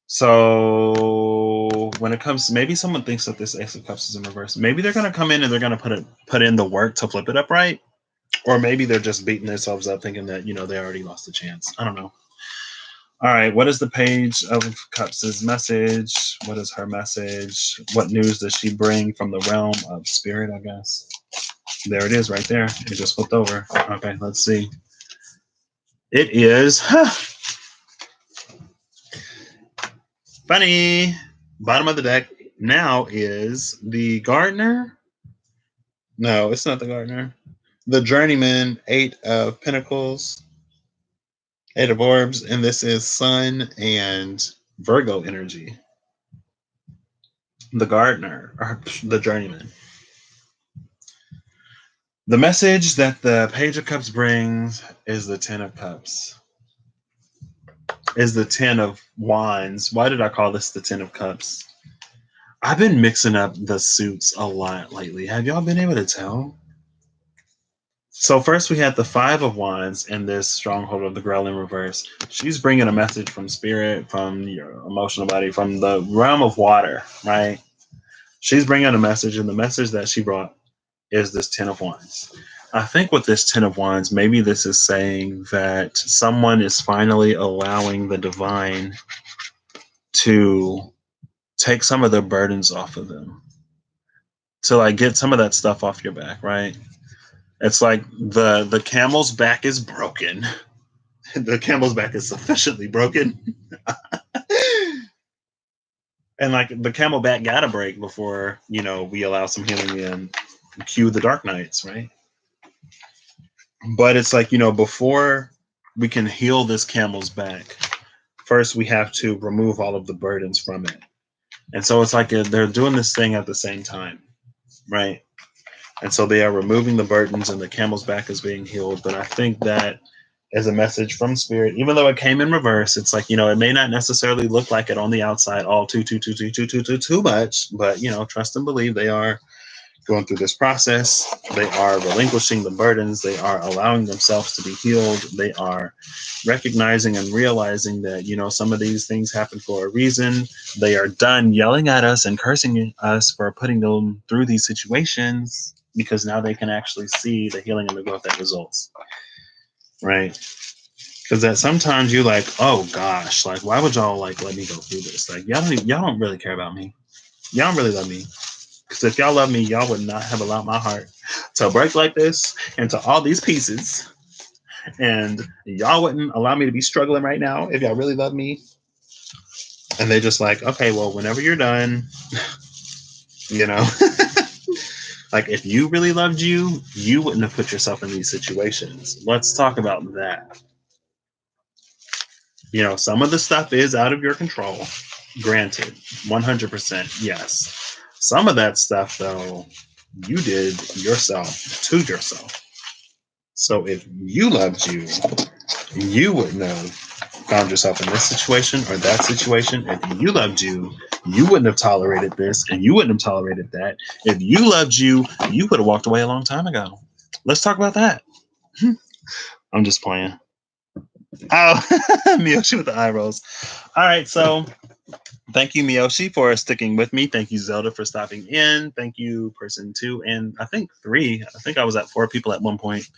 Speaker 1: So when it comes, maybe someone thinks that this Ace of Cups is in reverse. Maybe they're going to come in and they're going to put in the work to flip it upright. Or maybe they're just beating themselves up thinking that, they already lost the chance. I don't know. All right. What is the Page of Cups' message? What is her message? What news does she bring from the realm of spirit, I guess? There it is right there. It just flipped over. Okay. Let's see. It is funny. Bottom of the deck now is the Gardener. No, it's not the Gardener. The Journeyman, Eight of Pentacles, Eight of Orbs, and this is Sun and Virgo energy. The Gardener, or the Journeyman. The message that the Page of Cups brings is the Ten of Cups. Is the Ten of Wands. Why did I call this the Ten of Cups? I've been mixing up the suits a lot lately. Have y'all been able to tell? So first we had the Five of Wands and this Stronghold of the Grail in reverse. She's bringing a message from spirit, from your emotional body, from the realm of water, right? She's bringing a message, and the message that she brought is this Ten of Wands. I think with this Ten of Wands, maybe this is saying that someone is finally allowing the divine to take some of the burdens off of them, to like get some of that stuff off your back, right? It's like the camel's back is broken. The camel's back is sufficiently broken. And like the camel back gotta break before, we allow some healing in, cue the dark nights, right? But it's like, before we can heal this camel's back, first we have to remove all of the burdens from it. And so it's like they're doing this thing at the same time, right? And so they are removing the burdens and the camel's back is being healed. But I think that is a message from spirit, even though it came in reverse. It's like, it may not necessarily look like it on the outside, all too much, but, trust and believe they are going through this process. They are relinquishing the burdens. They are allowing themselves to be healed. They are recognizing and realizing that, some of these things happen for a reason. They are done yelling at us and cursing us for putting them through these situations, because now they can actually see the healing and the growth that results. Right? Because that sometimes you're like, oh gosh, like why would y'all like let me go through this? Like y'all don't really care about me. Y'all don't really love me. Because if y'all love me, y'all would not have allowed my heart to break like this into all these pieces. And y'all wouldn't allow me to be struggling right now if y'all really love me. And they're just like, okay, well, whenever you're done, like if you really loved you, you wouldn't have put yourself in these situations. Let's talk about that. Some of the stuff is out of your control. Granted, 100%, yes. Some of that stuff, though, you did yourself to yourself. So if you loved you, you wouldn't have found yourself in this situation or that situation. If you loved you, you wouldn't have tolerated this and you wouldn't have tolerated that. If you loved you, you would have walked away a long time ago. Let's talk about that. I'm just playing. Oh, Miyoshi with the eye rolls. All right, so thank you, Miyoshi, for sticking with me. Thank you, Zelda, for stopping in. Thank you, person 2, and I think 3. I think I was at 4 people at one point.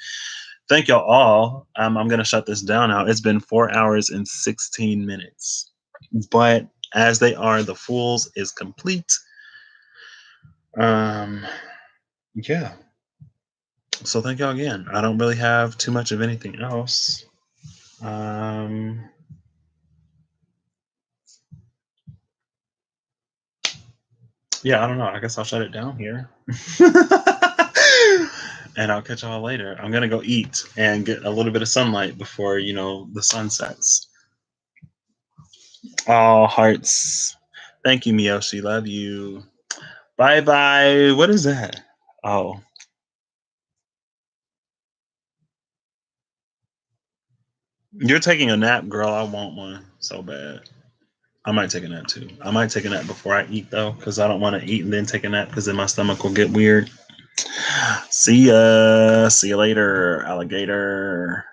Speaker 1: Thank y'all all. I'm going to shut this down now. It's been 4 hours and 16 minutes. But as they are, the Fools is complete. Yeah. So thank y'all again. I don't really have too much of anything else. Yeah, I don't know. I guess I'll shut it down here. And I'll catch y'all later. I'm going to go eat and get a little bit of sunlight before, the sun sets. Oh, hearts. Thank you, Miyoshi. Love you. Bye-bye. What is that? Oh. You're taking a nap, girl. I want one so bad. I might take a nap too. I might take a nap before I eat though, because I don't want to eat and then take a nap because then my stomach will get weird. See ya. See you later, alligator.